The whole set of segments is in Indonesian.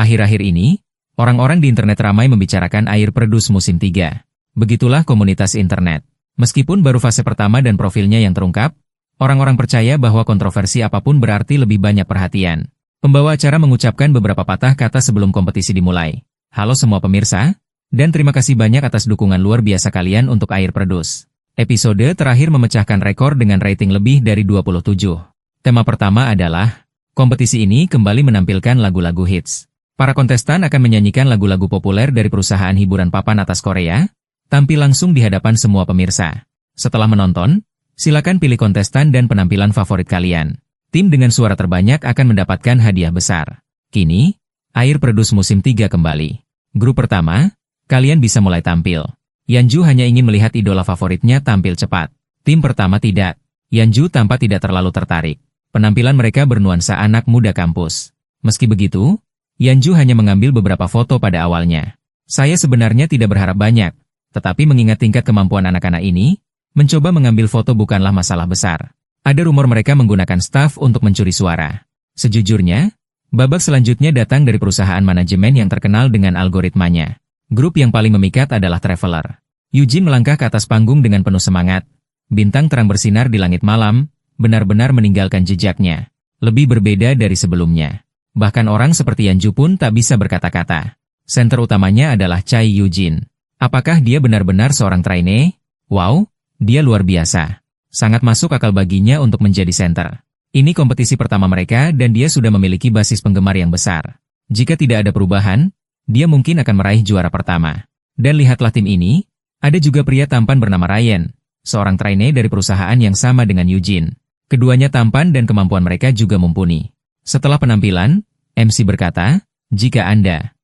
Akhir-akhir ini, orang-orang di internet ramai membicarakan air Predus musim 3. Begitulah komunitas internet. Meskipun baru fase pertama dan profilnya yang terungkap, orang-orang percaya bahwa kontroversi apapun berarti lebih banyak perhatian. Pembawa acara mengucapkan beberapa patah kata sebelum kompetisi dimulai. Halo semua pemirsa, dan terima kasih banyak atas dukungan luar biasa kalian untuk air Predus. Episode terakhir memecahkan rekor dengan rating lebih dari 27. Tema pertama adalah, kompetisi ini kembali menampilkan lagu-lagu hits. Para kontestan akan menyanyikan lagu-lagu populer dari perusahaan hiburan papan atas Korea, tampil langsung di hadapan semua pemirsa. Setelah menonton, silakan pilih kontestan dan penampilan favorit kalian. Tim dengan suara terbanyak akan mendapatkan hadiah besar. Kini, air Predus musim 3 kembali. Grup pertama, kalian bisa mulai tampil. Yanju hanya ingin melihat idola favoritnya tampil cepat. Tim pertama tidak. Yanju tampak tidak terlalu tertarik. Penampilan mereka bernuansa anak muda kampus. Meski begitu, Yanju hanya mengambil beberapa foto pada awalnya. Saya sebenarnya tidak berharap banyak, tetapi mengingat tingkat kemampuan anak-anak ini, mencoba mengambil foto bukanlah masalah besar. Ada rumor mereka menggunakan staf untuk mencuri suara. Sejujurnya, babak selanjutnya datang dari perusahaan manajemen yang terkenal dengan algoritmanya. Grup yang paling memikat adalah Traveler. Eugene melangkah ke atas panggung dengan penuh semangat. Bintang terang bersinar di langit malam, benar-benar meninggalkan jejaknya. Lebih berbeda dari sebelumnya. Bahkan orang seperti Yanju pun tak bisa berkata-kata. Senter utamanya adalah Chai Eugene. Apakah dia benar-benar seorang trainee? Wow, dia luar biasa. Sangat masuk akal baginya untuk menjadi senter. Ini kompetisi pertama mereka dan dia sudah memiliki basis penggemar yang besar. Jika tidak ada perubahan, dia mungkin akan meraih juara pertama. Dan lihatlah tim ini, ada juga pria tampan bernama Ryan, seorang trainee dari perusahaan yang sama dengan Eugene. Keduanya tampan dan kemampuan mereka juga mumpuni. Setelah penampilan, MC berkata, jika Anda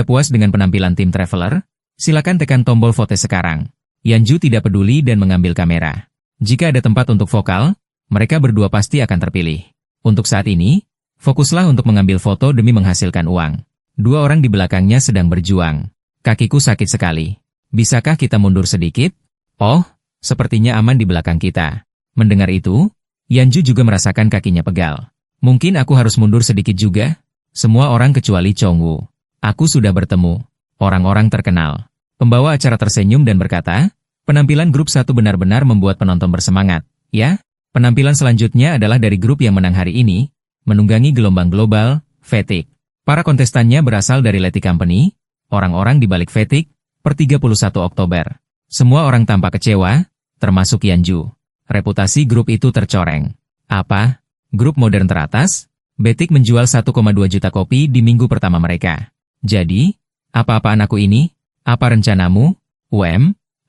puas dengan penampilan tim Traveler, silakan tekan tombol vote sekarang. Yanju tidak peduli dan mengambil kamera. Jika ada tempat untuk vokal, mereka berdua pasti akan terpilih. Untuk saat ini, fokuslah untuk mengambil foto demi menghasilkan uang. Dua orang di belakangnya sedang berjuang. Kakiku sakit sekali. Bisakah kita mundur sedikit? Oh, sepertinya aman di belakang kita. Mendengar itu, Yanju juga merasakan kakinya pegal. Mungkin aku harus mundur sedikit juga? Semua orang kecuali Chongwoo. Aku sudah bertemu orang-orang terkenal. Pembawa acara tersenyum dan berkata, penampilan grup 1 benar-benar membuat penonton bersemangat. Ya, penampilan selanjutnya adalah dari grup yang menang hari ini, menunggangi gelombang global, Fnatic. Para kontestannya berasal dari Leti Company, orang-orang di balik Fnatic, per 31 Oktober. Semua orang tampak kecewa, termasuk Yanju. Reputasi grup itu tercoreng. Apa? Grup modern teratas? Fnatic menjual 1,2 juta kopi di minggu pertama mereka. Jadi, apa-apaan aku ini? Apa rencanamu?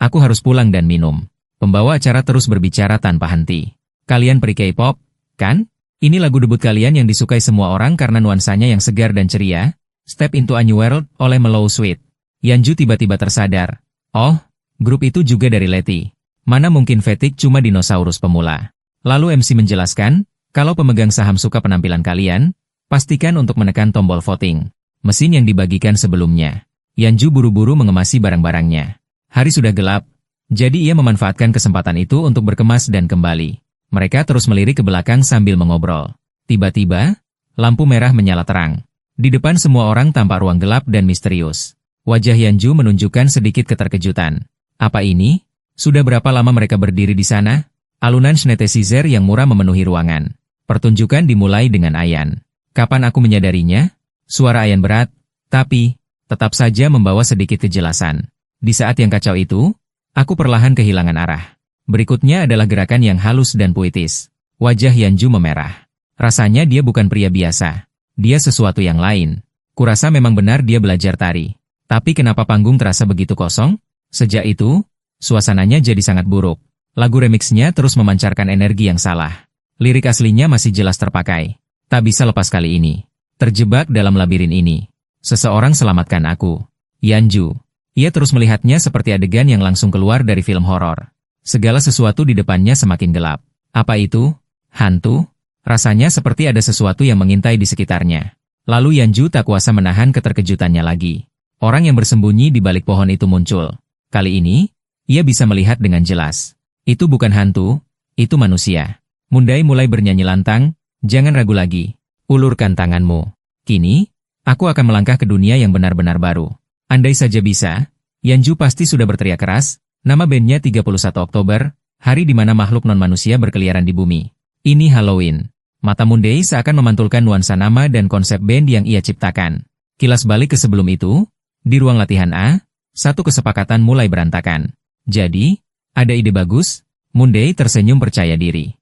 Aku harus pulang dan minum. Pembawa acara terus berbicara tanpa henti. Kalian peri K-pop, kan? Ini lagu debut kalian yang disukai semua orang karena nuansanya yang segar dan ceria. Step into a New World oleh Mellow Sweet. Yanju tiba-tiba tersadar. Oh, grup itu juga dari Leti. Mana mungkin Fnatic cuma dinosaurus pemula. Lalu MC menjelaskan, kalau pemegang saham suka penampilan kalian, pastikan untuk menekan tombol voting. Mesin yang dibagikan sebelumnya. Yanju buru-buru mengemasi barang-barangnya. Hari sudah gelap, jadi ia memanfaatkan kesempatan itu untuk berkemas dan kembali. Mereka terus melirik ke belakang sambil mengobrol. Tiba-tiba, lampu merah menyala terang. Di depan semua orang tampak ruang gelap dan misterius. Wajah Yanju menunjukkan sedikit keterkejutan. Apa ini? Sudah berapa lama mereka berdiri di sana? Alunan synthesizer yang murah memenuhi ruangan. Pertunjukan dimulai dengan Ayan. Kapan aku menyadarinya? Suara Ayan berat, tapi tetap saja membawa sedikit kejelasan. Di saat yang kacau itu, aku perlahan kehilangan arah. Berikutnya adalah gerakan yang halus dan puitis. Wajah Yanju memerah. Rasanya dia bukan pria biasa. Dia sesuatu yang lain. Kurasa memang benar dia belajar tari. Tapi kenapa panggung terasa begitu kosong? Sejak itu, suasananya jadi sangat buruk. Lagu remixnya terus memancarkan energi yang salah. Lirik aslinya masih jelas terpakai. Tak bisa lepas kali ini. Terjebak dalam labirin ini. Seseorang selamatkan aku. Yanju. Ia terus melihatnya seperti adegan yang langsung keluar dari film horor. Segala sesuatu di depannya semakin gelap. Apa itu? Hantu? Rasanya seperti ada sesuatu yang mengintai di sekitarnya. Lalu Yanju tak kuasa menahan keterkejutannya lagi. Orang yang bersembunyi di balik pohon itu muncul. Kali ini, ia bisa melihat dengan jelas. Itu bukan hantu, itu manusia. Mundai mulai bernyanyi lantang, jangan ragu lagi. Ulurkan tanganmu. Kini, Aku akan melangkah ke dunia yang benar-benar baru. Andai saja bisa, Yanju pasti sudah berteriak keras, nama bandnya 31 Oktober, hari di mana makhluk non-manusia berkeliaran di bumi. Ini Halloween. Mata Mundei seakan memantulkan nuansa nama dan konsep band yang ia ciptakan. Kilas balik ke sebelum itu, di ruang latihan A, satu kesepakatan mulai berantakan. Jadi, ada ide bagus? Mundei tersenyum percaya diri.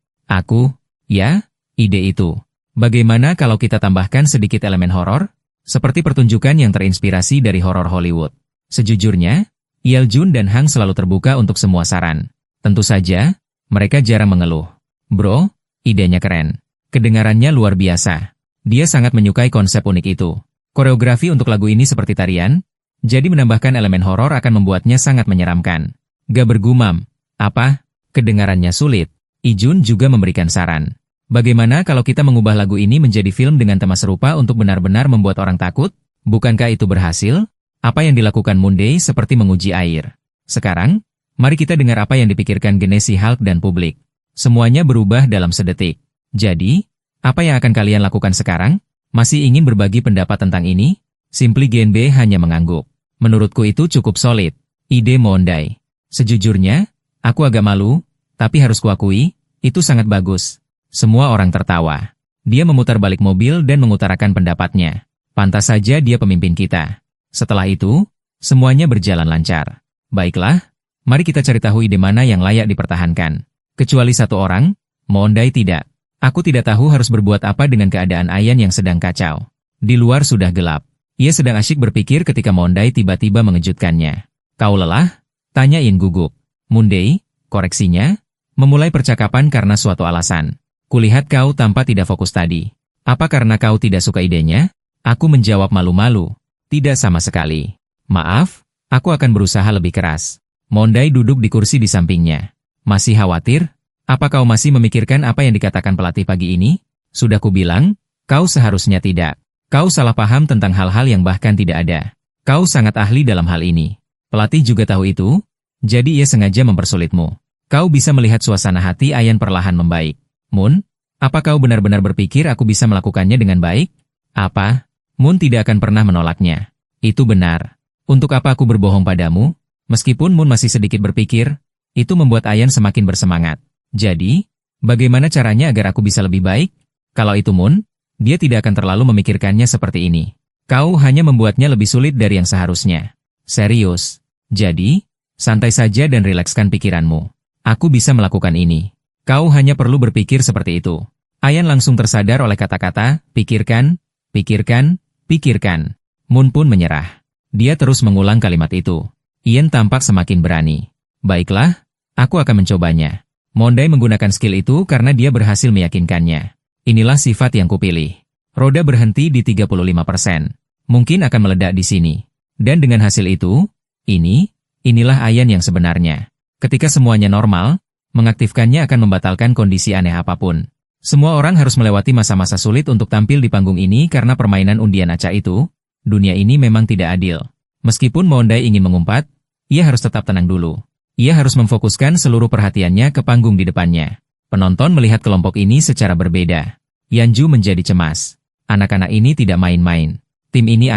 Ya, ide itu. Bagaimana kalau kita tambahkan sedikit elemen horor? Seperti pertunjukan yang terinspirasi dari horor Hollywood. Sejujurnya, Yeoljun dan Hang selalu terbuka untuk semua saran. Tentu saja, mereka jarang mengeluh. Bro, idenya keren. Kedengarannya luar biasa. Dia sangat menyukai konsep unik itu. Koreografi untuk lagu ini seperti tarian, jadi menambahkan elemen horor akan membuatnya sangat menyeramkan. Gak bergumam. Apa? Kedengarannya sulit. Ijun juga memberikan saran. Bagaimana kalau kita mengubah lagu ini menjadi film dengan tema serupa untuk benar-benar membuat orang takut? Bukankah itu berhasil? Apa yang dilakukan Mundei seperti menguji air. Sekarang, mari kita dengar apa yang dipikirkan Genesi Hulk dan publik. Semuanya berubah dalam sedetik. Jadi, apa yang akan kalian lakukan sekarang? Masih ingin berbagi pendapat tentang ini? Simply GNB hanya mengangguk. Menurutku itu cukup solid. Ide Mondai. Sejujurnya, aku agak malu, tapi harus kuakui, itu sangat bagus. Semua orang tertawa. Dia memutar balik mobil dan mengutarakan pendapatnya. Pantas saja dia pemimpin kita. Setelah itu, semuanya berjalan lancar. Baiklah, mari kita cari tahu ide mana yang layak dipertahankan. Kecuali satu orang, Mondai tidak. Aku tidak tahu harus berbuat apa dengan keadaan Ayan yang sedang kacau. Di luar sudah gelap. Ia sedang asyik berpikir ketika Mondai tiba-tiba mengejutkannya. Kau lelah? Tanya In gugup. Mundei, koreksinya, memulai percakapan karena suatu alasan. Kulihat kau tampak tidak fokus tadi. Apa karena kau tidak suka idenya? Aku menjawab malu-malu. Tidak sama sekali. Maaf, aku akan berusaha lebih keras. Mondai duduk di kursi di sampingnya. Masih khawatir? Apa kau masih memikirkan apa yang dikatakan pelatih pagi ini? Sudah kubilang, kau seharusnya tidak. Kau salah paham tentang hal-hal yang bahkan tidak ada. Kau sangat ahli dalam hal ini. Pelatih juga tahu itu, jadi ia sengaja mempersulitmu. Kau bisa melihat suasana hati Ayan perlahan membaik. Moon, apa kau benar-benar berpikir aku bisa melakukannya dengan baik? Apa? Moon tidak akan pernah menolaknya. Itu benar. Untuk apa aku berbohong padamu? Meskipun Moon masih sedikit berpikir, itu membuat Ayan semakin bersemangat. Jadi, bagaimana caranya agar aku bisa lebih baik? Kalau itu Moon, dia tidak akan terlalu memikirkannya seperti ini. Kau hanya membuatnya lebih sulit dari yang seharusnya. Serius. Jadi, santai saja dan rilekskan pikiranmu. Aku bisa melakukan ini. Kau hanya perlu berpikir seperti itu. Ayan langsung tersadar oleh kata-kata, pikirkan, pikirkan, pikirkan. Moon pun menyerah. Dia terus mengulang kalimat itu. Ian tampak semakin berani. Baiklah, aku akan mencobanya. Mondai menggunakan skill itu karena dia berhasil meyakinkannya. Inilah sifat yang kupilih. Roda berhenti di 35%. Mungkin akan meledak di sini. Dan dengan hasil itu, inilah Ayan yang sebenarnya. Ketika semuanya normal, mengaktifkannya akan membatalkan kondisi aneh apapun. Semua orang harus melewati masa-masa sulit untuk tampil di panggung ini karena permainan undian acak itu. Dunia ini memang tidak adil. Meskipun Mondai ingin mengumpat, ia harus tetap tenang dulu. Ia harus memfokuskan seluruh perhatiannya ke panggung di depannya. Penonton melihat kelompok ini secara berbeda. Yanju menjadi cemas. Anak-anak ini tidak main-main. Tim ini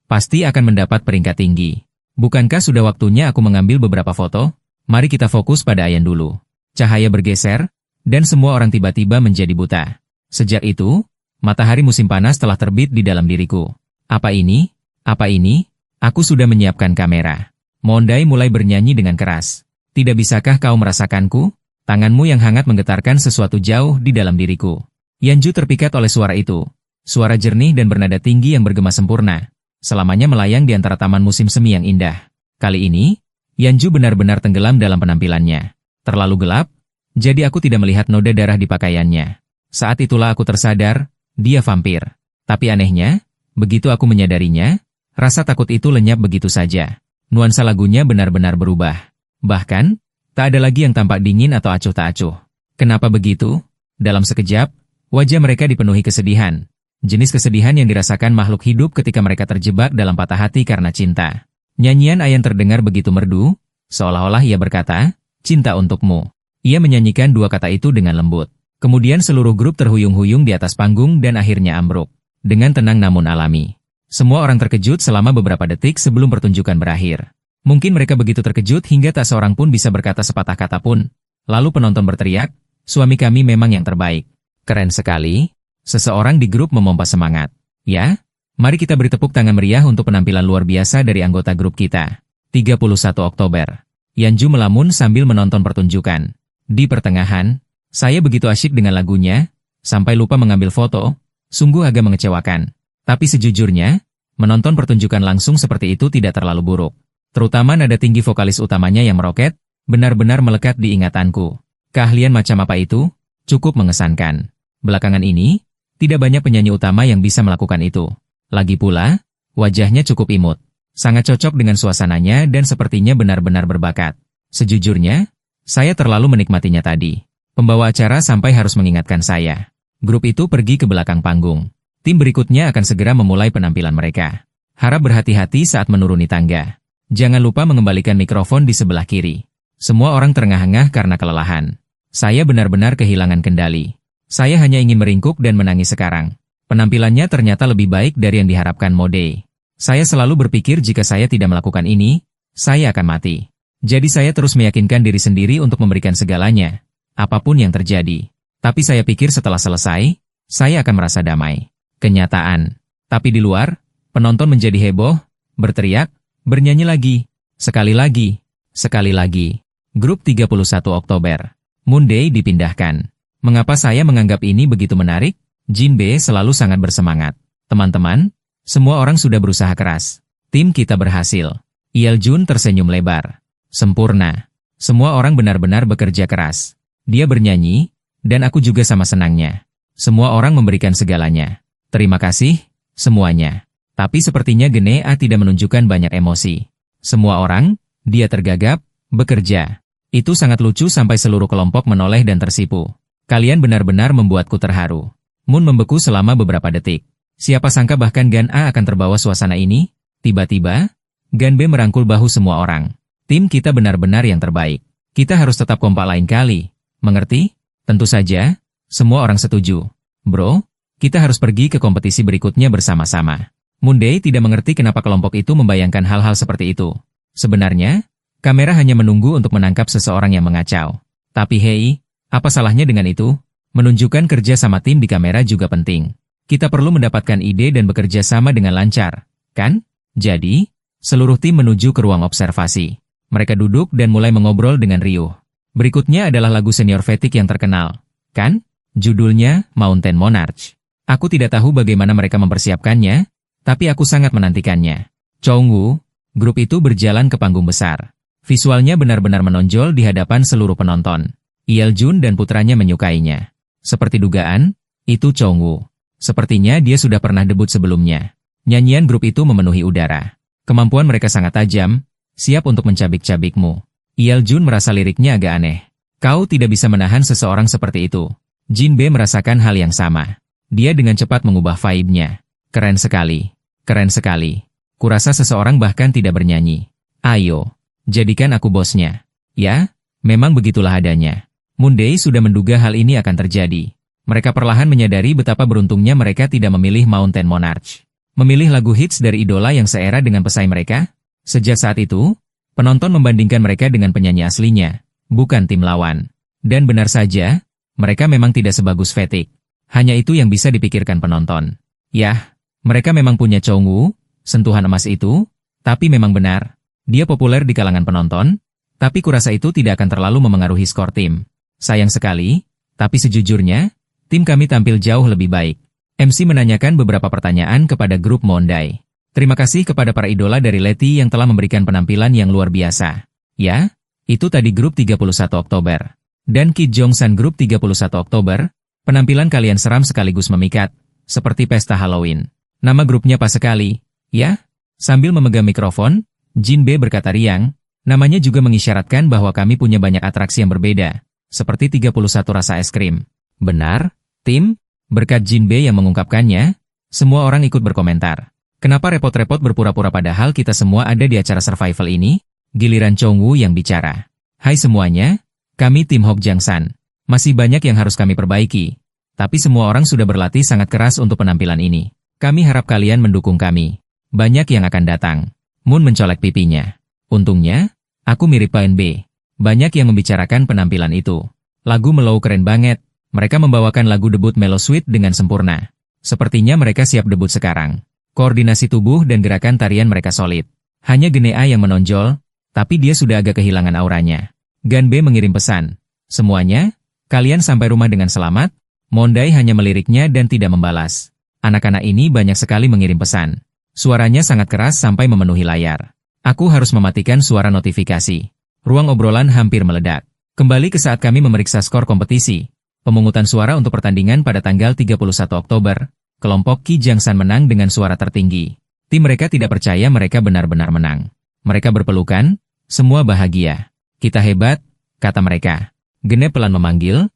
pasti akan mendapat peringkat tinggi. Bukankah sudah waktunya aku mengambil beberapa foto? Mari kita fokus pada Ayan dulu. Cahaya bergeser, dan semua orang tiba-tiba menjadi buta. Sejak itu, matahari musim panas telah terbit di dalam diriku. Apa ini? Apa ini? Aku sudah menyiapkan kamera. Mondai mulai bernyanyi dengan keras. Tidak bisakah kau merasakanku? Tanganmu yang hangat menggetarkan sesuatu jauh di dalam diriku. Yanju terpikat oleh suara itu. Suara jernih dan bernada tinggi yang bergema sempurna. Selamanya melayang di antara taman musim semi yang indah. Kali ini, Yanju benar-benar tenggelam dalam penampilannya. Terlalu gelap, jadi aku tidak melihat noda darah di pakaiannya. Saat itulah aku tersadar, dia vampir. Tapi anehnya, begitu aku menyadarinya, rasa takut itu lenyap begitu saja. Nuansa lagunya benar-benar berubah. Bahkan, tak ada lagi yang tampak dingin atau acuh tak acuh. Kenapa begitu? Dalam sekejap, wajah mereka dipenuhi kesedihan. Jenis kesedihan yang dirasakan makhluk hidup ketika mereka terjebak dalam patah hati karena cinta. Nyanyian Ayan terdengar begitu merdu, seolah-olah ia berkata, cinta untukmu. Ia menyanyikan dua kata itu dengan lembut. Kemudian seluruh grup terhuyung-huyung di atas panggung dan akhirnya ambruk. Dengan tenang namun alami. Semua orang terkejut selama beberapa detik sebelum pertunjukan berakhir. Mungkin mereka begitu terkejut hingga tak seorang pun bisa berkata sepatah kata pun. Lalu penonton berteriak, "Suami kami memang yang terbaik." Keren sekali. Seseorang di grup memompa semangat. Ya, mari kita beri tepuk tangan meriah untuk penampilan luar biasa dari anggota grup kita. 31 Oktober. Yanju melamun sambil menonton pertunjukan. Di pertengahan, saya begitu asyik dengan lagunya, sampai lupa mengambil foto, sungguh agak mengecewakan. Tapi sejujurnya, menonton pertunjukan langsung seperti itu tidak terlalu buruk. Terutama nada tinggi vokalis utamanya yang meroket, benar-benar melekat di ingatanku. Keahlian macam apa itu? Cukup mengesankan. Belakangan ini, tidak banyak penyanyi utama yang bisa melakukan itu. Lagi pula, wajahnya cukup imut. Sangat cocok dengan suasananya dan sepertinya benar-benar berbakat. Sejujurnya, saya terlalu menikmatinya tadi. Pembawa acara sampai harus mengingatkan saya. Grup itu pergi ke belakang panggung. Tim berikutnya akan segera memulai penampilan mereka. Harap berhati-hati saat menuruni tangga. Jangan lupa mengembalikan mikrofon di sebelah kiri. Semua orang terengah-engah karena kelelahan. Saya benar-benar kehilangan kendali. Saya hanya ingin meringkuk dan menangis sekarang. Penampilannya ternyata lebih baik dari yang diharapkan Mode. Saya selalu berpikir jika saya tidak melakukan ini, saya akan mati. Jadi saya terus meyakinkan diri sendiri untuk memberikan segalanya, apapun yang terjadi. Tapi saya pikir setelah selesai, saya akan merasa damai. Kenyataan. Tapi di luar, penonton menjadi heboh, berteriak, bernyanyi lagi. Sekali lagi. Sekali lagi. Grup 31 Oktober. Monday dipindahkan. Mengapa saya menganggap ini begitu menarik? Jinbe selalu sangat bersemangat. Teman-teman, semua orang sudah berusaha keras. Tim kita berhasil. Yeoljun tersenyum lebar. Sempurna. Semua orang benar-benar bekerja keras. Dia bernyanyi, dan aku juga sama senangnya. Semua orang memberikan segalanya. Terima kasih, semuanya. Tapi sepertinya Genea tidak menunjukkan banyak emosi. Semua orang, dia tergagap, bekerja. Itu sangat lucu sampai seluruh kelompok menoleh dan tersipu. Kalian benar-benar membuatku terharu. Moon membeku selama beberapa detik. Siapa sangka bahkan Gan A akan terbawa suasana ini? Tiba-tiba, Gan B merangkul bahu semua orang. Tim kita benar-benar yang terbaik. Kita harus tetap kompak lain kali. Mengerti? Tentu saja, semua orang setuju. Bro, kita harus pergi ke kompetisi berikutnya bersama-sama. Monday tidak mengerti kenapa kelompok itu membayangkan hal-hal seperti itu. Sebenarnya, kamera hanya menunggu untuk menangkap seseorang yang mengacau. Tapi hei, apa salahnya dengan itu? Menunjukkan kerja sama tim di kamera juga penting. Kita perlu mendapatkan ide dan bekerja sama dengan lancar, kan? Jadi, seluruh tim menuju ke ruang observasi. Mereka duduk dan mulai mengobrol dengan riuh. Berikutnya adalah lagu senior Vetik yang terkenal, kan? Judulnya Mountain Monarch. Aku tidak tahu bagaimana mereka mempersiapkannya, tapi aku sangat menantikannya. Chongwoo, grup itu berjalan ke panggung besar. Visualnya benar-benar menonjol di hadapan seluruh penonton. Yeoljun dan putranya menyukainya. Seperti dugaan, itu Chongwoo. Sepertinya dia sudah pernah debut sebelumnya. Nyanyian grup itu memenuhi udara. Kemampuan mereka sangat tajam, siap untuk mencabik-cabikmu. Yeoljun merasa liriknya agak aneh. Kau tidak bisa menahan seseorang seperti itu. Jinbe merasakan hal yang sama. Dia dengan cepat mengubah vibe-nya. Keren sekali. Keren sekali. Kurasa seseorang bahkan tidak bernyanyi. Ayo, jadikan aku bosnya. Ya, memang begitulah adanya. Monday sudah menduga hal ini akan terjadi. Mereka perlahan menyadari betapa beruntungnya mereka tidak memilih Mountain Monarch. Memilih lagu hits dari idola yang seera dengan pesaing mereka. Sejak saat itu, penonton membandingkan mereka dengan penyanyi aslinya, bukan tim lawan. Dan benar saja, mereka memang tidak sebagus Vetik. Hanya itu yang bisa dipikirkan penonton. Yah, mereka memang punya Chongwoo, sentuhan emas itu, tapi memang benar. Dia populer di kalangan penonton, tapi kurasa itu tidak akan terlalu memengaruhi skor tim. Sayang sekali, tapi sejujurnya, tim kami tampil jauh lebih baik. MC menanyakan beberapa pertanyaan kepada grup Monday. Terima kasih kepada para idola dari Leti yang telah memberikan penampilan yang luar biasa. Ya, itu tadi grup 31 Oktober. Dan Ki Jong-san grup 31 Oktober, penampilan kalian seram sekaligus memikat, seperti pesta Halloween. Nama grupnya pas sekali, ya? Sambil memegang mikrofon, Jinbe berkata riang, namanya juga mengisyaratkan bahwa kami punya banyak atraksi yang berbeda, seperti 31 rasa es krim. Benar, tim? Berkat Jinbe yang mengungkapkannya, semua orang ikut berkomentar. Kenapa repot-repot berpura-pura padahal kita semua ada di acara survival ini? Giliran Chongwoo yang bicara. Hai semuanya, kami tim Hok Jang-san. Masih banyak yang harus kami perbaiki. Tapi semua orang sudah berlatih sangat keras untuk penampilan ini. Kami harap kalian mendukung kami. Banyak yang akan datang. Moon mencolek pipinya. Untungnya, aku mirip PNB. Banyak yang membicarakan penampilan itu. Lagu Mellow keren banget. Mereka membawakan lagu debut Mellow Sweet dengan sempurna. Sepertinya mereka siap debut sekarang. Koordinasi tubuh dan gerakan tarian mereka solid. Hanya Genea yang menonjol, tapi dia sudah agak kehilangan auranya. Ganbe mengirim pesan. Semuanya, kalian sampai rumah dengan selamat? Mondai hanya meliriknya dan tidak membalas. Anak-anak ini banyak sekali mengirim pesan. Suaranya sangat keras sampai memenuhi layar. Aku harus mematikan suara notifikasi. Ruang obrolan hampir meledak. Kembali ke saat kami memeriksa skor kompetisi. Pemungutan suara untuk pertandingan pada tanggal 31 Oktober. Kelompok Ki Jangsan menang dengan suara tertinggi. Tim mereka tidak percaya mereka benar-benar menang. Mereka berpelukan, semua bahagia. Kita hebat, kata mereka. Gene pelan memanggil,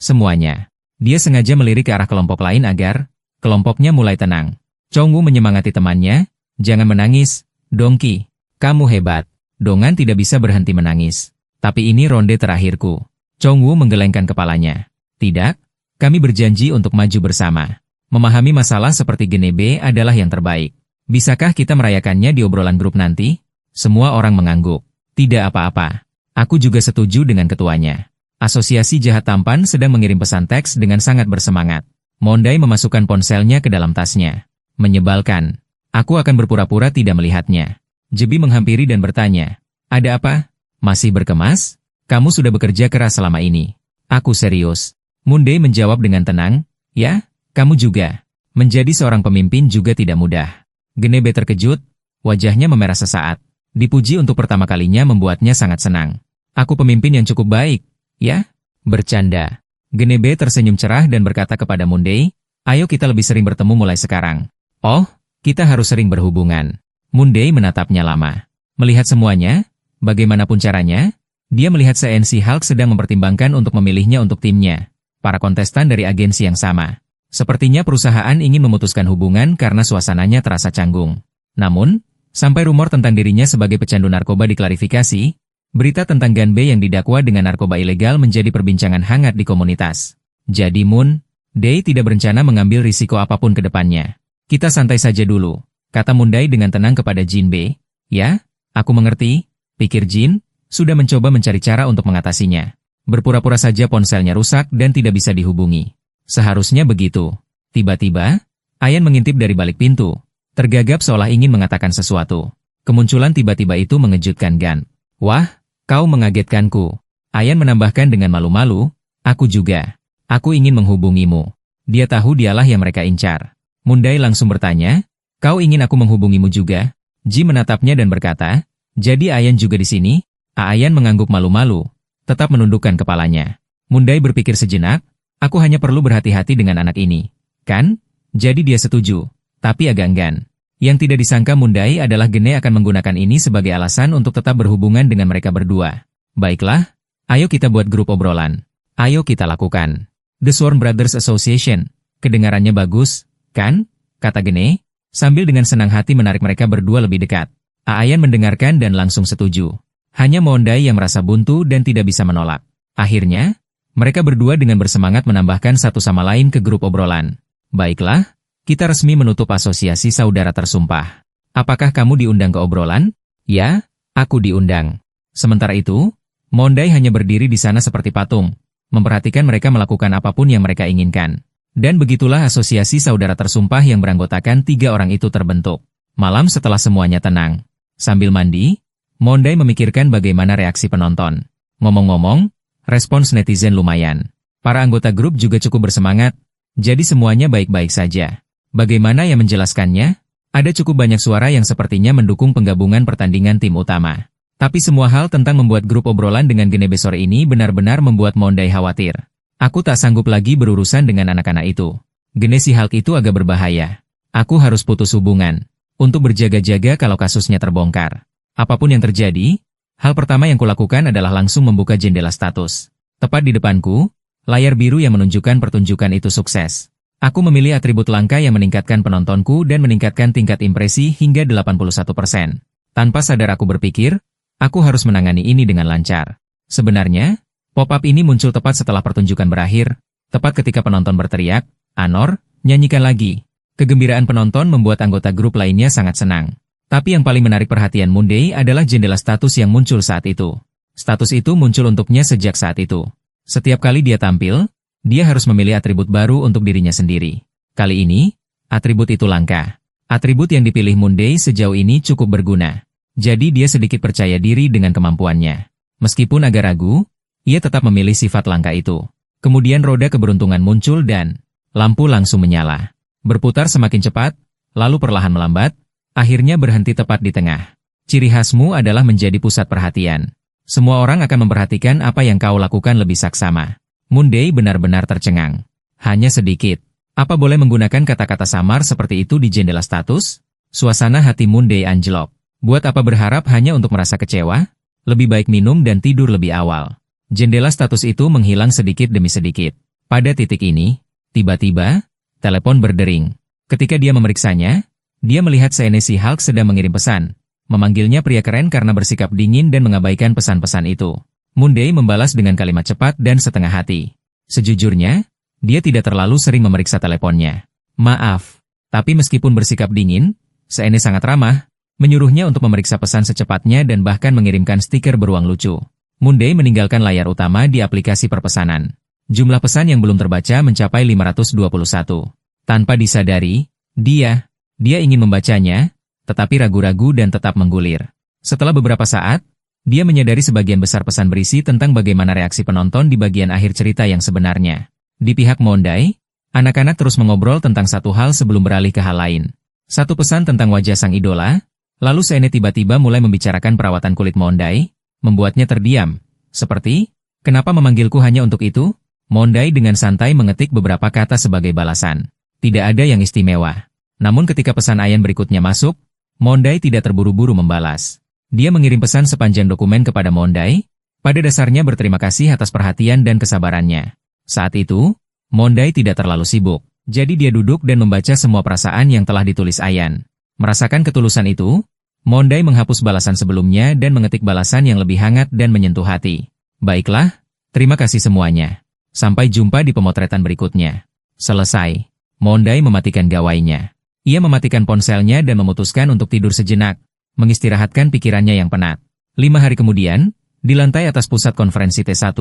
semuanya. Dia sengaja melirik ke arah kelompok lain agar kelompoknya mulai tenang. Chongwu menyemangati temannya, jangan menangis, Dongki. Kamu hebat. Dongan tidak bisa berhenti menangis. Tapi ini ronde terakhirku. Chongwu menggelengkan kepalanya. Tidak, kami berjanji untuk maju bersama. Memahami masalah seperti Genebe adalah yang terbaik. Bisakah kita merayakannya di obrolan grup nanti? Semua orang mengangguk. Tidak apa-apa. Aku juga setuju dengan ketuanya. Asosiasi Jahat Tampan sedang mengirim pesan teks dengan sangat bersemangat. Mondai memasukkan ponselnya ke dalam tasnya. Menyebalkan. Aku akan berpura-pura tidak melihatnya. Jebi menghampiri dan bertanya. Ada apa? Masih berkemas? Kamu sudah bekerja keras selama ini. Aku serius. Mondai menjawab dengan tenang. Ya, kamu juga. Menjadi seorang pemimpin juga tidak mudah. Genebe terkejut. Wajahnya memerah sesaat. Dipuji untuk pertama kalinya membuatnya sangat senang. Aku pemimpin yang cukup baik. Ya? Bercanda. Genebe tersenyum cerah dan berkata kepada Mondai. Ayo kita lebih sering bertemu mulai sekarang. Oh, kita harus sering berhubungan. Mondai menatapnya lama. Melihat semuanya, bagaimanapun caranya, dia melihat CNC Hulk sedang mempertimbangkan untuk memilihnya untuk timnya. Para kontestan dari agensi yang sama. Sepertinya perusahaan ingin memutuskan hubungan karena suasananya terasa canggung. Namun, sampai rumor tentang dirinya sebagai pecandu narkoba diklarifikasi, berita tentang Ganbe yang didakwa dengan narkoba ilegal menjadi perbincangan hangat di komunitas. Jadi Moon, Day tidak berencana mengambil risiko apapun ke depannya. Kita santai saja dulu, kata Mondai dengan tenang kepada Jinbe. Ya, aku mengerti, pikir Jin, sudah mencoba mencari cara untuk mengatasinya. Berpura-pura saja ponselnya rusak dan tidak bisa dihubungi. Seharusnya begitu. Tiba-tiba, Ayan mengintip dari balik pintu, tergagap seolah ingin mengatakan sesuatu. Kemunculan tiba-tiba itu mengejutkan Gan. Wah, kau mengagetkanku. Ayan menambahkan dengan malu-malu, aku juga. Aku ingin menghubungimu. Dia tahu dialah yang mereka incar. Mondai langsung bertanya, kau ingin aku menghubungimu juga? Ji menatapnya dan berkata, jadi Ayan juga di sini? Ayan mengangguk malu-malu, tetap menundukkan kepalanya. Mondai berpikir sejenak, aku hanya perlu berhati-hati dengan anak ini. Kan? Jadi dia setuju, tapi agak enggan. Yang tidak disangka Mondai adalah Gene akan menggunakan ini sebagai alasan untuk tetap berhubungan dengan mereka berdua. Baiklah, ayo kita buat grup obrolan. Ayo kita lakukan. The Sworn Brothers Association. Kedengarannya bagus. Kan? Kata Gene, sambil dengan senang hati menarik mereka berdua lebih dekat. Ayan mendengarkan dan langsung setuju. Hanya Mondai yang merasa buntu dan tidak bisa menolak. Akhirnya, mereka berdua dengan bersemangat menambahkan satu sama lain ke grup obrolan. Baiklah, kita resmi menutup asosiasi saudara tersumpah. Apakah kamu diundang ke obrolan? Ya, aku diundang. Sementara itu, Mondai hanya berdiri di sana seperti patung, memperhatikan mereka melakukan apapun yang mereka inginkan. Dan begitulah asosiasi saudara tersumpah yang beranggotakan 3 orang itu terbentuk. Malam setelah semuanya tenang. Sambil mandi, Mondai memikirkan bagaimana reaksi penonton. Ngomong-ngomong, respons netizen lumayan. Para anggota grup juga cukup bersemangat, jadi semuanya baik-baik saja. Bagaimana yang menjelaskannya? Ada cukup banyak suara yang sepertinya mendukung penggabungan pertandingan tim utama. Tapi semua hal tentang membuat grup obrolan dengan Genebe sore ini benar-benar membuat Mondai khawatir. Aku tak sanggup lagi berurusan dengan anak-anak itu. Gene si Hulk itu agak berbahaya. Aku harus putus hubungan. Untuk berjaga-jaga kalau kasusnya terbongkar. Apapun yang terjadi, hal pertama yang kulakukan adalah langsung membuka jendela status. Tepat di depanku, layar biru yang menunjukkan pertunjukan itu sukses. Aku memilih atribut langka yang meningkatkan penontonku dan meningkatkan tingkat impresi hingga 81%. Tanpa sadar aku berpikir, aku harus menangani ini dengan lancar. Sebenarnya, pop-up ini muncul tepat setelah pertunjukan berakhir, tepat ketika penonton berteriak, Anor, nyanyikan lagi. Kegembiraan penonton membuat anggota grup lainnya sangat senang. Tapi yang paling menarik perhatian Moonday adalah jendela status yang muncul saat itu. Status itu muncul untuknya sejak saat itu. Setiap kali dia tampil, dia harus memilih atribut baru untuk dirinya sendiri. Kali ini, atribut itu langka. Atribut yang dipilih Moonday sejauh ini cukup berguna. Jadi dia sedikit percaya diri dengan kemampuannya. Meskipun agak ragu, ia tetap memilih sifat langka itu. Kemudian roda keberuntungan muncul dan lampu langsung menyala. Berputar semakin cepat, lalu perlahan melambat, akhirnya berhenti tepat di tengah. Ciri khasmu adalah menjadi pusat perhatian. Semua orang akan memperhatikan apa yang kau lakukan lebih saksama. Moonday benar-benar tercengang. Hanya sedikit. Apa boleh menggunakan kata-kata samar seperti itu di jendela status? Suasana hati Moonday anjlok. Buat apa berharap hanya untuk merasa kecewa? Lebih baik minum dan tidur lebih awal. Jendela status itu menghilang sedikit demi sedikit. Pada titik ini, tiba-tiba, telepon berdering. Ketika dia memeriksanya, dia melihat Senesi Hulk sedang mengirim pesan. Memanggilnya pria keren karena bersikap dingin dan mengabaikan pesan-pesan itu. Moonday membalas dengan kalimat cepat dan setengah hati. Sejujurnya, dia tidak terlalu sering memeriksa teleponnya. Maaf, tapi meskipun bersikap dingin, Seene sangat ramah, menyuruhnya untuk memeriksa pesan secepatnya dan bahkan mengirimkan stiker beruang lucu. Moonday meninggalkan layar utama di aplikasi perpesanan. Jumlah pesan yang belum terbaca mencapai 521. Tanpa disadari, dia ingin membacanya, tetapi ragu-ragu dan tetap menggulir. Setelah beberapa saat, dia menyadari sebagian besar pesan berisi tentang bagaimana reaksi penonton di bagian akhir cerita yang sebenarnya. Di pihak Moonday, anak-anak terus mengobrol tentang satu hal sebelum beralih ke hal lain. Satu pesan tentang wajah sang idola, lalu Seene tiba-tiba mulai membicarakan perawatan kulit Moonday, membuatnya terdiam. Seperti, kenapa memanggilku hanya untuk itu? Moonday dengan santai mengetik beberapa kata sebagai balasan. Tidak ada yang istimewa. Namun ketika pesan Ayan berikutnya masuk, Moonday tidak terburu-buru membalas. Dia mengirim pesan sepanjang dokumen kepada Moonday, pada dasarnya berterima kasih atas perhatian dan kesabarannya. Saat itu, Moonday tidak terlalu sibuk, jadi dia duduk dan membaca semua perasaan yang telah ditulis Ayan. Merasakan ketulusan itu, Moonday menghapus balasan sebelumnya dan mengetik balasan yang lebih hangat dan menyentuh hati. Baiklah, terima kasih semuanya. Sampai jumpa di pemotretan berikutnya. Selesai. Moonday mematikan gawainya. Ia mematikan ponselnya dan memutuskan untuk tidur sejenak, mengistirahatkan pikirannya yang penat. 5 hari kemudian, di lantai atas pusat konferensi T1,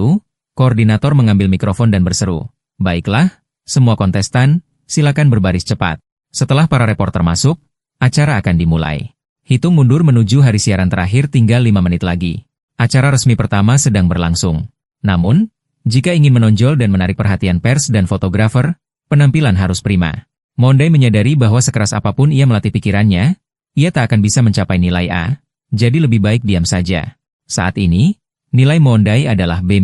koordinator mengambil mikrofon dan berseru, "Baiklah, semua kontestan, silakan berbaris cepat." Setelah para reporter masuk, acara akan dimulai. Hitung mundur menuju hari siaran terakhir tinggal 5 menit lagi. Acara resmi pertama sedang berlangsung. Namun, jika ingin menonjol dan menarik perhatian pers dan fotografer, penampilan harus prima. Moonday menyadari bahwa sekeras apapun ia melatih pikirannya, ia tak akan bisa mencapai nilai A, jadi lebih baik diam saja. Saat ini, nilai Moonday adalah B-.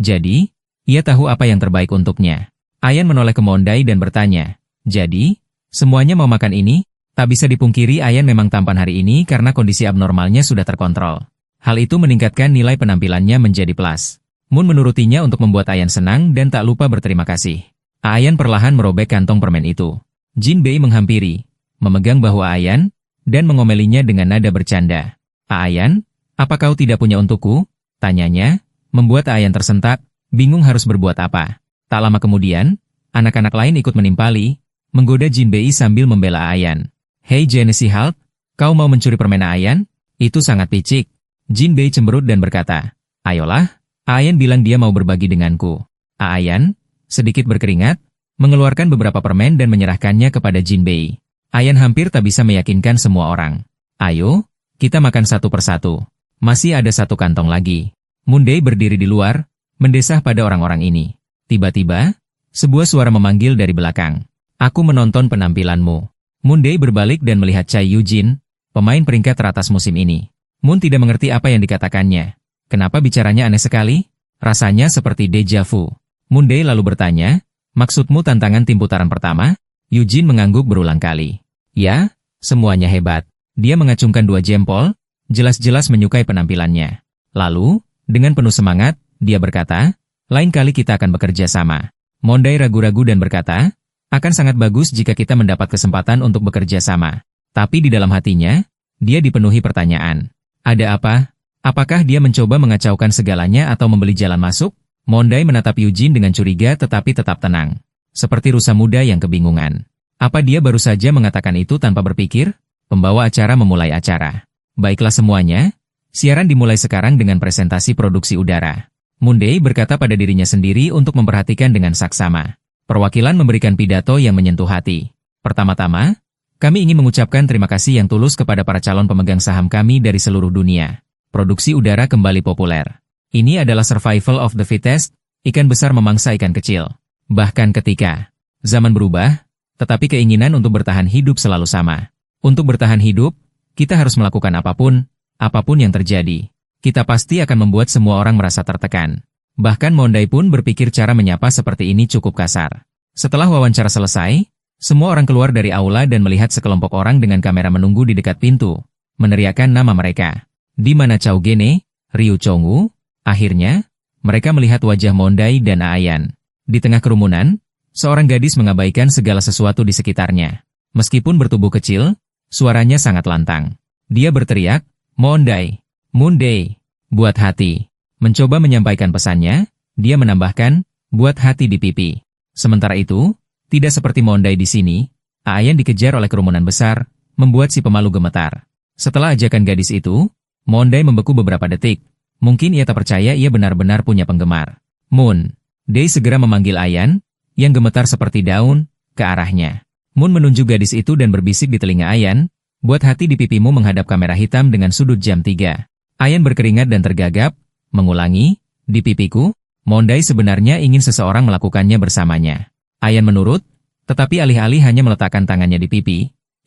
Jadi, ia tahu apa yang terbaik untuknya. Ayan menoleh ke Moonday dan bertanya, "Jadi, semuanya mau makan ini?" Tak bisa dipungkiri Ayan memang tampan hari ini karena kondisi abnormalnya sudah terkontrol. Hal itu meningkatkan nilai penampilannya menjadi plus. Moon menurutinya untuk membuat Ayan senang dan tak lupa berterima kasih. Ayan perlahan merobek kantong permen itu. Jin Bei menghampiri, memegang bahu Ayan, dan mengomelinya dengan nada bercanda. "Ayan, apa kau tidak punya untukku?" tanyanya, membuat Ayan tersentak, bingung harus berbuat apa. Tak lama kemudian, anak-anak lain ikut menimpali, menggoda Jin Bei sambil membela Ayan. "Hei Senesi Hulk, kau mau mencuri permen Ayan? Itu sangat picik." Jin Bei cemberut dan berkata, "Ayolah, Ayan bilang dia mau berbagi denganku." Ayan, sedikit berkeringat, mengeluarkan beberapa permen dan menyerahkannya kepada Jin Bei. Ayan hampir tak bisa meyakinkan semua orang. "Ayo, kita makan satu persatu. Masih ada satu kantong lagi." Moonday berdiri di luar, mendesah pada orang-orang ini. Tiba-tiba, sebuah suara memanggil dari belakang. "Aku menonton penampilanmu." Moonday berbalik dan melihat Chai Yujin, pemain peringkat teratas musim ini. Moon tidak mengerti apa yang dikatakannya. Kenapa bicaranya aneh sekali? Rasanya seperti deja vu. Moonday lalu bertanya, "Maksudmu tantangan tim putaran pertama?" Yujin mengangguk berulang kali. "Ya, semuanya hebat." Dia mengacungkan 2 jempol, jelas-jelas menyukai penampilannya. Lalu, dengan penuh semangat, dia berkata, "Lain kali kita akan bekerja sama." Moonday ragu-ragu dan berkata, "Akan sangat bagus jika kita mendapat kesempatan untuk bekerja sama." Tapi di dalam hatinya, dia dipenuhi pertanyaan. Ada apa? Apakah dia mencoba mengacaukan segalanya atau membeli jalan masuk? Moonday menatap Yujin dengan curiga tetapi tetap tenang. Seperti rusa muda yang kebingungan. Apa dia baru saja mengatakan itu tanpa berpikir? Pembawa acara memulai acara. Baiklah semuanya, siaran dimulai sekarang dengan presentasi produksi udara. Moon Day berkata pada dirinya sendiri untuk memperhatikan dengan saksama. Perwakilan memberikan pidato yang menyentuh hati. Pertama-tama, kami ingin mengucapkan terima kasih yang tulus kepada para calon pemegang saham kami dari seluruh dunia. Produksi udara kembali populer. Ini adalah survival of the fittest, ikan besar memangsa ikan kecil. Bahkan ketika zaman berubah, tetapi keinginan untuk bertahan hidup selalu sama. Untuk bertahan hidup, kita harus melakukan apapun yang terjadi. Kita pasti akan membuat semua orang merasa tertekan. Bahkan Moon Day pun berpikir cara menyapa seperti ini cukup kasar. Setelah wawancara selesai, semua orang keluar dari aula dan melihat sekelompok orang dengan kamera menunggu di dekat pintu, meneriakkan nama mereka. Di mana Chow Gene, Ryu Chong-woo? Akhirnya, mereka melihat wajah Moon Day dan Ayan. Di tengah kerumunan, seorang gadis mengabaikan segala sesuatu di sekitarnya. Meskipun bertubuh kecil, suaranya sangat lantang. Dia berteriak, Moon Day, buat hati. Mencoba menyampaikan pesannya, dia menambahkan, buat hati di pipi. Sementara itu, tidak seperti Moon Day di sini, Ayan dikejar oleh kerumunan besar, membuat si pemalu gemetar. Setelah ajakan gadis itu, Moon Day membeku beberapa detik. Mungkin ia tak percaya ia benar-benar punya penggemar. Moon Day segera memanggil Ayan, yang gemetar seperti daun, ke arahnya. Moon menunjuk gadis itu dan berbisik di telinga Ayan, buat hati di pipimu menghadap kamera hitam dengan sudut jam 3. Ayan berkeringat dan tergagap, mengulangi, di pipiku. Moon Day sebenarnya ingin seseorang melakukannya bersamanya. Ayan menurut, tetapi alih-alih hanya meletakkan tangannya di pipi,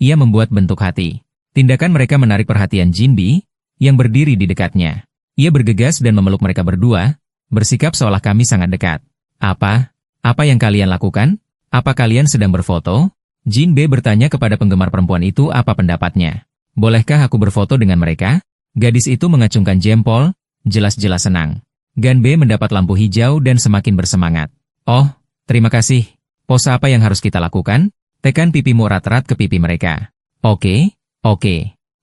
ia membuat bentuk hati. Tindakan mereka menarik perhatian Jinbi, yang berdiri di dekatnya. Ia bergegas dan memeluk mereka berdua, bersikap seolah kami sangat dekat. Apa yang kalian lakukan? Apa kalian sedang berfoto? Jinbe bertanya kepada penggemar perempuan itu apa pendapatnya. Bolehkah aku berfoto dengan mereka? Gadis itu mengacungkan jempol, jelas-jelas senang. Ganbe mendapat lampu hijau dan semakin bersemangat. Oh, terima kasih. Pose apa yang harus kita lakukan? Tekan pipimu erat-erat ke pipi mereka. Oke.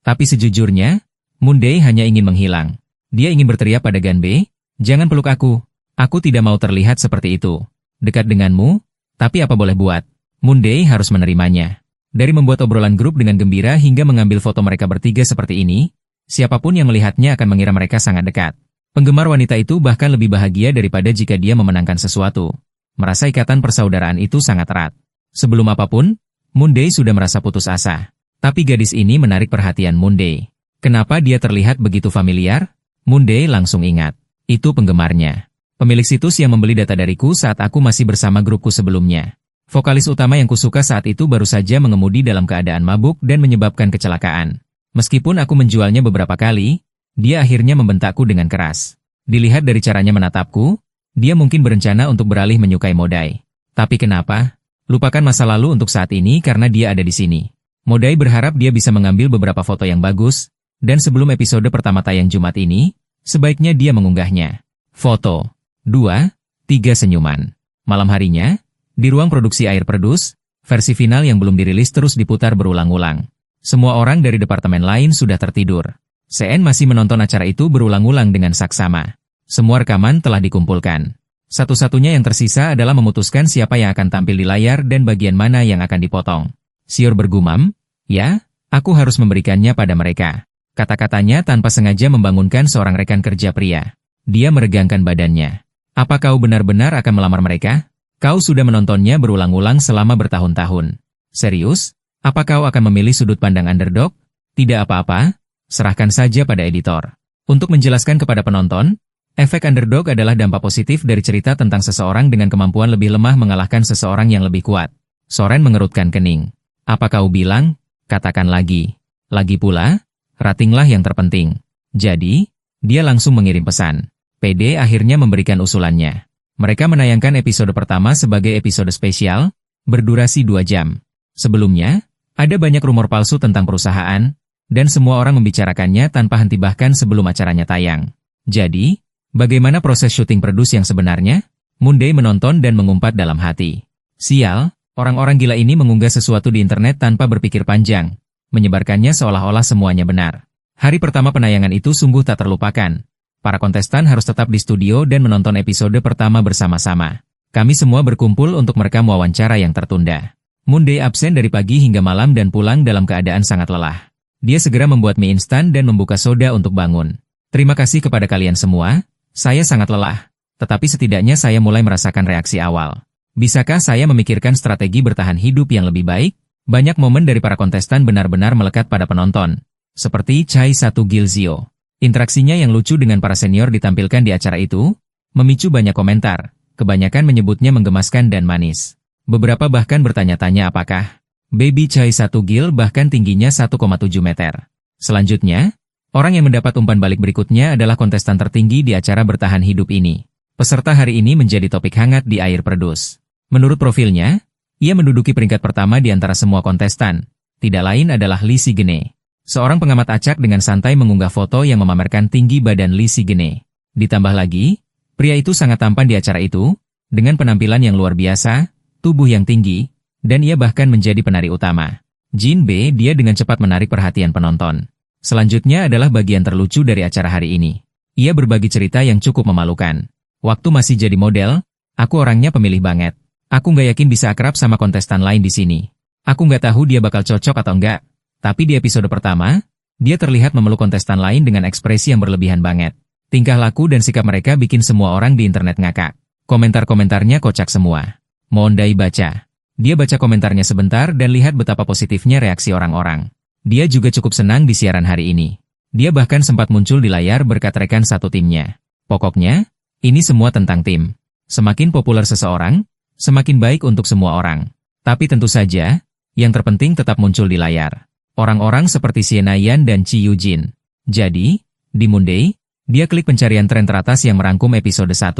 Tapi sejujurnya, Moon Day hanya ingin menghilang. Dia ingin berteriak pada Ganbe, jangan peluk aku. Aku tidak mau terlihat seperti itu. Dekat denganmu, tapi apa boleh buat? Moon Day harus menerimanya. Dari membuat obrolan grup dengan gembira hingga mengambil foto mereka bertiga seperti ini, siapapun yang melihatnya akan mengira mereka sangat dekat. Penggemar wanita itu bahkan lebih bahagia daripada jika dia memenangkan sesuatu. Merasa ikatan persaudaraan itu sangat erat. Sebelum apapun, Moon Day sudah merasa putus asa. Tapi gadis ini menarik perhatian Moon Day. Kenapa dia terlihat begitu familiar? Moon Day langsung ingat. Itu penggemarnya. Pemilik situs yang membeli data dariku saat aku masih bersama grupku sebelumnya. Vokalis utama yang kusuka saat itu baru saja mengemudi dalam keadaan mabuk dan menyebabkan kecelakaan. Meskipun aku menjualnya beberapa kali, dia akhirnya membentakku dengan keras. Dilihat dari caranya menatapku, dia mungkin berencana untuk beralih menyukai Modai. Tapi kenapa? Lupakan masa lalu untuk saat ini karena dia ada di sini. Modai berharap dia bisa mengambil beberapa foto yang bagus, dan sebelum episode pertama tayang Jumat ini, sebaiknya dia mengunggahnya. Foto 2, 3 senyuman. Malam harinya, di ruang produksi Air Produce, versi final yang belum dirilis terus diputar berulang-ulang. Semua orang dari departemen lain sudah tertidur. CN masih menonton acara itu berulang-ulang dengan saksama. Semua rekaman telah dikumpulkan. Satu-satunya yang tersisa adalah memutuskan siapa yang akan tampil di layar dan bagian mana yang akan dipotong. Sior bergumam, ya, aku harus memberikannya pada mereka. Kata-katanya tanpa sengaja membangunkan seorang rekan kerja pria. Dia meregangkan badannya. Apa kau benar-benar akan melamar mereka? Kau sudah menontonnya berulang-ulang selama bertahun-tahun. Serius? Apa kau akan memilih sudut pandang underdog? Tidak apa-apa, serahkan saja pada editor. Untuk menjelaskan kepada penonton, efek underdog adalah dampak positif dari cerita tentang seseorang dengan kemampuan lebih lemah mengalahkan seseorang yang lebih kuat. Soren mengerutkan kening. Apa kau bilang? Katakan lagi. Lagi pula, ratinglah yang terpenting. Jadi, dia langsung mengirim pesan. PD akhirnya memberikan usulannya. Mereka menayangkan episode pertama sebagai episode spesial, berdurasi 2 jam. Sebelumnya, ada banyak rumor palsu tentang perusahaan, dan semua orang membicarakannya tanpa henti bahkan sebelum acaranya tayang. Jadi, bagaimana proses syuting produce yang sebenarnya? Moon Day menonton dan mengumpat dalam hati. Sial, orang-orang gila ini mengunggah sesuatu di internet tanpa berpikir panjang, menyebarkannya seolah-olah semuanya benar. Hari pertama penayangan itu sungguh tak terlupakan. Para kontestan harus tetap di studio dan menonton episode pertama bersama-sama. Kami semua berkumpul untuk merekam wawancara yang tertunda. Moon Dae absen dari pagi hingga malam dan pulang dalam keadaan sangat lelah. Dia segera membuat mie instan dan membuka soda untuk bangun. Terima kasih kepada kalian semua, saya sangat lelah. Tetapi setidaknya saya mulai merasakan reaksi awal. Bisakah saya memikirkan strategi bertahan hidup yang lebih baik? Banyak momen dari para kontestan benar-benar melekat pada penonton. Seperti Chai Satu Gilzio. Interaksinya yang lucu dengan para senior ditampilkan di acara itu, memicu banyak komentar. Kebanyakan menyebutnya menggemaskan dan manis. Beberapa bahkan bertanya-tanya apakah Baby Chai Satu Gil bahkan tingginya 1,7 meter. Selanjutnya, orang yang mendapat umpan balik berikutnya adalah kontestan tertinggi di acara bertahan hidup ini. Peserta hari ini menjadi topik hangat di Air Perdus. Menurut profilnya, ia menduduki peringkat pertama di antara semua kontestan. Tidak lain adalah Lee Si-gene. Seorang pengamat acak dengan santai mengunggah foto yang memamerkan tinggi badan Lee Si-gene. Ditambah lagi, pria itu sangat tampan di acara itu, dengan penampilan yang luar biasa, tubuh yang tinggi, dan ia bahkan menjadi penari utama. Jin B, dia dengan cepat menarik perhatian penonton. Selanjutnya adalah bagian terlucu dari acara hari ini. Ia berbagi cerita yang cukup memalukan. Waktu masih jadi model, aku orangnya pemilih banget. Aku nggak yakin bisa akrab sama kontestan lain di sini. Aku nggak tahu dia bakal cocok atau enggak. Tapi di episode pertama, dia terlihat memeluk kontestan lain dengan ekspresi yang berlebihan banget. Tingkah laku dan sikap mereka bikin semua orang di internet ngakak. Komentar-komentarnya kocak semua. Mohon Dai baca. Dia baca komentarnya sebentar dan lihat betapa positifnya reaksi orang-orang. Dia juga cukup senang di siaran hari ini. Dia bahkan sempat muncul di layar berkat rekan satu timnya. Pokoknya, ini semua tentang tim. Semakin populer seseorang, semakin baik untuk semua orang. Tapi tentu saja, yang terpenting tetap muncul di layar. Orang-orang seperti Sienna Yan dan Chi Yujin. Jadi, di Moon Dae, dia klik pencarian tren teratas yang merangkum episode 1.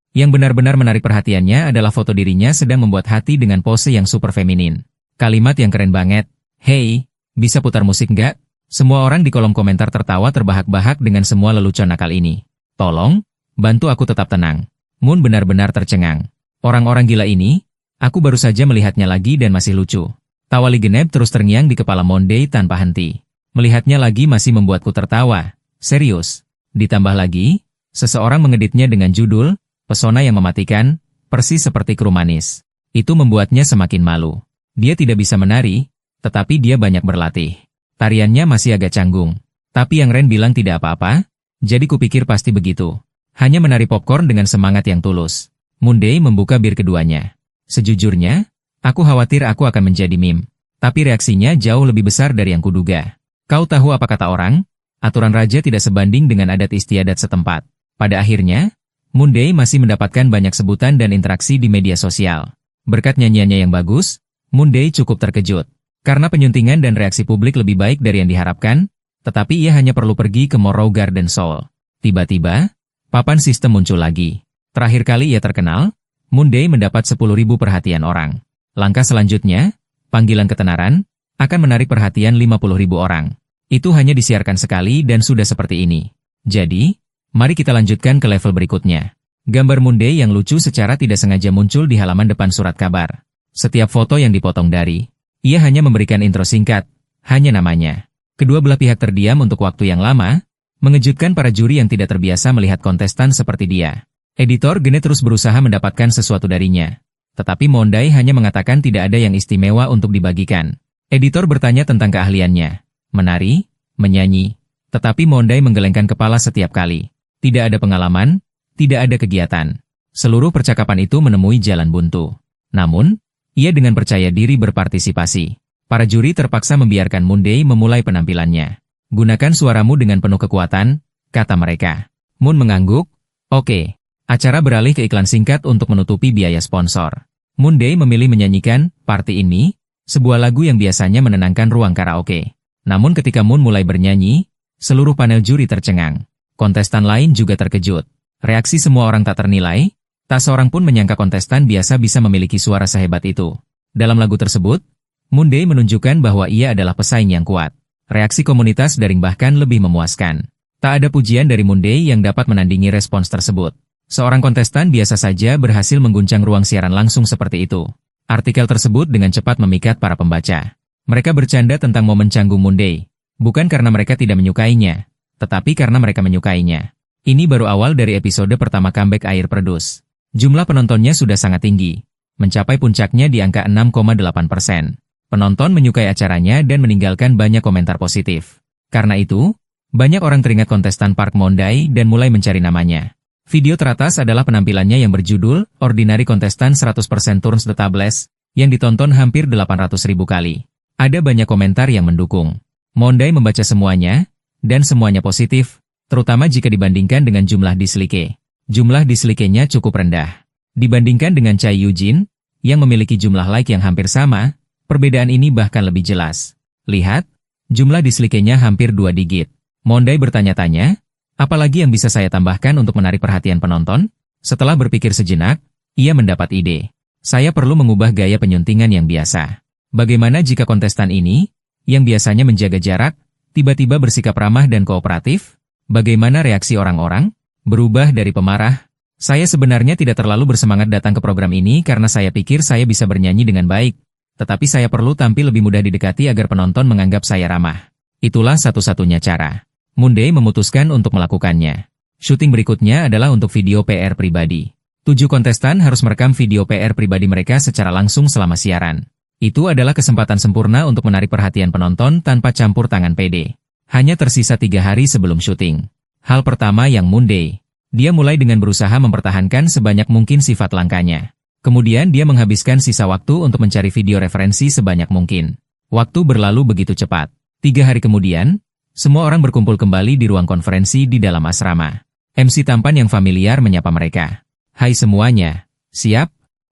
Yang benar-benar menarik perhatiannya adalah foto dirinya sedang membuat hati dengan pose yang super feminin. Kalimat yang keren banget. Hey, bisa putar musik nggak? Semua orang di kolom komentar tertawa terbahak-bahak dengan semua lelucon nakal ini. Tolong, bantu aku tetap tenang. Moon benar-benar tercengang. Orang-orang gila ini, aku baru saja melihatnya lagi dan masih lucu. Tawa Lee genep terus terngiang di kepala Moon Dae tanpa henti. Melihatnya lagi masih membuatku tertawa. Serius. Ditambah lagi, seseorang mengeditnya dengan judul, Pesona yang mematikan, persis seperti kru manis. Itu membuatnya semakin malu. Dia tidak bisa menari, tetapi dia banyak berlatih. Tariannya masih agak canggung. Tapi yang Ren bilang tidak apa-apa, jadi kupikir pasti begitu. Hanya menari popcorn dengan semangat yang tulus. Moon Dae membuka bir keduanya. Sejujurnya, aku khawatir aku akan menjadi meme. Tapi reaksinya jauh lebih besar dari yang kuduga. Kau tahu apa kata orang? Aturan raja tidak sebanding dengan adat istiadat setempat. Pada akhirnya, Moon Dae masih mendapatkan banyak sebutan dan interaksi di media sosial. Berkat nyanyiannya yang bagus, Moon Dae cukup terkejut. Karena penyuntingan dan reaksi publik lebih baik dari yang diharapkan, tetapi ia hanya perlu pergi ke Morrow Garden Seoul. Tiba-tiba, papan sistem muncul lagi. Terakhir kali ia terkenal, Moon Dae mendapat 10.000 perhatian orang. Langkah selanjutnya, panggilan ketenaran, akan menarik perhatian 50.000 orang. Itu hanya disiarkan sekali dan sudah seperti ini. Jadi, mari kita lanjutkan ke level berikutnya. Gambar Moon Dae yang lucu secara tidak sengaja muncul di halaman depan surat kabar. Setiap foto yang dipotong dari, ia hanya memberikan intro singkat, hanya namanya. Kedua belah pihak terdiam untuk waktu yang lama, mengejutkan para juri yang tidak terbiasa melihat kontestan seperti dia. Editor Gene terus berusaha mendapatkan sesuatu darinya. Tetapi Moon Dae hanya mengatakan tidak ada yang istimewa untuk dibagikan. Editor bertanya tentang keahliannya. Menari, menyanyi. Tetapi Moon Dae menggelengkan kepala setiap kali. Tidak ada pengalaman, tidak ada kegiatan. Seluruh percakapan itu menemui jalan buntu. Namun, ia dengan percaya diri berpartisipasi. Para juri terpaksa membiarkan Moon Dae memulai penampilannya. Gunakan suaramu dengan penuh kekuatan, kata mereka. Moon mengangguk. Oke. Acara beralih ke iklan singkat untuk menutupi biaya sponsor. Moon Dae memilih menyanyikan Party ini, sebuah lagu yang biasanya menenangkan ruang karaoke. Namun ketika Moon mulai bernyanyi, seluruh panel juri tercengang. Kontestan lain juga terkejut. Reaksi semua orang tak ternilai, tak seorang pun menyangka kontestan biasa bisa memiliki suara sehebat itu. Dalam lagu tersebut, Moon Dae menunjukkan bahwa ia adalah pesaing yang kuat. Reaksi komunitas daring bahkan lebih memuaskan. Tak ada pujian dari Moon Dae yang dapat menandingi respons tersebut. Seorang kontestan biasa saja berhasil mengguncang ruang siaran langsung seperti itu. Artikel tersebut dengan cepat memikat para pembaca. Mereka bercanda tentang momen canggung Moon Dae. Bukan karena mereka tidak menyukainya, tetapi karena mereka menyukainya. Ini baru awal dari episode pertama comeback Air Perdus. Jumlah penontonnya sudah sangat tinggi. mencapai puncaknya di angka 6,8%. Penonton menyukai acaranya dan meninggalkan banyak komentar positif. Karena itu, banyak orang teringat kontestan Park Mon-dae dan mulai mencari namanya. Video teratas adalah penampilannya yang berjudul Ordinary Contestant 100% Turns the Tables, yang ditonton hampir 800.000 kali. Ada banyak komentar yang mendukung. Mon-dae membaca semuanya, dan semuanya positif, terutama jika dibandingkan dengan jumlah dislike. Jumlah dislike-nya cukup rendah. Dibandingkan dengan Chai Yu-jin, yang memiliki jumlah like yang hampir sama, perbedaan ini bahkan lebih jelas. Lihat, jumlah dislike-nya hampir 2 digit. Mon-dae bertanya-tanya, apalagi yang bisa saya tambahkan untuk menarik perhatian penonton? Setelah berpikir sejenak, ia mendapat ide. Saya perlu mengubah gaya penyuntingan yang biasa. Bagaimana jika kontestan ini, yang biasanya menjaga jarak, tiba-tiba bersikap ramah dan kooperatif? Bagaimana reaksi orang-orang? Berubah dari pemarah. Saya sebenarnya tidak terlalu bersemangat datang ke program ini karena saya pikir saya bisa bernyanyi dengan baik. Tetapi saya perlu tampil lebih mudah didekati agar penonton menganggap saya ramah. Itulah satu-satunya cara. Mon-dae memutuskan untuk melakukannya. Syuting berikutnya adalah untuk video PR pribadi. 7 kontestan harus merekam video PR pribadi mereka secara langsung selama siaran. Itu adalah kesempatan sempurna untuk menarik perhatian penonton tanpa campur tangan pede. Hanya tersisa 3 hari sebelum syuting. Hal pertama yang Mon-dae. Dia mulai dengan berusaha mempertahankan sebanyak mungkin sifat langkanya. Kemudian dia menghabiskan sisa waktu untuk mencari video referensi sebanyak mungkin. Waktu berlalu begitu cepat. 3 hari kemudian, semua orang berkumpul kembali di ruang konferensi di dalam asrama. MC tampan yang familiar menyapa mereka. Hai semuanya, siap?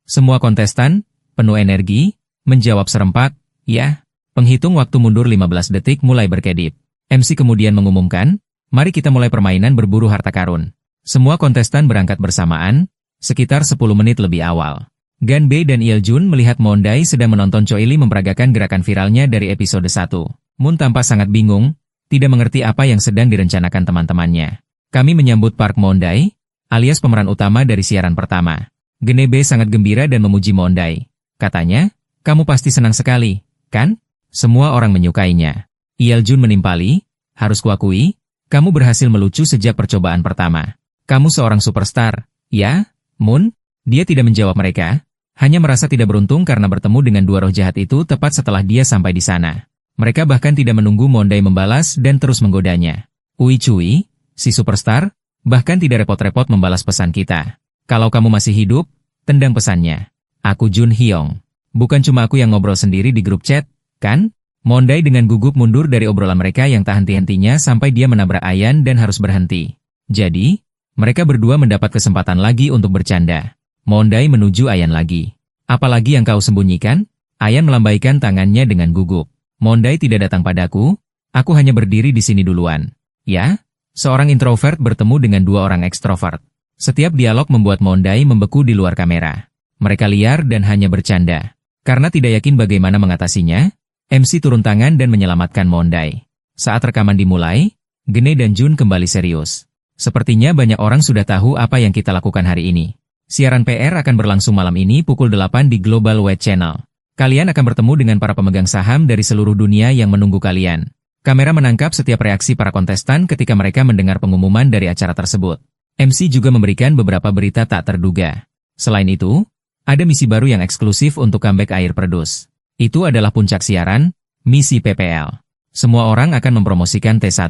Semua kontestan, penuh energi, menjawab serempak, ya. Penghitung waktu mundur 15 detik mulai berkedip. MC kemudian mengumumkan, mari kita mulai permainan berburu harta karun. Semua kontestan berangkat bersamaan, sekitar 10 menit lebih awal. Ganbei dan Il-jun melihat Mon-dae sedang menonton Choi Lee memperagakan gerakan viralnya dari episode 1. Moon tampak sangat bingung, tidak mengerti apa yang sedang direncanakan teman-temannya. Kami menyambut Park Mon-dae, alias pemeran utama dari siaran pertama. Ganbei sangat gembira dan memuji Mon-dae. Katanya, kamu pasti senang sekali, kan? Semua orang menyukainya. Il-jun menimpali, harus kuakui, kamu berhasil melucu sejak percobaan pertama. Kamu seorang superstar, ya, Moon? Dia tidak menjawab mereka, hanya merasa tidak beruntung karena bertemu dengan 2 roh jahat itu tepat setelah dia sampai di sana. Mereka bahkan tidak menunggu Mon-dae membalas dan terus menggodanya. Cui, si superstar, bahkan tidak repot-repot membalas pesan kita. Kalau kamu masih hidup, tendang pesannya. Aku Jun Hyung. Bukan cuma aku yang ngobrol sendiri di grup chat, kan? Mon-dae dengan gugup mundur dari obrolan mereka yang tak henti-hentinya sampai dia menabrak Ayan dan harus berhenti. Jadi, mereka berdua mendapat kesempatan lagi untuk bercanda. Mon-dae menuju Ayan lagi. Apalagi yang kau sembunyikan? Ayan melambaikan tangannya dengan gugup. Mon-dae tidak datang padaku, aku hanya berdiri di sini duluan. Ya, seorang introvert bertemu dengan 2 orang ekstrovert. Setiap dialog membuat Mon-dae membeku di luar kamera. Mereka liar dan hanya bercanda. Karena tidak yakin bagaimana mengatasinya, MC turun tangan dan menyelamatkan Mon-dae. Saat rekaman dimulai, Gene dan Jun kembali serius. Sepertinya banyak orang sudah tahu apa yang kita lakukan hari ini. Siaran PR akan berlangsung malam ini pukul 8 di Global Wide Channel. Kalian akan bertemu dengan para pemegang saham dari seluruh dunia yang menunggu kalian. Kamera menangkap setiap reaksi para kontestan ketika mereka mendengar pengumuman dari acara tersebut. MC juga memberikan beberapa berita tak terduga. Selain itu, ada misi baru yang eksklusif untuk comeback Air Produce. Itu adalah puncak siaran, misi PPL. Semua orang akan mempromosikan T1.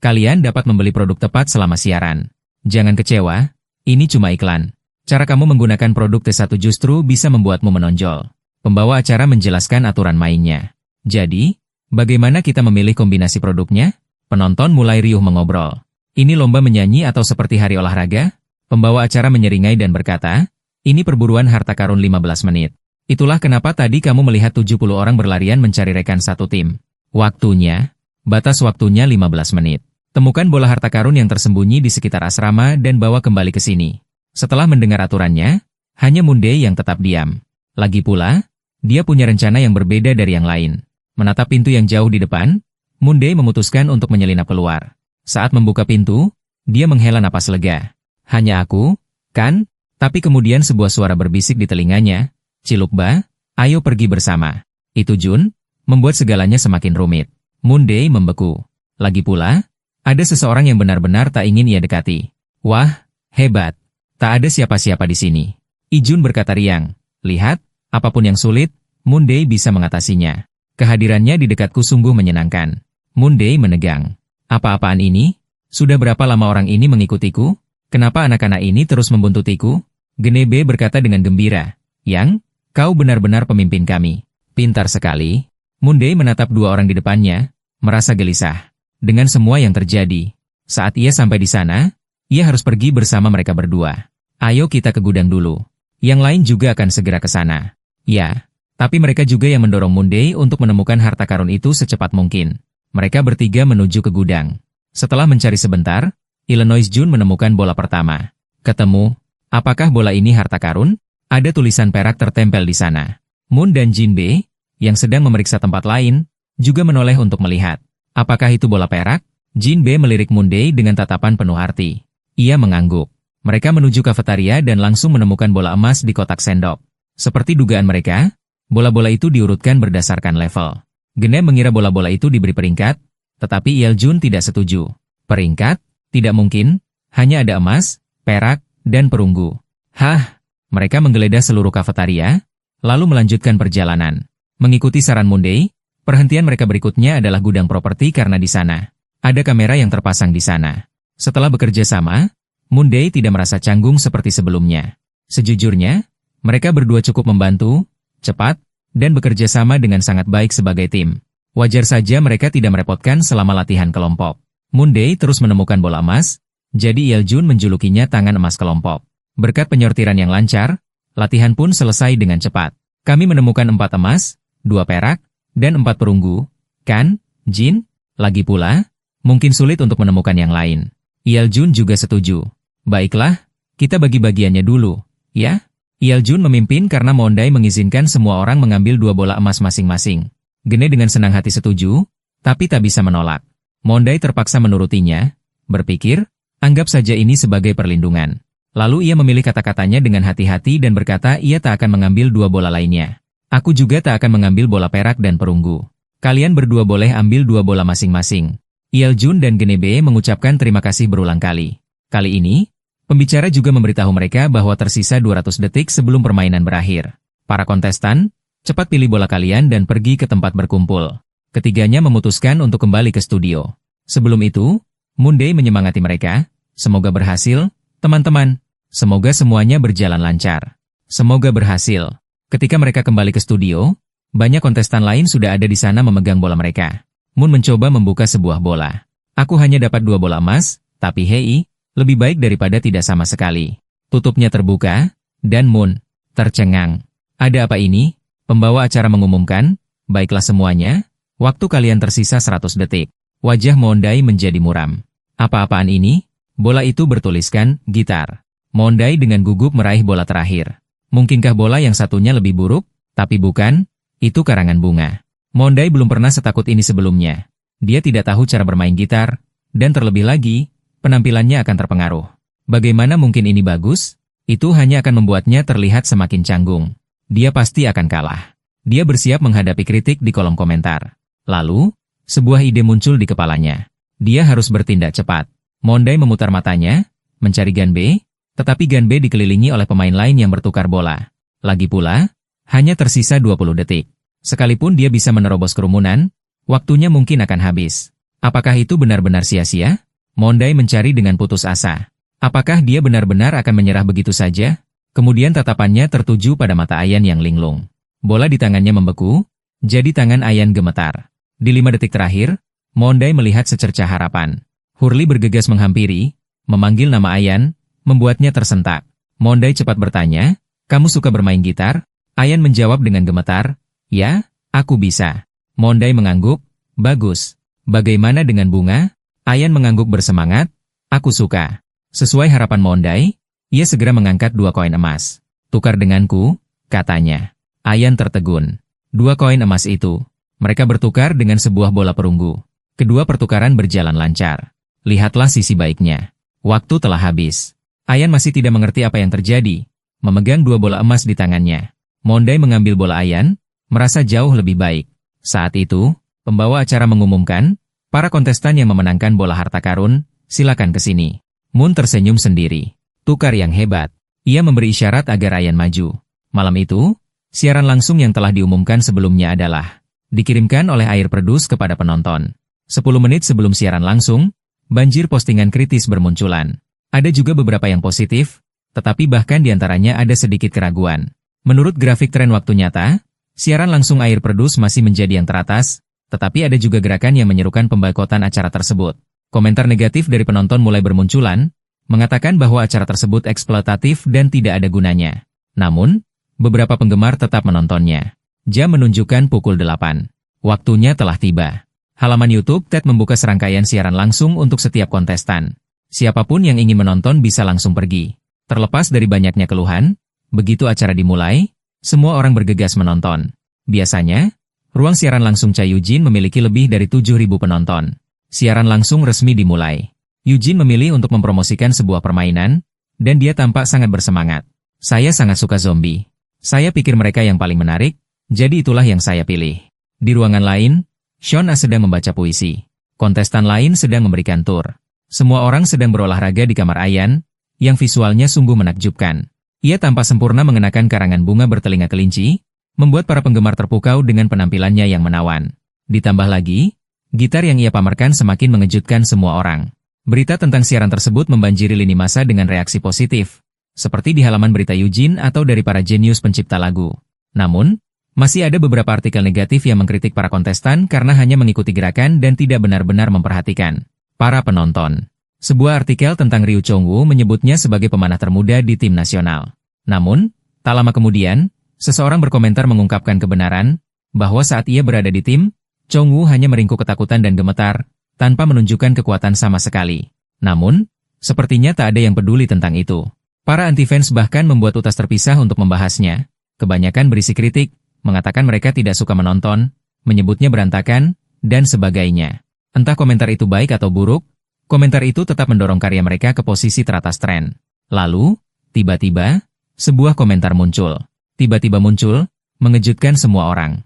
Kalian dapat membeli produk tepat selama siaran. Jangan kecewa, ini cuma iklan. Cara kamu menggunakan produk T1 justru bisa membuatmu menonjol. Pembawa acara menjelaskan aturan mainnya. Jadi, bagaimana kita memilih kombinasi produknya? Penonton mulai riuh mengobrol. Ini lomba menyanyi atau seperti hari olahraga? Pembawa acara menyeringai dan berkata, ini perburuan harta karun 15 menit. Itulah kenapa tadi kamu melihat 70 orang berlarian mencari rekan satu tim. Waktunya, batas waktunya 15 menit. Temukan bola harta karun yang tersembunyi di sekitar asrama dan bawa kembali ke sini. Setelah mendengar aturannya, hanya Mon-dae yang tetap diam. Lagi pula, dia punya rencana yang berbeda dari yang lain. Menatap pintu yang jauh di depan, Mon-dae memutuskan untuk menyelinap keluar. Saat membuka pintu, dia menghela napas lega. Hanya aku, kan? Tapi kemudian sebuah suara berbisik di telinganya, Cilukba, ayo pergi bersama. Itu Jun, membuat segalanya semakin rumit. Mon-dae membeku. Lagi pula, ada seseorang yang benar-benar tak ingin ia dekati. Wah, hebat. Tak ada siapa-siapa di sini. I-jun berkata riang. Lihat, apapun yang sulit, Moon Day bisa mengatasinya. Kehadirannya di dekatku sungguh menyenangkan. Moon Day menegang. Apa-apaan ini? Sudah berapa lama orang ini mengikutiku? Kenapa anak-anak ini terus membuntutiku? Genebe berkata dengan gembira. Yang, kau benar-benar pemimpin kami. Pintar sekali. Moon Day menatap dua orang di depannya, merasa gelisah. Dengan semua yang terjadi. Saat ia sampai di sana, ia harus pergi bersama mereka berdua. Ayo kita ke gudang dulu. Yang lain juga akan segera ke sana. Ya, tapi mereka juga yang mendorong Moon Day untuk menemukan harta karun itu secepat mungkin. Mereka bertiga menuju ke gudang. Setelah mencari sebentar, Illinois Jun menemukan bola pertama. Ketemu, apakah bola ini harta karun? Ada tulisan perak tertempel di sana. Moon dan Jinbe, yang sedang memeriksa tempat lain, juga menoleh untuk melihat. Apakah itu bola perak? Jinbe melirik Moon Day dengan tatapan penuh arti. Ia mengangguk. Mereka menuju kafetaria dan langsung menemukan bola emas di kotak sendok. Seperti dugaan mereka, bola-bola itu diurutkan berdasarkan level. Gene mengira bola-bola itu diberi peringkat, tetapi Yeoljun tidak setuju. Peringkat? Tidak mungkin, hanya ada emas, perak, dan perunggu. Hah? Mereka menggeledah seluruh kafetaria, lalu melanjutkan perjalanan. Mengikuti saran Moon Day, perhentian mereka berikutnya adalah gudang properti karena di sana ada kamera yang terpasang di sana. Setelah bekerja sama, Moon Day tidak merasa canggung seperti sebelumnya. Sejujurnya, mereka berdua cukup membantu, cepat, dan bekerja sama dengan sangat baik sebagai tim. Wajar saja mereka tidak merepotkan selama latihan kelompok. Moon Day terus menemukan bola emas, jadi Yeoljun menjulukinya tangan emas kelompok. Berkat penyortiran yang lancar, latihan pun selesai dengan cepat. Kami menemukan 4 emas, 2 perak, dan 4 perunggu. Kan, Jin? Lagi pula, mungkin sulit untuk menemukan yang lain. Yeoljun juga setuju. Baiklah, kita bagi bagiannya dulu, ya? Yeoljun memimpin karena Moon Day mengizinkan semua orang mengambil 2 bola emas masing-masing. Gene dengan senang hati setuju, tapi tak bisa menolak. Moon Day terpaksa menurutinya, berpikir, anggap saja ini sebagai perlindungan. Lalu ia memilih kata-katanya dengan hati-hati dan berkata ia tak akan mengambil 2 bola lainnya. Aku juga tak akan mengambil bola perak dan perunggu. Kalian berdua boleh ambil 2 bola masing-masing. Yeoljun dan Genebe mengucapkan terima kasih berulang kali. Kali ini, pembicara juga memberitahu mereka bahwa tersisa 200 detik sebelum permainan berakhir. Para kontestan, cepat pilih bola kalian dan pergi ke tempat berkumpul. Ketiganya memutuskan untuk kembali ke studio. Sebelum itu, Moon Day menyemangati mereka. Semoga berhasil, teman-teman. Semoga semuanya berjalan lancar. Semoga berhasil. Ketika mereka kembali ke studio, banyak kontestan lain sudah ada di sana memegang bola mereka. Moon mencoba membuka sebuah bola. Aku hanya dapat 2 bola emas, tapi hei, lebih baik daripada tidak sama sekali. Tutupnya terbuka, dan Moon tercengang. Ada apa ini? Pembawa acara mengumumkan, baiklah semuanya, waktu kalian tersisa 100 detik. Wajah Moon Day menjadi muram. Apa-apaan ini? Bola itu bertuliskan, gitar. Moon Day dengan gugup meraih bola terakhir. Mungkinkah bola yang satunya lebih buruk? Tapi bukan, itu karangan bunga. Moon Day belum pernah setakut ini sebelumnya. Dia tidak tahu cara bermain gitar, dan terlebih lagi, penampilannya akan terpengaruh. Bagaimana mungkin ini bagus? Itu hanya akan membuatnya terlihat semakin canggung. Dia pasti akan kalah. Dia bersiap menghadapi kritik di kolom komentar. Lalu, sebuah ide muncul di kepalanya. Dia harus bertindak cepat. Moon Day memutar matanya, mencari Ganbe, tetapi Ganbe dikelilingi oleh pemain lain yang bertukar bola. Lagi pula, hanya tersisa 20 detik. Sekalipun dia bisa menerobos kerumunan, waktunya mungkin akan habis. Apakah itu benar-benar sia-sia? Moon Day mencari dengan putus asa. Apakah dia benar-benar akan menyerah begitu saja? Kemudian tatapannya tertuju pada mata Ayan yang linglung. Bola di tangannya membeku, jadi tangan Ayan gemetar. Di 5 detik terakhir, Moon Day melihat secercah harapan. Hurley bergegas menghampiri, memanggil nama Ayan, membuatnya tersentak. Moon Day cepat bertanya, kamu suka bermain gitar? Ayan menjawab dengan gemetar, ya, aku bisa. Moon Day mengangguk, bagus. Bagaimana dengan bunga? Ayan mengangguk bersemangat, aku suka. Sesuai harapan Moon Day, ia segera mengangkat 2 koin emas. Tukar denganku, katanya. Ayan tertegun. 2 koin emas itu. Mereka bertukar dengan sebuah bola perunggu. Kedua pertukaran berjalan lancar. Lihatlah sisi baiknya. Waktu telah habis. Ayan masih tidak mengerti apa yang terjadi. Memegang 2 bola emas di tangannya. Moon Day mengambil bola Ayan, merasa jauh lebih baik. Saat itu, pembawa acara mengumumkan, para kontestan yang memenangkan bola harta karun, silakan ke sini. Moon tersenyum sendiri. Tukar yang hebat. Ia memberi isyarat agar Ayan maju. Malam itu, siaran langsung yang telah diumumkan sebelumnya adalah dikirimkan oleh Air Produce kepada penonton. 10 menit sebelum siaran langsung, banjir postingan kritis bermunculan. Ada juga beberapa yang positif, tetapi bahkan diantaranya ada sedikit keraguan. Menurut grafik tren waktu nyata, siaran langsung Air Produce masih menjadi yang teratas, tetapi ada juga gerakan yang menyerukan pemboikotan acara tersebut. Komentar negatif dari penonton mulai bermunculan, mengatakan bahwa acara tersebut eksploitatif dan tidak ada gunanya. Namun, beberapa penggemar tetap menontonnya. Jam menunjukkan pukul 8. Waktunya telah tiba. Halaman YouTube TED membuka serangkaian siaran langsung untuk setiap kontestan. Siapapun yang ingin menonton bisa langsung pergi. Terlepas dari banyaknya keluhan, begitu acara dimulai, semua orang bergegas menonton. Biasanya, ruang siaran langsung Cha Yujin memiliki lebih dari 7.000 penonton. Siaran langsung resmi dimulai. Yujin memilih untuk mempromosikan sebuah permainan, dan dia tampak sangat bersemangat. Saya sangat suka zombie. Saya pikir mereka yang paling menarik, jadi itulah yang saya pilih. Di ruangan lain, Shona sedang membaca puisi. Kontestan lain sedang memberikan tur. Semua orang sedang berolahraga di kamar Ayan, yang visualnya sungguh menakjubkan. Ia tampak sempurna mengenakan karangan bunga bertelinga kelinci, membuat para penggemar terpukau dengan penampilannya yang menawan. Ditambah lagi, gitar yang ia pamerkan semakin mengejutkan semua orang. Berita tentang siaran tersebut membanjiri lini masa dengan reaksi positif, seperti di halaman berita Yujin atau dari para jenius pencipta lagu. Namun, masih ada beberapa artikel negatif yang mengkritik para kontestan karena hanya mengikuti gerakan dan tidak benar-benar memperhatikan para penonton. Sebuah artikel tentang Ryu Chongwoo menyebutnya sebagai pemanah termuda di tim nasional. Namun, tak lama kemudian, seseorang berkomentar mengungkapkan kebenaran bahwa saat ia berada di tim, Chongwoo hanya meringkuk ketakutan dan gemetar, tanpa menunjukkan kekuatan sama sekali. Namun, sepertinya tak ada yang peduli tentang itu. Para anti-fans bahkan membuat utas terpisah untuk membahasnya. Kebanyakan berisi kritik, mengatakan mereka tidak suka menonton, menyebutnya berantakan, dan sebagainya. Entah komentar itu baik atau buruk, komentar itu tetap mendorong karya mereka ke posisi teratas tren. Lalu, tiba-tiba, sebuah komentar muncul. Tiba-tiba muncul, mengejutkan semua orang.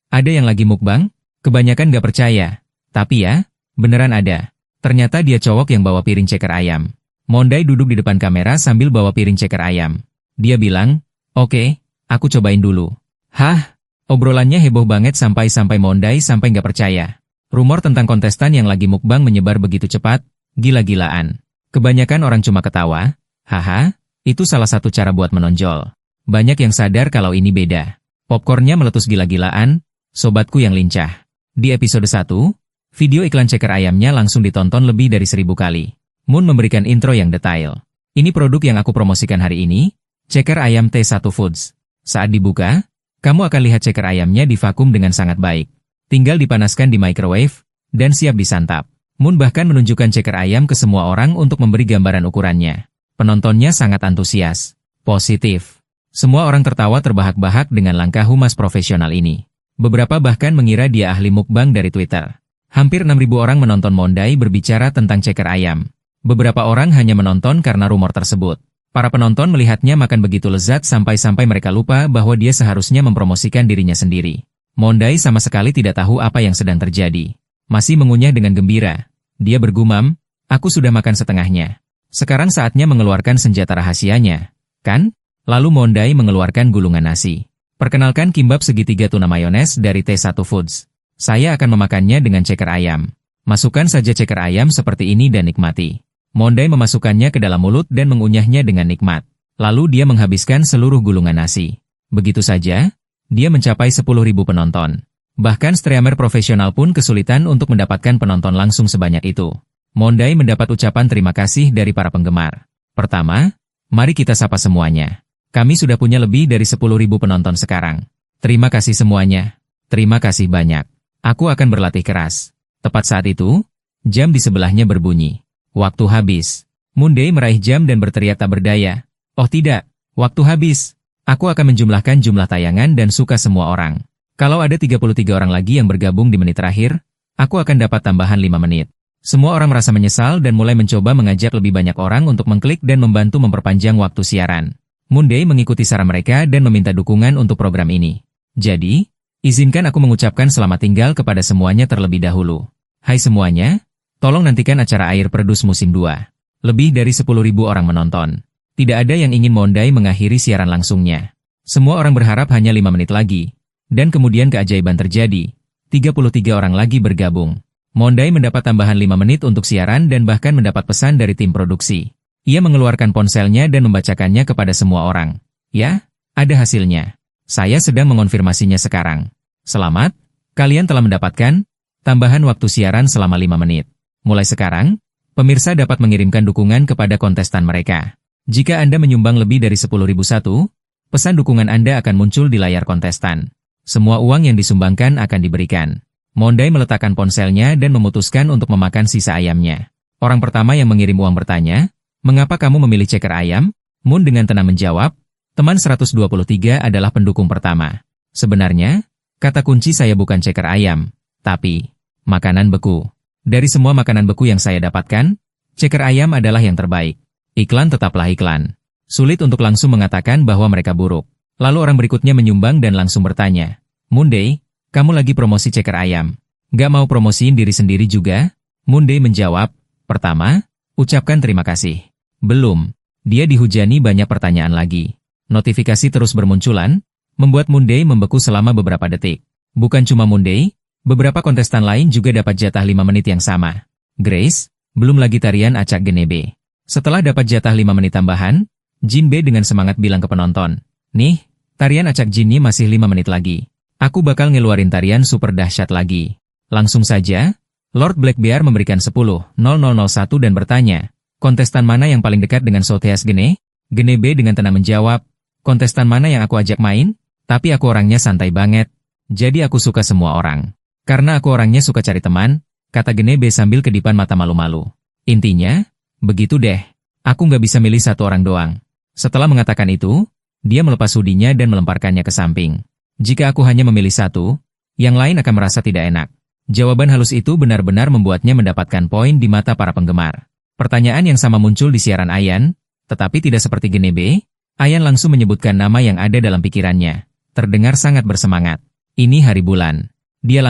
Ada yang lagi mukbang? Kebanyakan gak percaya. Tapi ya, beneran ada. Ternyata dia cowok yang bawa piring ceker ayam. Mondai duduk di depan kamera sambil bawa piring ceker ayam. Dia bilang, "Oke, aku cobain dulu." Hah? Obrolannya heboh banget sampai Mondai sampai gak percaya. Rumor tentang kontestan yang lagi mukbang menyebar begitu cepat, gila-gilaan. Kebanyakan orang cuma ketawa, haha, itu salah satu cara buat menonjol. Banyak yang sadar kalau ini beda. Popcornnya meletus gila-gilaan, sobatku yang lincah. Di episode 1, video iklan ceker ayamnya langsung ditonton lebih dari 1000 kali. Moon memberikan intro yang detail. Ini produk yang aku promosikan hari ini, ceker ayam T1 Foods. Saat dibuka, kamu akan lihat ceker ayamnya divakum dengan sangat baik. Tinggal dipanaskan di microwave, dan siap disantap. Moon bahkan menunjukkan ceker ayam ke semua orang untuk memberi gambaran ukurannya. Penontonnya sangat antusias. Positif. Semua orang tertawa terbahak-bahak dengan langkah humas profesional ini. Beberapa bahkan mengira dia ahli mukbang dari Twitter. Hampir 6.000 orang menonton Mondai berbicara tentang ceker ayam. Beberapa orang hanya menonton karena rumor tersebut. Para penonton melihatnya makan begitu lezat sampai mereka lupa bahwa dia seharusnya mempromosikan dirinya sendiri. Mondai sama sekali tidak tahu apa yang sedang terjadi. Masih mengunyah dengan gembira. Dia bergumam, "Aku sudah makan setengahnya. Sekarang saatnya mengeluarkan senjata rahasianya, kan?" Lalu Mondai mengeluarkan gulungan nasi. "Perkenalkan kimbap segitiga tuna mayones dari T1 Foods. Saya akan memakannya dengan ceker ayam. Masukkan saja ceker ayam seperti ini dan nikmati." Mondai memasukkannya ke dalam mulut dan mengunyahnya dengan nikmat. Lalu dia menghabiskan seluruh gulungan nasi. Begitu saja, dia mencapai 10.000 penonton. Bahkan streamer profesional pun kesulitan untuk mendapatkan penonton langsung sebanyak itu. Mondai mendapat ucapan terima kasih dari para penggemar. Pertama, mari kita sapa semuanya. Kami sudah punya lebih dari 10.000 penonton sekarang. Terima kasih semuanya. Terima kasih banyak. Aku akan berlatih keras. Tepat saat itu, jam di sebelahnya berbunyi. Waktu habis. Mondai meraih jam dan berteriak tak berdaya. "Oh tidak, waktu habis. Aku akan menjumlahkan jumlah tayangan dan suka semua orang. Kalau ada 33 orang lagi yang bergabung di menit terakhir, aku akan dapat tambahan 5 menit. Semua orang merasa menyesal dan mulai mencoba mengajak lebih banyak orang untuk mengklik dan membantu memperpanjang waktu siaran. Mondai mengikuti saran mereka dan meminta dukungan untuk program ini. Jadi, izinkan aku mengucapkan selamat tinggal kepada semuanya terlebih dahulu. Hai semuanya, tolong nantikan acara Air Produce musim 2. Lebih dari 10.000 orang menonton. Tidak ada yang ingin Mondai mengakhiri siaran langsungnya. Semua orang berharap hanya 5 menit lagi. Dan kemudian keajaiban terjadi. 33 orang lagi bergabung. Monday mendapat tambahan 5 menit untuk siaran dan bahkan mendapat pesan dari tim produksi. Ia mengeluarkan ponselnya dan membacakannya kepada semua orang. Ya, ada hasilnya. Saya sedang mengonfirmasinya sekarang. Selamat, kalian telah mendapatkan tambahan waktu siaran selama 5 menit. Mulai sekarang, pemirsa dapat mengirimkan dukungan kepada kontestan mereka. Jika Anda menyumbang lebih dari 10.001, pesan dukungan Anda akan muncul di layar kontestan. Semua uang yang disumbangkan akan diberikan. Monday meletakkan ponselnya dan memutuskan untuk memakan sisa ayamnya. Orang pertama yang mengirim uang bertanya, "Mengapa kamu memilih ceker ayam?" Moon dengan tenang menjawab, "Teman 123 adalah pendukung pertama. Sebenarnya, kata kunci saya bukan ceker ayam, tapi makanan beku. Dari semua makanan beku yang saya dapatkan, ceker ayam adalah yang terbaik." Iklan tetaplah iklan. Sulit untuk langsung mengatakan bahwa mereka buruk. Lalu orang berikutnya menyumbang dan langsung bertanya, "Monday, kamu lagi promosi ceker ayam. Gak mau promosiin diri sendiri juga?" Monday menjawab, "Pertama, ucapkan terima kasih." Belum. Dia dihujani banyak pertanyaan lagi. Notifikasi terus bermunculan, membuat Monday membeku selama beberapa detik. Bukan cuma Monday, beberapa kontestan lain juga dapat jatah 5 menit yang sama. Grace, belum lagi tarian acak Genebe. Setelah dapat jatah 5 menit tambahan, Jin B dengan semangat bilang ke penonton, "Nih, tarian acak Jinny masih 5 menit lagi. Aku bakal ngeluarin tarian super dahsyat lagi." Langsung saja, Lord Blackbear memberikan 10.0001 dan bertanya, "Kontestan mana yang paling dekat dengan Sotheas Gene?" Gene B dengan tenang menjawab, "Kontestan mana yang aku ajak main? Tapi aku orangnya santai banget. Jadi aku suka semua orang. Karena aku orangnya suka cari teman," kata Gene B sambil kedipan mata malu-malu. "Intinya, begitu deh. Aku nggak bisa milih satu orang doang." Setelah mengatakan itu, dia melepas hoodie-nya dan melemparkannya ke samping. "Jika aku hanya memilih satu, yang lain akan merasa tidak enak." Jawaban halus itu benar-benar membuatnya mendapatkan poin di mata para penggemar. Pertanyaan yang sama muncul di siaran Ayan, tetapi tidak seperti Genebe. Ayan langsung menyebutkan nama yang ada dalam pikirannya. Terdengar sangat bersemangat. Ini hari bulan. Dia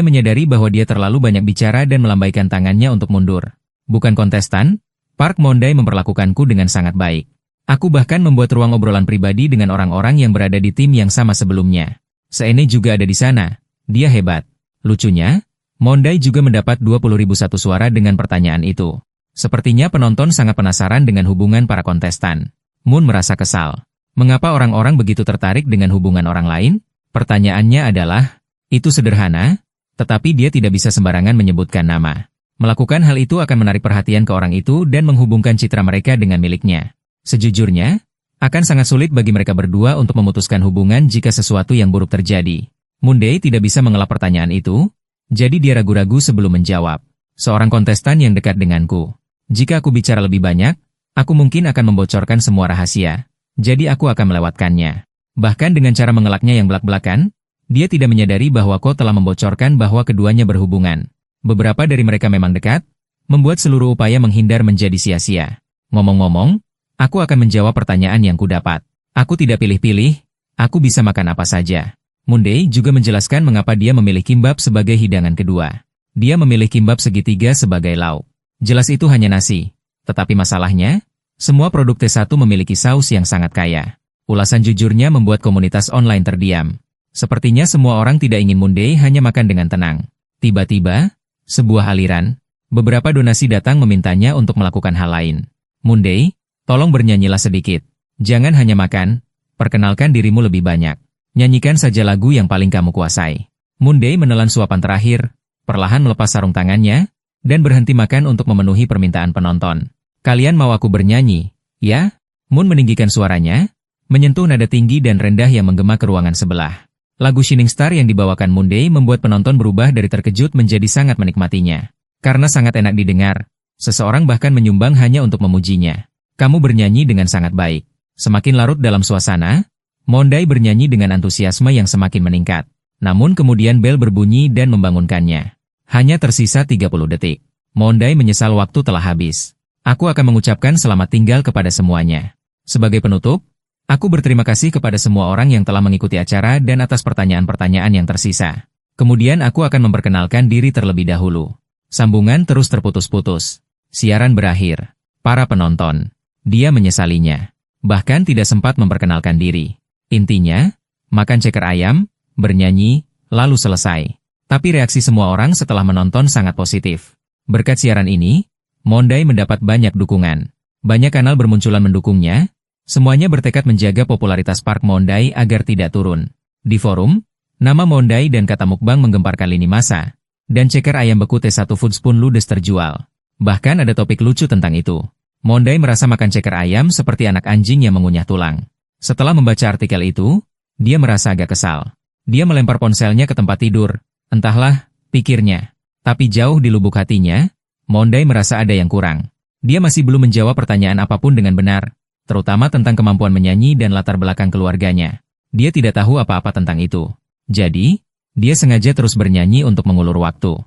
menyadari bahwa dia terlalu banyak bicara dan melambaikan tangannya untuk mundur. "Bukan kontestan, Park Monday memperlakukanku dengan sangat baik. Aku bahkan membuat ruang obrolan pribadi dengan orang-orang yang berada di tim yang sama sebelumnya. Seene juga ada di sana. Dia hebat." Lucunya, Monday juga mendapat 20.001 suara dengan pertanyaan itu. Sepertinya penonton sangat penasaran dengan hubungan para kontestan. Moon merasa kesal. Mengapa orang-orang begitu tertarik dengan hubungan orang lain? Pertanyaannya adalah, itu sederhana, tetapi dia tidak bisa sembarangan menyebutkan nama. Melakukan hal itu akan menarik perhatian ke orang itu dan menghubungkan citra mereka dengan miliknya. Sejujurnya, akan sangat sulit bagi mereka berdua untuk memutuskan hubungan jika sesuatu yang buruk terjadi. Monday tidak bisa mengelak pertanyaan itu, jadi dia ragu-ragu sebelum menjawab. "Seorang kontestan yang dekat denganku. Jika aku bicara lebih banyak, aku mungkin akan membocorkan semua rahasia, jadi aku akan melewatkannya." Bahkan dengan cara mengelaknya yang belak-belakan, dia tidak menyadari bahwa Ko telah membocorkan bahwa keduanya berhubungan. Beberapa dari mereka memang dekat, membuat seluruh upaya menghindar menjadi sia-sia. "Ngomong-ngomong, aku akan menjawab pertanyaan yang kudapat. Aku tidak pilih-pilih, aku bisa makan apa saja." Monday juga menjelaskan mengapa dia memilih kimbap sebagai hidangan kedua. Dia memilih kimbap segitiga sebagai lauk. Jelas itu hanya nasi. Tetapi masalahnya, semua produk T1 memiliki saus yang sangat kaya. Ulasan jujurnya membuat komunitas online terdiam. Sepertinya semua orang tidak ingin Monday hanya makan dengan tenang. Tiba-tiba, sebuah aliran, beberapa donasi datang memintanya untuk melakukan hal lain. "Monday, tolong bernyanyilah sedikit. Jangan hanya makan, perkenalkan dirimu lebih banyak. Nyanyikan saja lagu yang paling kamu kuasai." Monday menelan suapan terakhir, perlahan melepas sarung tangannya, dan berhenti makan untuk memenuhi permintaan penonton. "Kalian mau aku bernyanyi, ya?" Moon meninggikan suaranya, menyentuh nada tinggi dan rendah yang menggema ke ruangan sebelah. Lagu Shining Star yang dibawakan Monday membuat penonton berubah dari terkejut menjadi sangat menikmatinya. Karena sangat enak didengar, seseorang bahkan menyumbang hanya untuk memujinya. "Kamu bernyanyi dengan sangat baik." Semakin larut dalam suasana, Monday bernyanyi dengan antusiasme yang semakin meningkat. Namun kemudian bel berbunyi dan membangunkannya. Hanya tersisa 30 detik. Monday menyesal waktu telah habis. "Aku akan mengucapkan selamat tinggal kepada semuanya. Sebagai penutup, aku berterima kasih kepada semua orang yang telah mengikuti acara dan atas pertanyaan-pertanyaan yang tersisa. Kemudian aku akan memperkenalkan diri terlebih dahulu." Sambungan terus terputus-putus. Siaran berakhir. Para penonton. Dia menyesalinya. Bahkan tidak sempat memperkenalkan diri. Intinya, makan ceker ayam, bernyanyi, lalu selesai. Tapi reaksi semua orang setelah menonton sangat positif. Berkat siaran ini, Monday mendapat banyak dukungan. Banyak kanal bermunculan mendukungnya, semuanya bertekad menjaga popularitas Park Monday agar tidak turun. Di forum, nama Monday dan kata mukbang menggemparkan lini masa, dan ceker ayam beku T1 Food Spoon ludes terjual. Bahkan ada topik lucu tentang itu. Monday merasa makan ceker ayam seperti anak anjing yang mengunyah tulang. Setelah membaca artikel itu, dia merasa agak kesal. Dia melempar ponselnya ke tempat tidur. Entahlah, pikirnya. Tapi jauh di lubuk hatinya, Monday merasa ada yang kurang. Dia masih belum menjawab pertanyaan apapun dengan benar, terutama tentang kemampuan menyanyi dan latar belakang keluarganya. Dia tidak tahu apa-apa tentang itu. Jadi, dia sengaja terus bernyanyi untuk mengulur waktu.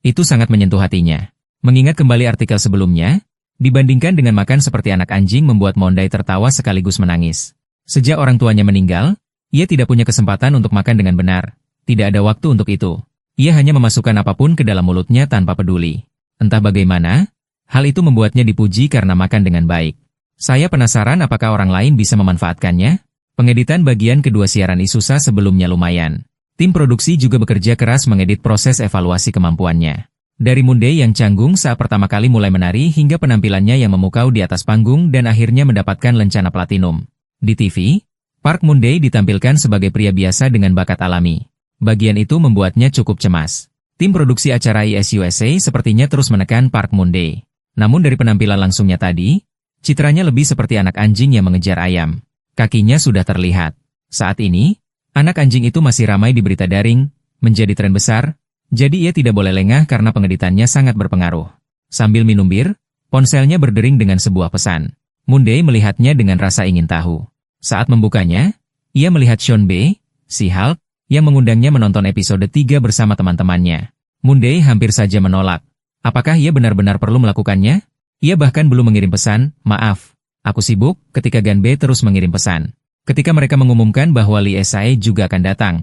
Itu sangat menyentuh hatinya. Mengingat kembali artikel sebelumnya, dibandingkan dengan makan seperti anak anjing membuat Monday tertawa sekaligus menangis. Sejak orang tuanya meninggal, ia tidak punya kesempatan untuk makan dengan benar. Tidak ada waktu untuk itu. Ia hanya memasukkan apapun ke dalam mulutnya tanpa peduli. Entah bagaimana, hal itu membuatnya dipuji karena makan dengan baik. Saya penasaran apakah orang lain bisa memanfaatkannya? Pengeditan bagian kedua siaran Isusa sebelumnya lumayan. Tim produksi juga bekerja keras mengedit proses evaluasi kemampuannya. Dari Monday yang canggung saat pertama kali mulai menari hingga penampilannya yang memukau di atas panggung dan akhirnya mendapatkan lencana platinum. Di TV, Park Monday ditampilkan sebagai pria biasa dengan bakat alami. Bagian itu membuatnya cukup cemas. Tim produksi acara ISUSA sepertinya terus menekan Park Monday. Namun dari penampilan langsungnya tadi, citranya lebih seperti anak anjing yang mengejar ayam. Kakinya sudah terlihat. Saat ini, anak anjing itu masih ramai di berita daring, menjadi tren besar, jadi ia tidak boleh lengah karena pengeditannya sangat berpengaruh. Sambil minum bir, ponselnya berdering dengan sebuah pesan. Monday melihatnya dengan rasa ingin tahu. Saat membukanya, ia melihat Sean B., si Hulk, yang mengundangnya menonton episode 3 bersama teman-temannya. Monday hampir saja menolak. Apakah ia benar-benar perlu melakukannya? Ia bahkan belum mengirim pesan, "Maaf, aku sibuk," ketika Gan B terus mengirim pesan. Ketika mereka mengumumkan bahwa Lee Sae juga akan datang,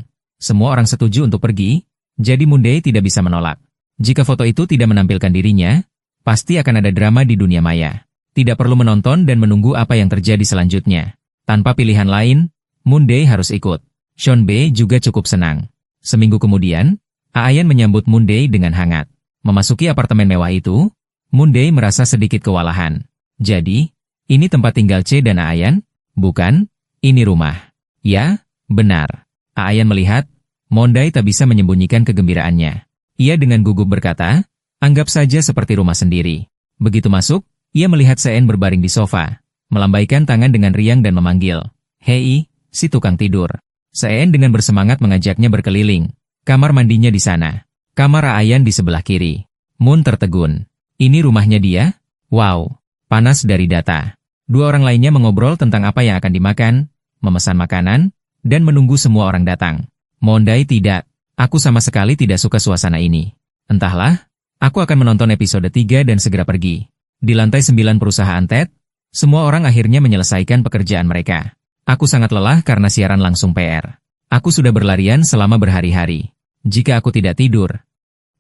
semua orang setuju untuk pergi, jadi Monday tidak bisa menolak. Jika foto itu tidak menampilkan dirinya, pasti akan ada drama di dunia maya. Tidak perlu menonton dan menunggu apa yang terjadi selanjutnya. Tanpa pilihan lain, Monday harus ikut. Sean B juga cukup senang. Seminggu kemudian, Aayan menyambut Monday dengan hangat. Memasuki apartemen mewah itu, Monday merasa sedikit kewalahan. Jadi, ini tempat tinggal C dan Aayan? Bukan, ini rumah. Ya, benar. Aayan melihat, Monday tak bisa menyembunyikan kegembiraannya. Ia dengan gugup berkata, "Anggap saja seperti rumah sendiri." Begitu masuk, ia melihat Seen berbaring di sofa, melambaikan tangan dengan riang dan memanggil, "Hei, si tukang tidur." Seen dengan bersemangat mengajaknya berkeliling. Kamar mandinya di sana. Kamar Aayan di sebelah kiri. Moon tertegun. Ini rumahnya dia? Wow, panas dari data. Dua orang lainnya mengobrol tentang apa yang akan dimakan, memesan makanan, dan menunggu semua orang datang. Monday tidak. Aku sama sekali tidak suka suasana ini. Entahlah, aku akan menonton episode 3 dan segera pergi. Di lantai 9 perusahaan TED, semua orang akhirnya menyelesaikan pekerjaan mereka. Aku sangat lelah karena siaran langsung PR. Aku sudah berlarian selama berhari-hari. Jika aku tidak tidur,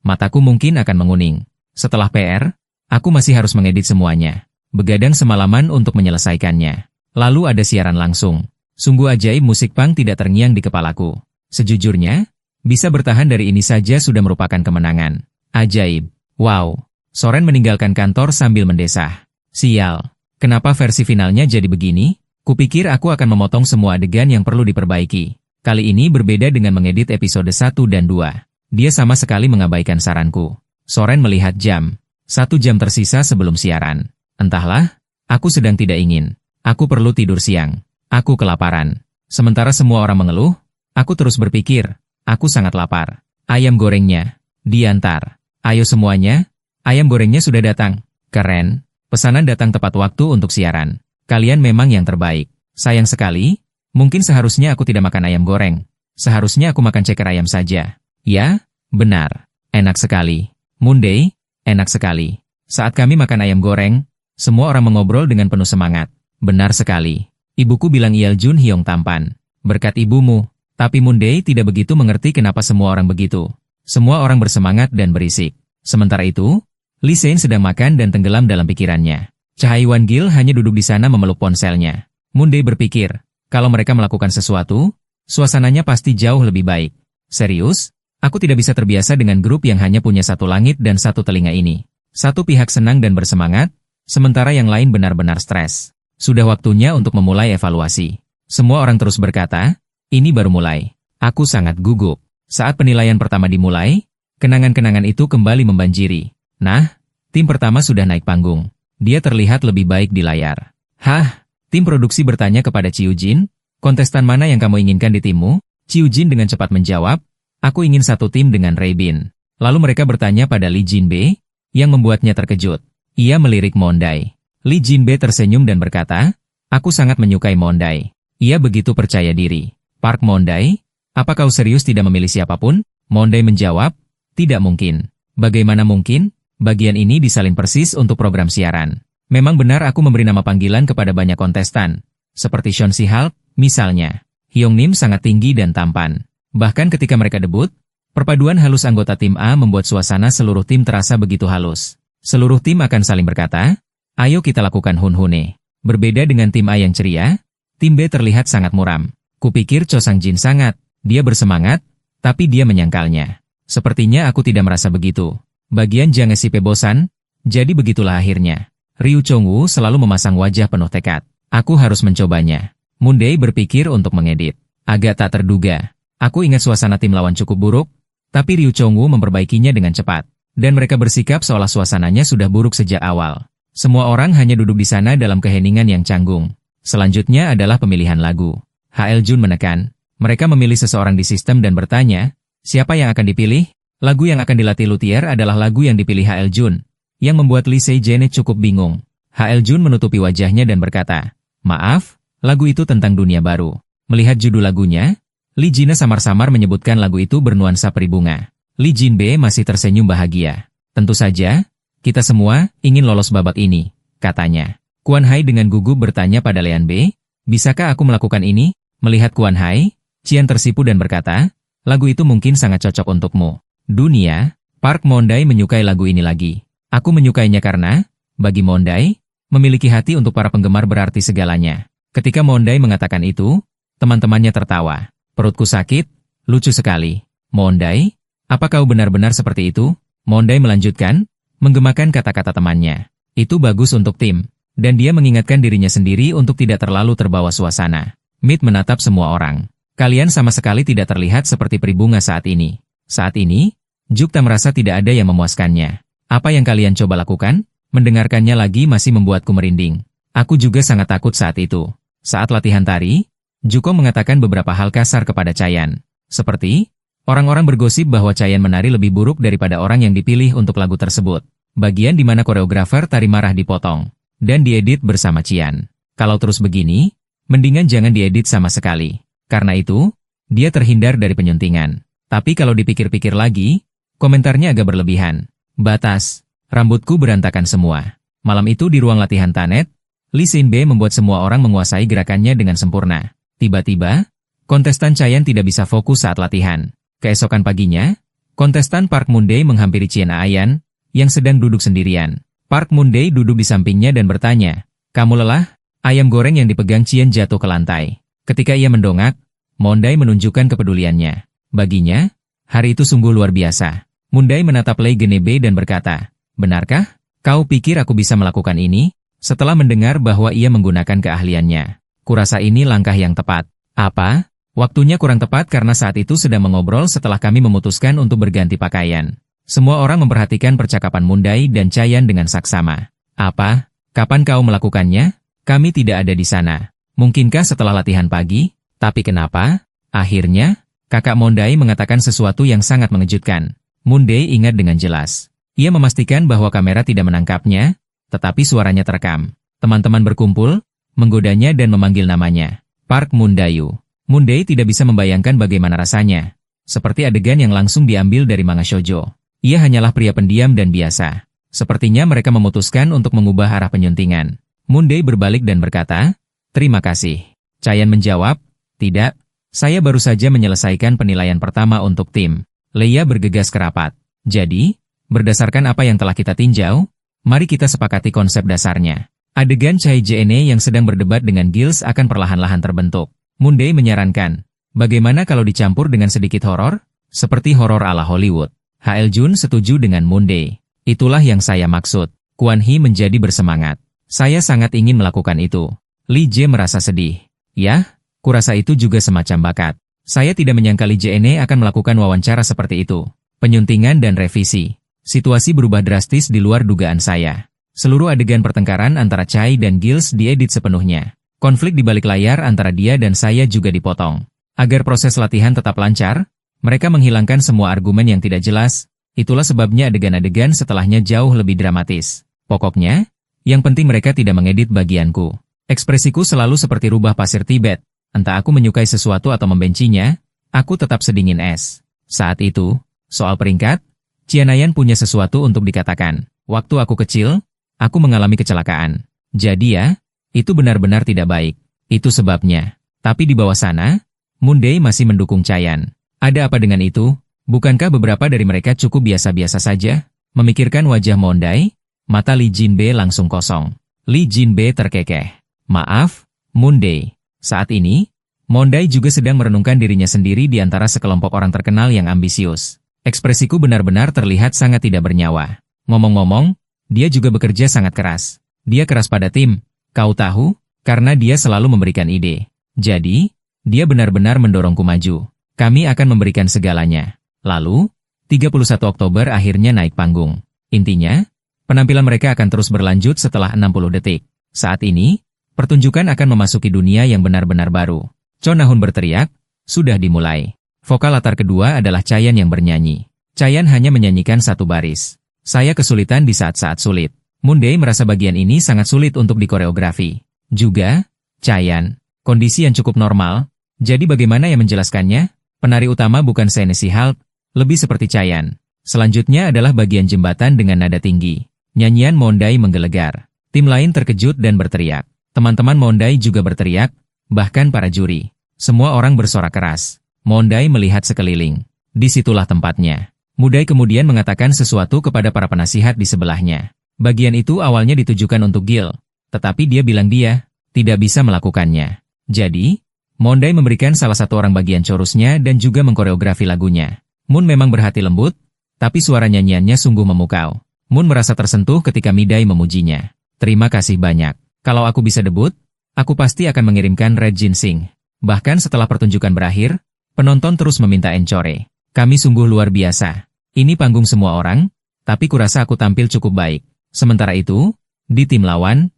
mataku mungkin akan menguning. Setelah PR, aku masih harus mengedit semuanya. Begadang semalaman untuk menyelesaikannya. Lalu ada siaran langsung. Sungguh ajaib musik punk tidak terngiang di kepalaku. Sejujurnya, bisa bertahan dari ini saja sudah merupakan kemenangan. Ajaib. Wow. Soren meninggalkan kantor sambil mendesah. Sial. Kenapa versi finalnya jadi begini? Kupikir aku akan memotong semua adegan yang perlu diperbaiki. Kali ini berbeda dengan mengedit episode 1 dan 2. Dia sama sekali mengabaikan saranku. Soren melihat jam. 1 jam tersisa sebelum siaran. Entahlah, aku sedang tidak ingin. Aku perlu tidur siang. Aku kelaparan. Sementara semua orang mengeluh, aku terus berpikir, aku sangat lapar. Ayam gorengnya diantar. Ayo semuanya, ayam gorengnya sudah datang. Keren. Pesanan datang tepat waktu untuk siaran. Kalian memang yang terbaik. Sayang sekali, mungkin seharusnya aku tidak makan ayam goreng. Seharusnya aku makan ceker ayam saja. Ya, benar. Enak sekali. Monday, enak sekali. Saat kami makan ayam goreng, semua orang mengobrol dengan penuh semangat. Benar sekali. Ibuku bilang Yel Jun Hyong tampan. Berkat ibumu. Tapi Monday tidak begitu mengerti kenapa semua orang begitu. Semua orang bersemangat dan berisik. Sementara itu, Lee Sein sedang makan dan tenggelam dalam pikirannya. Cahai Wan Gil hanya duduk di sana memeluk ponselnya. Monday berpikir, Kalau mereka melakukan sesuatu, suasananya pasti jauh lebih baik. Serius? Aku tidak bisa terbiasa dengan grup yang hanya punya satu langit dan satu telinga ini. Satu pihak senang dan bersemangat, sementara yang lain benar-benar stres. Sudah waktunya untuk memulai evaluasi. Semua orang terus berkata, ini baru mulai. Aku sangat gugup. Saat penilaian pertama dimulai, kenangan-kenangan itu kembali membanjiri. Nah, tim pertama sudah naik panggung. Dia terlihat lebih baik di layar. Hah? Tim produksi bertanya kepada Chiu Jin, kontestan mana yang kamu inginkan di timmu? Chiu Jin dengan cepat menjawab, aku ingin satu tim dengan Ray Bin. Lalu mereka bertanya pada Lee Jinbe, yang membuatnya terkejut. Ia melirik Mondai. Lee Jinbe tersenyum dan berkata, aku sangat menyukai Mondai. Ia begitu percaya diri. Park Mondai, apa kau serius tidak memilih siapapun? Mondai menjawab, tidak mungkin. Bagaimana mungkin? Bagian ini disalin persis untuk program siaran. Memang benar aku memberi nama panggilan kepada banyak kontestan. Seperti Sean Si-Hulk, misalnya. Hyung Nim sangat tinggi dan tampan. Bahkan ketika mereka debut, perpaduan halus anggota tim A membuat suasana seluruh tim terasa begitu halus. Seluruh tim akan saling berkata, ayo kita lakukan hun-hune. Berbeda dengan tim A yang ceria, tim B terlihat sangat muram. Kupikir Cho Sang-jin sangat, dia bersemangat, tapi dia menyangkalnya. Sepertinya aku tidak merasa begitu. Bagian Jang SIP bosan, jadi begitulah akhirnya. Ryu Chong-woo selalu memasang wajah penuh tekad. Aku harus mencobanya. Moon-dae berpikir untuk mengedit. Agak tak terduga. Aku ingat suasana tim lawan cukup buruk, tapi Ryu Chong-woo memperbaikinya dengan cepat. Dan mereka bersikap seolah suasananya sudah buruk sejak awal. Semua orang hanya duduk di sana dalam keheningan yang canggung. Selanjutnya adalah pemilihan lagu. HL Jun menekan. Mereka memilih seseorang di sistem dan bertanya, siapa yang akan dipilih? Lagu yang akan dilatih luthier adalah lagu yang dipilih HL Jun, yang membuat Lee Se-jene cukup bingung. HL Jun menutupi wajahnya dan berkata, maaf, lagu itu tentang dunia baru. Melihat judul lagunya, Lee Jine samar-samar menyebutkan lagu itu bernuansa peribunga. Lee Jinbe masih tersenyum bahagia. Tentu saja, kita semua ingin lolos babak ini, katanya. Kuan Hai dengan gugup bertanya pada Lean B, bisakah aku melakukan ini? Melihat Kuan Hai, Qian tersipu dan berkata, lagu itu mungkin sangat cocok untukmu. Dunia, Park Mondai menyukai lagu ini lagi. Aku menyukainya karena, bagi Mondai, memiliki hati untuk para penggemar berarti segalanya. Ketika Mondai mengatakan itu, teman-temannya tertawa. Perutku sakit, lucu sekali. Mondai, apa kau benar-benar seperti itu? Mondai melanjutkan, menggemakan kata-kata temannya. Itu bagus untuk tim. Dan dia mengingatkan dirinya sendiri untuk tidak terlalu terbawa suasana. Mid menatap semua orang. Kalian sama sekali tidak terlihat seperti peribunga saat ini. Saat ini, Jukta merasa tidak ada yang memuaskannya. Apa yang kalian coba lakukan? Mendengarkannya lagi masih membuatku merinding. Aku juga sangat takut saat itu. Saat latihan tari, Juko mengatakan beberapa hal kasar kepada Chayan. Seperti, orang-orang bergosip bahwa Chayan menari lebih buruk daripada orang yang dipilih untuk lagu tersebut. Bagian di mana koreografer tari marah dipotong. Dan diedit bersama Qian. Kalau terus begini, mendingan jangan diedit sama sekali. Karena itu, dia terhindar dari penyuntingan. Tapi kalau dipikir-pikir lagi, komentarnya agak berlebihan. Batas, rambutku berantakan semua. Malam itu di ruang latihan Tanet, Lee Sin-be membuat semua orang menguasai gerakannya dengan sempurna. Tiba-tiba, kontestan Chayan tidak bisa fokus saat latihan. Keesokan paginya, kontestan Park Moon-dae menghampiri Chien Ayan, yang sedang duduk sendirian. Park Moon-dae duduk di sampingnya dan bertanya, kamu lelah? Ayam goreng yang dipegang Chien jatuh ke lantai. Ketika ia mendongak, Moon-dae menunjukkan kepeduliannya. Baginya, hari itu sungguh luar biasa. Moon-dae menatap Lee Genebe dan berkata, benarkah? Kau pikir aku bisa melakukan ini? Setelah mendengar bahwa ia menggunakan keahliannya. Kurasa ini langkah yang tepat. Apa? Waktunya kurang tepat karena saat itu sedang mengobrol setelah kami memutuskan untuk berganti pakaian. Semua orang memperhatikan percakapan Moon-dae dan Chayan dengan saksama. Apa? Kapan kau melakukannya? Kami tidak ada di sana. Mungkinkah setelah latihan pagi? Tapi kenapa? Akhirnya, kakak Moon-dae mengatakan sesuatu yang sangat mengejutkan. Moon-dae ingat dengan jelas. Ia memastikan bahwa kamera tidak menangkapnya, tetapi suaranya terekam. Teman-teman berkumpul, menggodanya dan memanggil namanya. Park Moon-dae. Moon-dae tidak bisa membayangkan bagaimana rasanya. Seperti adegan yang langsung diambil dari manga shoujo. Ia hanyalah pria pendiam dan biasa. Sepertinya mereka memutuskan untuk mengubah arah penyuntingan. Moon-dae berbalik dan berkata, terima kasih. Chayan menjawab, tidak, saya baru saja menyelesaikan penilaian pertama untuk tim. Leia bergegas kerapat. Jadi, berdasarkan apa yang telah kita tinjau, mari kita sepakati konsep dasarnya. Adegan Chai Jene yang sedang berdebat dengan Gills akan perlahan-lahan terbentuk. Moonday menyarankan, bagaimana kalau dicampur dengan sedikit horor? Seperti horor ala Hollywood. HL Jun setuju dengan Moonday. Itulah yang saya maksud. Kwon Hee menjadi bersemangat. Saya sangat ingin melakukan itu. Lee Jae merasa sedih. Yah, kurasa itu juga semacam bakat. Saya tidak menyangka Lee Jae akan melakukan wawancara seperti itu. Penyuntingan dan revisi. Situasi berubah drastis di luar dugaan saya. Seluruh adegan pertengkaran antara Chai dan Giles diedit sepenuhnya. Konflik di balik layar antara dia dan saya juga dipotong. Agar proses latihan tetap lancar, mereka menghilangkan semua argumen yang tidak jelas, itulah sebabnya adegan-adegan setelahnya jauh lebih dramatis. Pokoknya, yang penting mereka tidak mengedit bagianku. Ekspresiku selalu seperti rubah pasir Tibet, entah aku menyukai sesuatu atau membencinya, aku tetap sedingin es. Saat itu, soal peringkat, Cianayan punya sesuatu untuk dikatakan. Waktu aku kecil, aku mengalami kecelakaan. Jadi ya, itu benar-benar tidak baik. Itu sebabnya. Tapi di bawah sana, Moonday masih mendukung Chaeyan. Ada apa dengan itu? Bukankah beberapa dari mereka cukup biasa-biasa saja? Memikirkan wajah Moonday, mata Lee Jinbe langsung kosong. Lee Jinbe terkekeh. Maaf, Moonday. Saat ini, Moonday juga sedang merenungkan dirinya sendiri di antara sekelompok orang terkenal yang ambisius. Ekspresiku benar-benar terlihat sangat tidak bernyawa. Ngomong-ngomong, dia juga bekerja sangat keras. Dia keras pada tim, kau tahu, karena dia selalu memberikan ide. Jadi, dia benar-benar mendorongku maju. Kami akan memberikan segalanya. Lalu, 31 Oktober akhirnya naik panggung. Intinya, penampilan mereka akan terus berlanjut setelah 60 detik. Saat ini, pertunjukan akan memasuki dunia yang benar-benar baru. Cho Nahun berteriak, sudah dimulai. Vokal latar kedua adalah Chaeyan yang bernyanyi. Chaeyan hanya menyanyikan satu baris. Saya kesulitan di saat-saat sulit. Moonday merasa bagian ini sangat sulit untuk dikoreografi. Juga, Chaeyan, kondisi yang cukup normal. Jadi bagaimana yang menjelaskannya? Penari utama bukan Senesi Halt, lebih seperti Chaeyan. Selanjutnya adalah bagian jembatan dengan nada tinggi. Nyanyian Moonday menggelegar. Tim lain terkejut dan berteriak. Teman-teman Moonday juga berteriak, bahkan para juri. Semua orang bersorak keras. Moonday melihat sekeliling. Disitulah tempatnya. Moonday kemudian mengatakan sesuatu kepada para penasihat di sebelahnya. Bagian itu awalnya ditujukan untuk Gil, tetapi dia bilang dia tidak bisa melakukannya. Jadi, Moonday memberikan salah satu orang bagian chorusnya dan juga mengkoreografi lagunya. Moon memang berhati lembut, tapi suara nyanyiannya sungguh memukau. Moon merasa tersentuh ketika Midai memujinya. Terima kasih banyak. Kalau aku bisa debut, aku pasti akan mengirimkan Red Ginseng. Bahkan setelah pertunjukan berakhir, penonton terus meminta encore. Kami sungguh luar biasa. Ini panggung semua orang, tapi kurasa aku tampil cukup baik. Sementara itu, di tim lawan,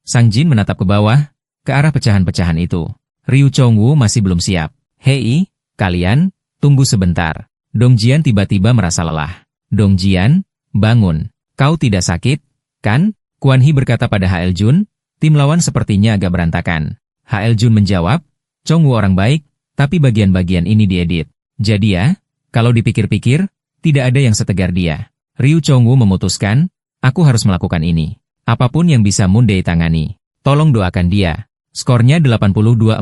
Sang Jin menatap ke bawah, ke arah pecahan-pecahan itu. Ryu Chongwoo masih belum siap. Hei, kalian, tunggu sebentar. Dong Jian tiba-tiba merasa lelah. Dong Jian, bangun. Kau tidak sakit, kan? Kwon Hee berkata pada HL Jun, tim lawan sepertinya agak berantakan. HL Jun menjawab, Chongwoo orang baik, tapi bagian-bagian ini diedit. Jadi ya, kalau dipikir-pikir, tidak ada yang setegar dia. Ryu Chongwoo memutuskan, aku harus melakukan ini. Apapun yang bisa Moonday tangani. Tolong doakan dia. Skornya 82-401.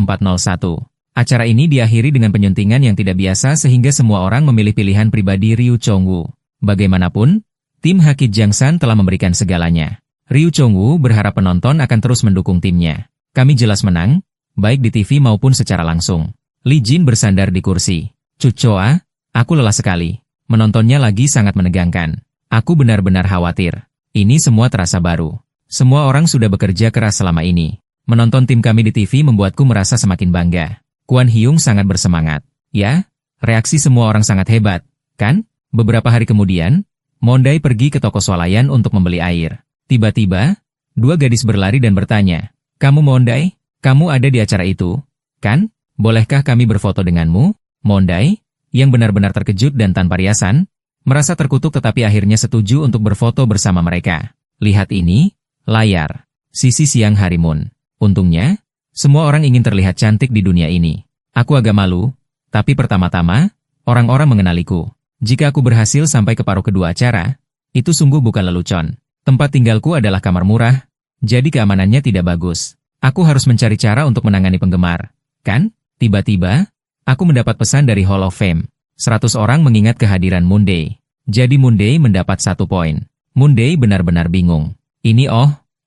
Acara ini diakhiri dengan penyuntingan yang tidak biasa sehingga semua orang memilih pilihan pribadi Ryu Chongwoo. Bagaimanapun, tim Hakit Jangsan telah memberikan segalanya. Ryu Chongwoo berharap penonton akan terus mendukung timnya. Kami jelas menang, baik di TV maupun secara langsung. Lee Jin bersandar di kursi. Cucoa, aku lelah sekali. Menontonnya lagi sangat menegangkan. Aku benar-benar khawatir. Ini semua terasa baru. Semua orang sudah bekerja keras selama ini. Menonton tim kami di TV membuatku merasa semakin bangga. Kwon Hyung sangat bersemangat. Ya, reaksi semua orang sangat hebat, kan? Beberapa hari kemudian, Moonday pergi ke toko swalayan untuk membeli air. Tiba-tiba, dua gadis berlari dan bertanya, kamu Moonday? Kamu ada di acara itu, kan? Bolehkah kami berfoto denganmu? Moonday, yang benar-benar terkejut dan tanpa riasan, merasa terkutuk tetapi akhirnya setuju untuk berfoto bersama mereka. Lihat ini, layar. Sisi siang hari Moon. Untungnya, semua orang ingin terlihat cantik di dunia ini. Aku agak malu, tapi pertama-tama, orang-orang mengenaliku. Jika aku berhasil sampai ke paruh kedua acara, itu sungguh bukan lelucon. Tempat tinggalku adalah kamar murah, jadi keamanannya tidak bagus. Aku harus mencari cara untuk menangani penggemar. Kan? Tiba-tiba, aku mendapat pesan dari Hall of Fame. 100 orang mengingat kehadiran Moonday. Jadi Moonday mendapat 1 poin. Moonday benar-benar bingung.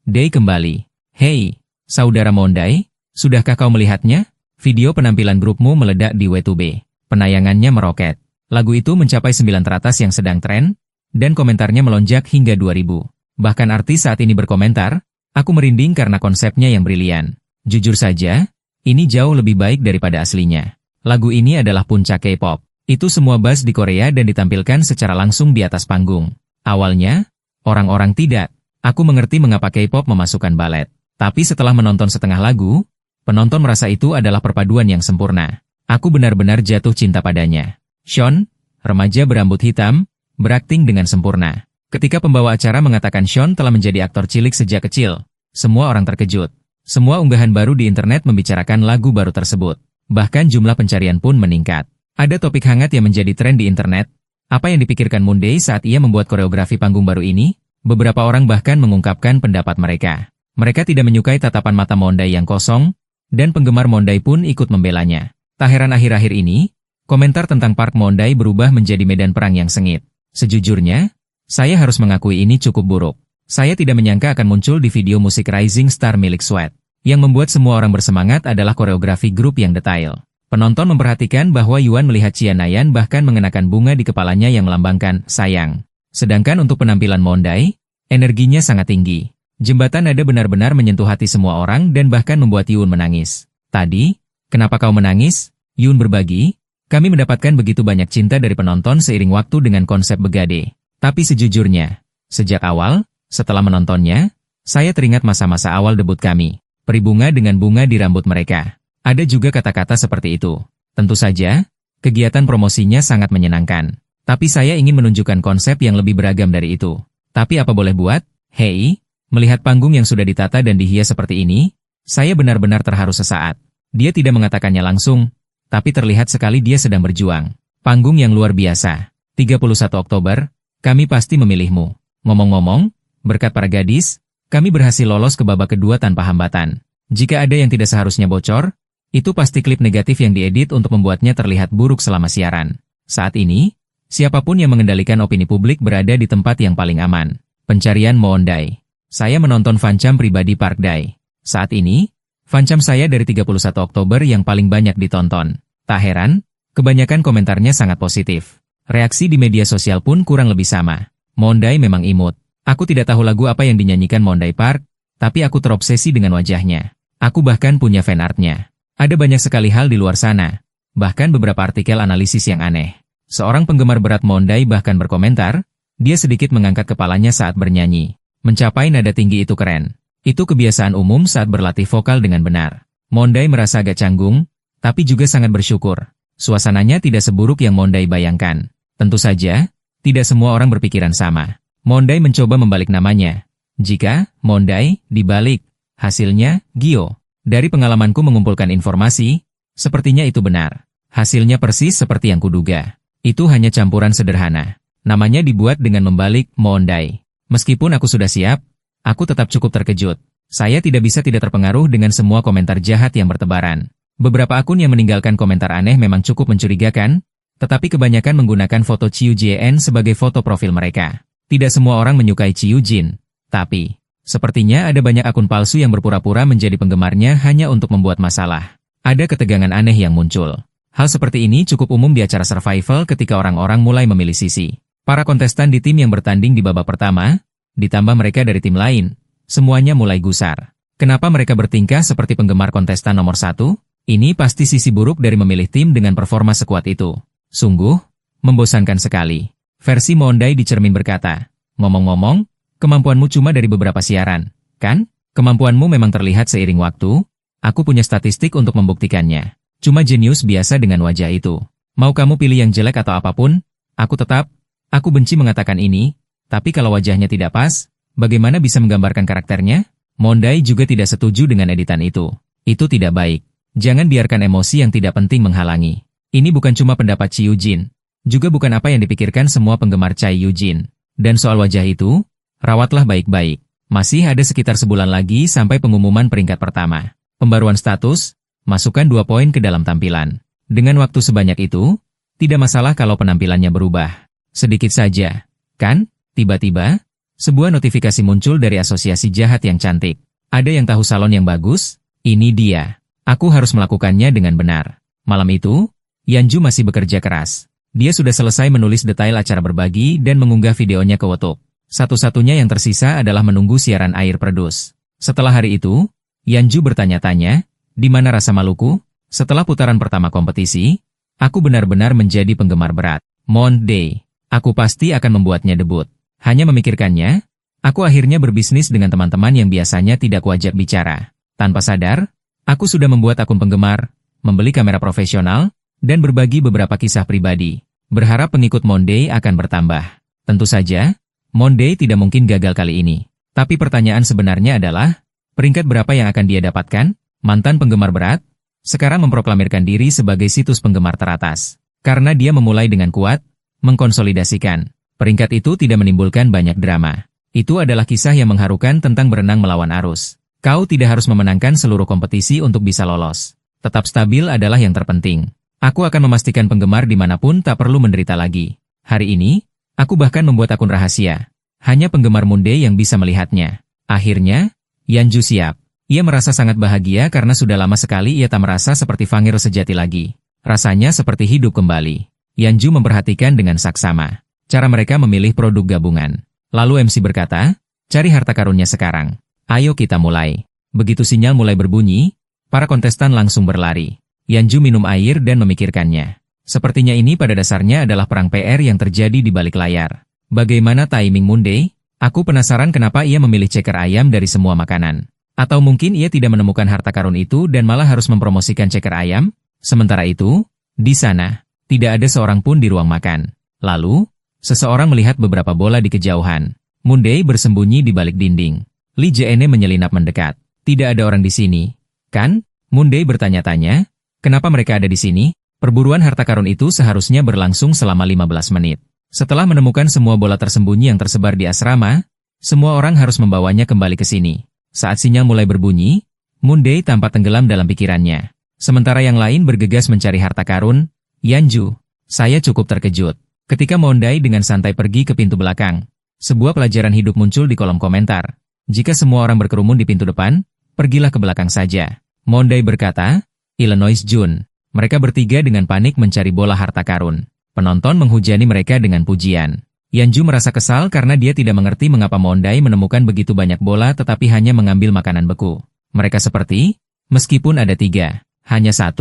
Day kembali. Hei, saudara Moonday, sudahkah kau melihatnya? Video penampilan grupmu meledak di WTB. Penayangannya meroket. Lagu itu mencapai 9 teratas yang sedang tren, dan komentarnya melonjak hingga 2000. Bahkan artis saat ini berkomentar, "Aku merinding karena konsepnya yang brilian. Jujur saja, ini jauh lebih baik daripada aslinya. Lagu ini adalah puncak K-pop. Itu semua bass di Korea dan ditampilkan secara langsung di atas panggung. Awalnya, orang-orang tidak. Aku mengerti mengapa K-pop memasukkan balet. Tapi setelah menonton setengah lagu, penonton merasa itu adalah perpaduan yang sempurna. Aku benar-benar jatuh cinta padanya." Sean, remaja berambut hitam, berakting dengan sempurna. Ketika pembawa acara mengatakan Sean telah menjadi aktor cilik sejak kecil, semua orang terkejut. Semua unggahan baru di internet membicarakan lagu baru tersebut. Bahkan jumlah pencarian pun meningkat. Ada topik hangat yang menjadi tren di internet. Apa yang dipikirkan Moonday saat ia membuat koreografi panggung baru ini? Beberapa orang bahkan mengungkapkan pendapat mereka. Mereka tidak menyukai tatapan mata Moonday yang kosong, dan penggemar Moonday pun ikut membelanya. Tak heran akhir-akhir ini, komentar tentang Park Moonday berubah menjadi medan perang yang sengit. Sejujurnya, saya harus mengakui ini cukup buruk. Saya tidak menyangka akan muncul di video musik Rising Star milik Sweat. Yang membuat semua orang bersemangat adalah koreografi grup yang detail. Penonton memperhatikan bahwa Yuan melihat Chia Nayan bahkan mengenakan bunga di kepalanya yang melambangkan sayang. Sedangkan untuk penampilan Moonday, energinya sangat tinggi. Jembatan nada benar-benar menyentuh hati semua orang dan bahkan membuat Yoon menangis. "Tadi, kenapa kau menangis?" Yoon berbagi, "Kami mendapatkan begitu banyak cinta dari penonton seiring waktu dengan konsep Begade. Tapi sejujurnya, sejak awal, setelah menontonnya, saya teringat masa-masa awal debut kami. Peri bunga dengan bunga di rambut mereka." Ada juga kata-kata seperti itu. Tentu saja, kegiatan promosinya sangat menyenangkan. Tapi saya ingin menunjukkan konsep yang lebih beragam dari itu. Tapi apa boleh buat? Hei, melihat panggung yang sudah ditata dan dihias seperti ini, saya benar-benar terharu sesaat. Dia tidak mengatakannya langsung, tapi terlihat sekali dia sedang berjuang. Panggung yang luar biasa. 31 Oktober, kami pasti memilihmu. Ngomong-ngomong, berkat para gadis, kami berhasil lolos ke babak kedua tanpa hambatan. Jika ada yang tidak seharusnya bocor, itu pasti klip negatif yang diedit untuk membuatnya terlihat buruk selama siaran. Saat ini, siapapun yang mengendalikan opini publik berada di tempat yang paling aman. Pencarian Moonday. Saya menonton fancam pribadi Park Dae. Saat ini, fancam saya dari 31 Oktober yang paling banyak ditonton. Tak heran, kebanyakan komentarnya sangat positif. Reaksi di media sosial pun kurang lebih sama. Moonday memang imut. Aku tidak tahu lagu apa yang dinyanyikan Moonday Park, tapi aku terobsesi dengan wajahnya. Aku bahkan punya fan artnya. Ada banyak sekali hal di luar sana. Bahkan beberapa artikel analisis yang aneh. Seorang penggemar berat Moonday bahkan berkomentar, dia sedikit mengangkat kepalanya saat bernyanyi. Mencapai nada tinggi itu keren. Itu kebiasaan umum saat berlatih vokal dengan benar. Moonday merasa agak canggung, tapi juga sangat bersyukur. Suasananya tidak seburuk yang Moonday bayangkan. Tentu saja, tidak semua orang berpikiran sama. Moonday mencoba membalik namanya. Jika Moonday dibalik, hasilnya Gio. Dari pengalamanku mengumpulkan informasi, sepertinya itu benar. Hasilnya persis seperti yang kuduga. Itu hanya campuran sederhana. Namanya dibuat dengan membalik Moonday. Meskipun aku sudah siap, aku tetap cukup terkejut. Saya tidak bisa tidak terpengaruh dengan semua komentar jahat yang bertebaran. Beberapa akun yang meninggalkan komentar aneh memang cukup mencurigakan, tetapi kebanyakan menggunakan foto Chiu Jin sebagai foto profil mereka. Tidak semua orang menyukai Chiu Jin, tapi sepertinya ada banyak akun palsu yang berpura-pura menjadi penggemarnya hanya untuk membuat masalah. Ada ketegangan aneh yang muncul. Hal seperti ini cukup umum di acara survival ketika orang-orang mulai memilih sisi. Para kontestan di tim yang bertanding di babak pertama, ditambah mereka dari tim lain, semuanya mulai gusar. Kenapa mereka bertingkah seperti penggemar kontestan nomor 1? Ini pasti sisi buruk dari memilih tim dengan performa sekuat itu. Sungguh, membosankan sekali. Versi Moonday di cermin berkata, "Ngomong-ngomong, kemampuanmu cuma dari beberapa siaran, kan? Kemampuanmu memang terlihat seiring waktu. Aku punya statistik untuk membuktikannya. Cuma jenius biasa dengan wajah itu. Mau kamu pilih yang jelek atau apapun, aku benci mengatakan ini, tapi kalau wajahnya tidak pas, bagaimana bisa menggambarkan karakternya?" Moonday juga tidak setuju dengan editan itu. Itu tidak baik. Jangan biarkan emosi yang tidak penting menghalangi. Ini bukan cuma pendapat Chiu Jin, juga bukan apa yang dipikirkan semua penggemar Chai Yujin. Dan soal wajah itu, rawatlah baik-baik. Masih ada sekitar sebulan lagi sampai pengumuman peringkat pertama. Pembaruan status, masukkan 2 poin ke dalam tampilan. Dengan waktu sebanyak itu, tidak masalah kalau penampilannya berubah. Sedikit saja, kan? Tiba-tiba, sebuah notifikasi muncul dari asosiasi jahat yang cantik. Ada yang tahu salon yang bagus? Ini dia. Aku harus melakukannya dengan benar. Malam itu, Yanju masih bekerja keras. Dia sudah selesai menulis detail acara berbagi dan mengunggah videonya ke YouTube. Satu-satunya yang tersisa adalah menunggu siaran Air Produce. Setelah hari itu, Yanju bertanya-tanya, di mana rasa maluku? Setelah putaran pertama kompetisi, aku benar-benar menjadi penggemar berat. Monday, aku pasti akan membuatnya debut. Hanya memikirkannya, aku akhirnya berbisnis dengan teman-teman yang biasanya tidak kuajak bicara. Tanpa sadar, aku sudah membuat akun penggemar, membeli kamera profesional, dan berbagi beberapa kisah pribadi. Berharap pengikut Monday akan bertambah. Tentu saja, Monday tidak mungkin gagal kali ini. Tapi pertanyaan sebenarnya adalah, peringkat berapa yang akan dia dapatkan? Mantan penggemar berat, sekarang memproklamirkan diri sebagai situs penggemar teratas. Karena dia memulai dengan kuat, mengkonsolidasikan. Peringkat itu tidak menimbulkan banyak drama. Itu adalah kisah yang mengharukan tentang berenang melawan arus. Kau tidak harus memenangkan seluruh kompetisi untuk bisa lolos. Tetap stabil adalah yang terpenting. Aku akan memastikan penggemar dimanapun tak perlu menderita lagi. Hari ini, aku bahkan membuat akun rahasia. Hanya penggemar Monday yang bisa melihatnya. Akhirnya, Yanju siap. Ia merasa sangat bahagia karena sudah lama sekali ia tak merasa seperti Fangir sejati lagi. Rasanya seperti hidup kembali. Yanju memperhatikan dengan saksama cara mereka memilih produk gabungan. Lalu MC berkata, cari harta karunnya sekarang. Ayo kita mulai. Begitu sinyal mulai berbunyi, para kontestan langsung berlari. Yanju minum air dan memikirkannya. Sepertinya ini pada dasarnya adalah perang PR yang terjadi di balik layar. Bagaimana timing Monday? Aku penasaran kenapa ia memilih ceker ayam dari semua makanan. Atau mungkin ia tidak menemukan harta karun itu dan malah harus mempromosikan ceker ayam? Sementara itu, di sana, tidak ada seorang pun di ruang makan. Lalu, seseorang melihat beberapa bola di kejauhan. Monday bersembunyi di balik dinding. Lee Jene menyelinap mendekat. Tidak ada orang di sini, kan? Monday bertanya-tanya, kenapa mereka ada di sini? Perburuan harta karun itu seharusnya berlangsung selama 15 menit. Setelah menemukan semua bola tersembunyi yang tersebar di asrama, semua orang harus membawanya kembali ke sini. Saat sinyal mulai berbunyi, Monday tampak tenggelam dalam pikirannya. Sementara yang lain bergegas mencari harta karun. Yanju, saya cukup terkejut. Ketika Monday dengan santai pergi ke pintu belakang, sebuah pelajaran hidup muncul di kolom komentar. Jika semua orang berkerumun di pintu depan, pergilah ke belakang saja. Monday berkata, Illinois June. Mereka bertiga dengan panik mencari bola harta karun. Penonton menghujani mereka dengan pujian. Yanju merasa kesal karena dia tidak mengerti mengapa Monday menemukan begitu banyak bola tetapi hanya mengambil makanan beku. Mereka seperti, meskipun ada 3, hanya 1,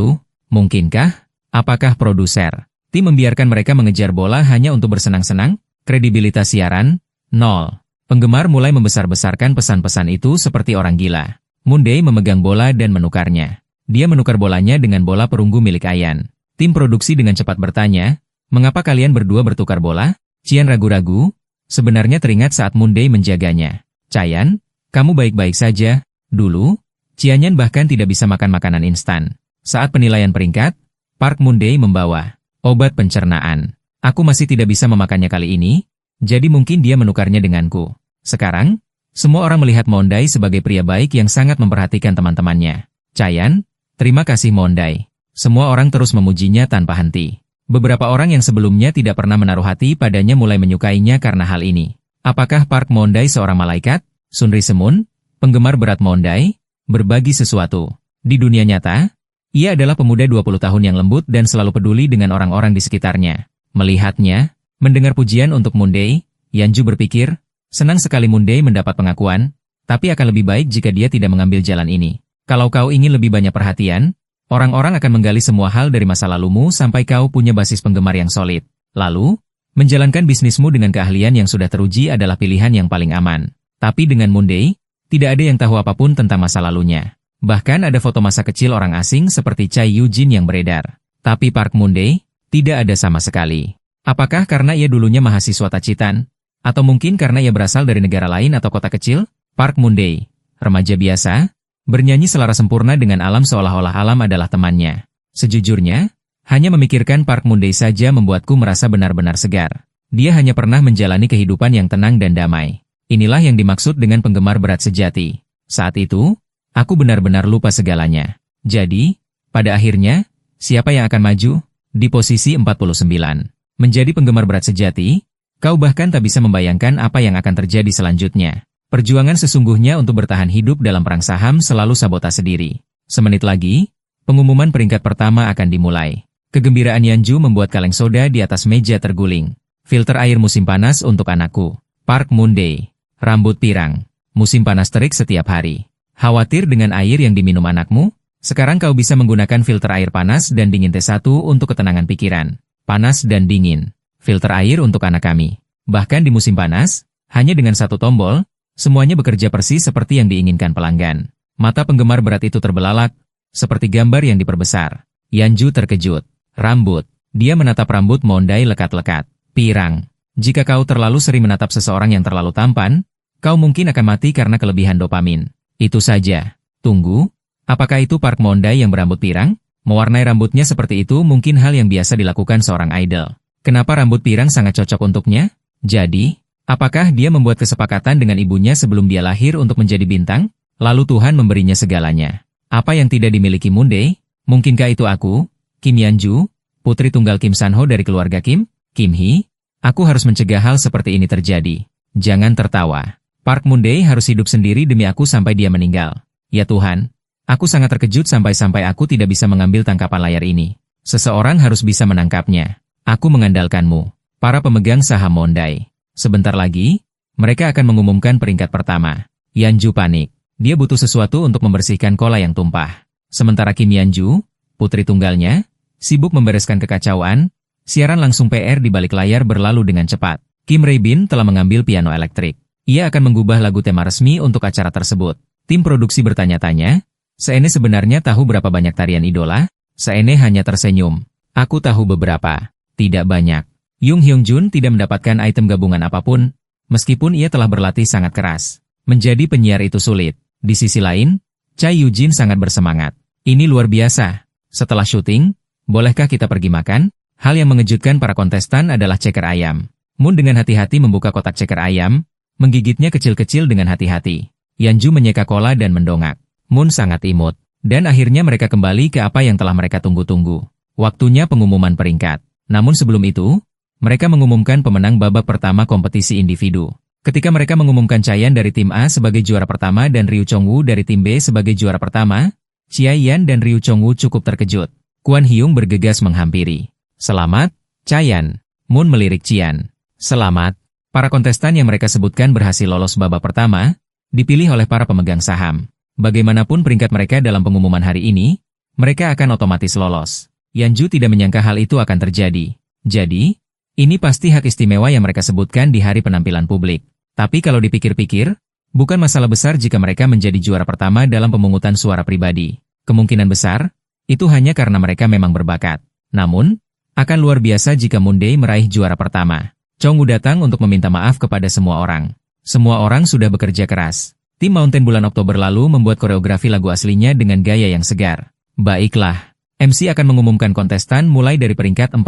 mungkinkah? Apakah produser? Tim membiarkan mereka mengejar bola hanya untuk bersenang-senang? Kredibilitas siaran? 0. Penggemar mulai membesar-besarkan pesan-pesan itu seperti orang gila. Monday memegang bola dan menukarnya. Dia menukar bolanya dengan bola perunggu milik Ayan. Tim produksi dengan cepat bertanya, mengapa kalian berdua bertukar bola? Cian ragu-ragu, sebenarnya teringat saat Monday menjaganya. Chayan, kamu baik-baik saja. Dulu, Cianyan bahkan tidak bisa makan makanan instan. Saat penilaian peringkat, Park Monday membawa obat pencernaan. Aku masih tidak bisa memakannya kali ini, jadi mungkin dia menukarnya denganku. Sekarang, semua orang melihat Monday sebagai pria baik yang sangat memperhatikan teman-temannya. Chayan, terima kasih Monday. Semua orang terus memujinya tanpa henti. Beberapa orang yang sebelumnya tidak pernah menaruh hati padanya mulai menyukainya karena hal ini. Apakah Park Monday seorang malaikat? Sunri Semun, penggemar berat Monday, berbagi sesuatu. Di dunia nyata, ia adalah pemuda 20 tahun yang lembut dan selalu peduli dengan orang-orang di sekitarnya. Melihatnya, mendengar pujian untuk Monday, Yanju berpikir, senang sekali Monday mendapat pengakuan, tapi akan lebih baik jika dia tidak mengambil jalan ini. Kalau kau ingin lebih banyak perhatian, orang-orang akan menggali semua hal dari masa lalumu sampai kau punya basis penggemar yang solid. Lalu, menjalankan bisnismu dengan keahlian yang sudah teruji adalah pilihan yang paling aman. Tapi dengan Monday, tidak ada yang tahu apapun tentang masa lalunya. Bahkan ada foto masa kecil orang asing seperti Chai Eugene yang beredar. Tapi Park Monday, tidak ada sama sekali. Apakah karena ia dulunya mahasiswa Tacitan? Atau mungkin karena ia berasal dari negara lain atau kota kecil? Park Monday, remaja biasa, bernyanyi selara sempurna dengan alam seolah-olah alam adalah temannya. Sejujurnya, hanya memikirkan Park Monday saja membuatku merasa benar-benar segar. Dia hanya pernah menjalani kehidupan yang tenang dan damai. Inilah yang dimaksud dengan penggemar berat sejati. Saat itu, aku benar-benar lupa segalanya. Jadi, pada akhirnya, siapa yang akan maju? Di posisi 49. Menjadi penggemar berat sejati, kau bahkan tak bisa membayangkan apa yang akan terjadi selanjutnya. Perjuangan sesungguhnya untuk bertahan hidup dalam perang saham selalu sabotase diri. Semenit lagi, Pengumuman peringkat pertama akan dimulai. Kegembiraan Yanju membuat kaleng soda di atas meja terguling. Filter air musim panas untuk anakku. Park Moon-dae. Rambut pirang. Musim panas terik setiap hari. Khawatir dengan air yang diminum anakmu? Sekarang kau bisa menggunakan filter air panas dan dingin T1 untuk ketenangan pikiran. Panas dan dingin. Filter air untuk anak kami. Bahkan di musim panas, hanya dengan satu tombol, semuanya bekerja persis seperti yang diinginkan pelanggan. Mata penggemar berat itu terbelalak, seperti gambar yang diperbesar. Yanju terkejut. Rambut. Dia menatap rambut Moon-dae lekat-lekat. Pirang. Jika kau terlalu sering menatap seseorang yang terlalu tampan, kau mungkin akan mati karena kelebihan dopamin. Itu saja. Tunggu. Apakah itu Park Moon-dae yang berambut pirang? Mewarnai rambutnya seperti itu mungkin hal yang biasa dilakukan seorang idol. Kenapa rambut pirang sangat cocok untuknya? Jadi, apakah dia membuat kesepakatan dengan ibunya sebelum dia lahir untuk menjadi bintang? Lalu Tuhan memberinya segalanya. Apa yang tidak dimiliki Moon-dae? Mungkinkah itu aku, Kim Yanju, putri tunggal Kim San-ho dari keluarga Kim? Kim Hee? Aku harus mencegah hal seperti ini terjadi. Jangan tertawa. Park Moon-dae harus hidup sendiri demi aku sampai dia meninggal. Ya Tuhan, aku sangat terkejut sampai aku tidak bisa mengambil tangkapan layar ini. Seseorang harus bisa menangkapnya. Aku mengandalkanmu. Para pemegang saham Moon-dae. Sebentar lagi, mereka akan mengumumkan peringkat pertama. Yanju panik. Dia butuh sesuatu untuk membersihkan kola yang tumpah. Sementara Kim Yanju, putri tunggalnya, sibuk membereskan kekacauan, siaran langsung PR di balik layar berlalu dengan cepat. Kim Rae-bin telah mengambil piano elektrik. Ia akan mengubah lagu tema resmi untuk acara tersebut. Tim produksi bertanya-tanya, Seene sebenarnya tahu berapa banyak tarian idola? Seene hanya tersenyum. Aku tahu beberapa. Tidak banyak. Jung Hyung-jun tidak mendapatkan item gabungan apapun, meskipun ia telah berlatih sangat keras. Menjadi penyiar itu sulit. Di sisi lain, Chai Yujin sangat bersemangat. Ini luar biasa. Setelah syuting, bolehkah kita pergi makan? Hal yang mengejutkan para kontestan adalah ceker ayam. Moon dengan hati-hati membuka kotak ceker ayam, menggigitnya kecil-kecil dengan hati-hati. Yanju menyeka kola dan mendongak. Moon sangat imut. Dan akhirnya mereka kembali ke apa yang telah mereka tunggu-tunggu. Waktunya pengumuman peringkat. Namun sebelum itu, mereka mengumumkan pemenang babak pertama kompetisi individu. Ketika mereka mengumumkan Chayan dari tim A sebagai juara pertama dan Ryu Chong-woo dari tim B sebagai juara pertama, Chia Yan dan Ryu Chong-woo cukup terkejut. Kwon Hyung bergegas menghampiri. Selamat, Chayan. Moon melirik Chian. Selamat. Para kontestan yang mereka sebutkan berhasil lolos babak pertama, dipilih oleh para pemegang saham. Bagaimanapun peringkat mereka dalam pengumuman hari ini, mereka akan otomatis lolos. Yanju tidak menyangka hal itu akan terjadi. Jadi, ini pasti hak istimewa yang mereka sebutkan di hari penampilan publik. Tapi kalau dipikir-pikir, bukan masalah besar jika mereka menjadi juara pertama dalam pemungutan suara pribadi. Kemungkinan besar, itu hanya karena mereka memang berbakat. Namun, akan luar biasa jika Moon-dae meraih juara pertama. Chong-woo datang untuk meminta maaf kepada semua orang. Semua orang sudah bekerja keras. Tim Mountain bulan Oktober lalu membuat koreografi lagu aslinya dengan gaya yang segar. Baiklah, MC akan mengumumkan kontestan mulai dari peringkat 48.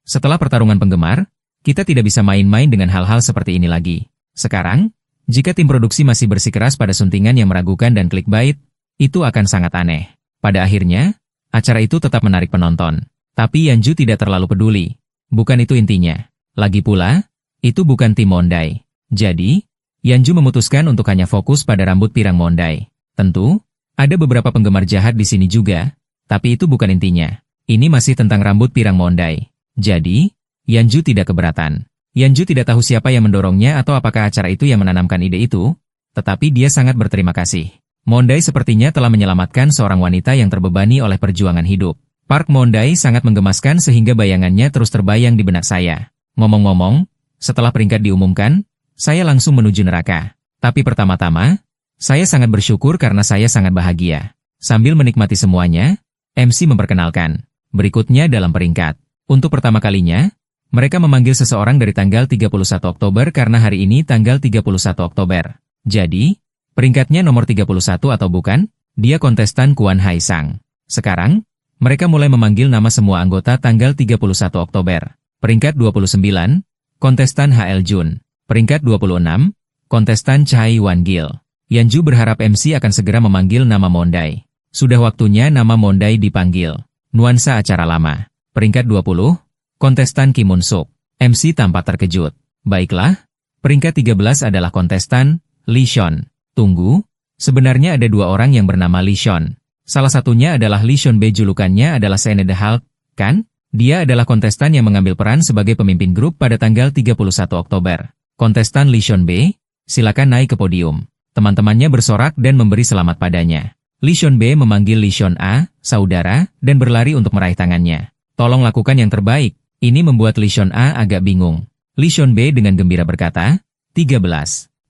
Setelah pertarungan penggemar, kita tidak bisa main-main dengan hal-hal seperti ini lagi. Sekarang, jika tim produksi masih bersikeras pada suntingan yang meragukan dan clickbait, itu akan sangat aneh. Pada akhirnya, acara itu tetap menarik penonton. Tapi Yanju tidak terlalu peduli. Bukan itu intinya. Lagi pula, itu bukan tim Moon-dae. Jadi, Yanju memutuskan untuk hanya fokus pada rambut pirang Moon-dae. Tentu, ada beberapa penggemar jahat di sini juga, tapi itu bukan intinya. Ini masih tentang rambut pirang Moon-dae. Jadi, Yanju tidak keberatan. Yanju tidak tahu siapa yang mendorongnya atau apakah acara itu yang menanamkan ide itu, tetapi dia sangat berterima kasih. Moon-dae sepertinya telah menyelamatkan seorang wanita yang terbebani oleh perjuangan hidup. Park Moon-dae sangat menggemaskan sehingga bayangannya terus terbayang di benak saya. Ngomong-ngomong, setelah peringkat diumumkan, saya langsung menuju neraka. Tapi pertama-tama, saya sangat bersyukur karena saya sangat bahagia. Sambil menikmati semuanya, MC memperkenalkan. Berikutnya dalam peringkat. Untuk pertama kalinya, mereka memanggil seseorang dari tanggal 31 Oktober karena hari ini tanggal 31 Oktober. Jadi, peringkatnya nomor 31 atau bukan? Dia kontestan Kwon Hae-sang. Sekarang, mereka mulai memanggil nama semua anggota tanggal 31 Oktober. Peringkat 29, kontestan HL Jun. Peringkat 26, kontestan Chai Wan-gil. Yanju berharap MC akan segera memanggil nama Moon-dae. Sudah waktunya nama Moon-dae dipanggil. Nuansa acara lama. Peringkat 20, kontestan Kim Moon-suk. MC tampak terkejut. Baiklah, peringkat 13 adalah kontestan Lee Sean. Tunggu, sebenarnya ada dua orang yang bernama Lee Sean. Salah satunya adalah Lee Sean Bei, julukannya adalah Shane the Hulk, kan? Dia adalah kontestan yang mengambil peran sebagai pemimpin grup pada tanggal 31 Oktober. Kontestan Lee Sean Bei, silakan naik ke podium. Teman-temannya bersorak dan memberi selamat padanya. Lee Sean Bei memanggil Lee Sean A, saudara, dan berlari untuk meraih tangannya. Tolong lakukan yang terbaik. Ini membuat Lee Sean A agak bingung. Lee Sean Bei dengan gembira berkata, 13.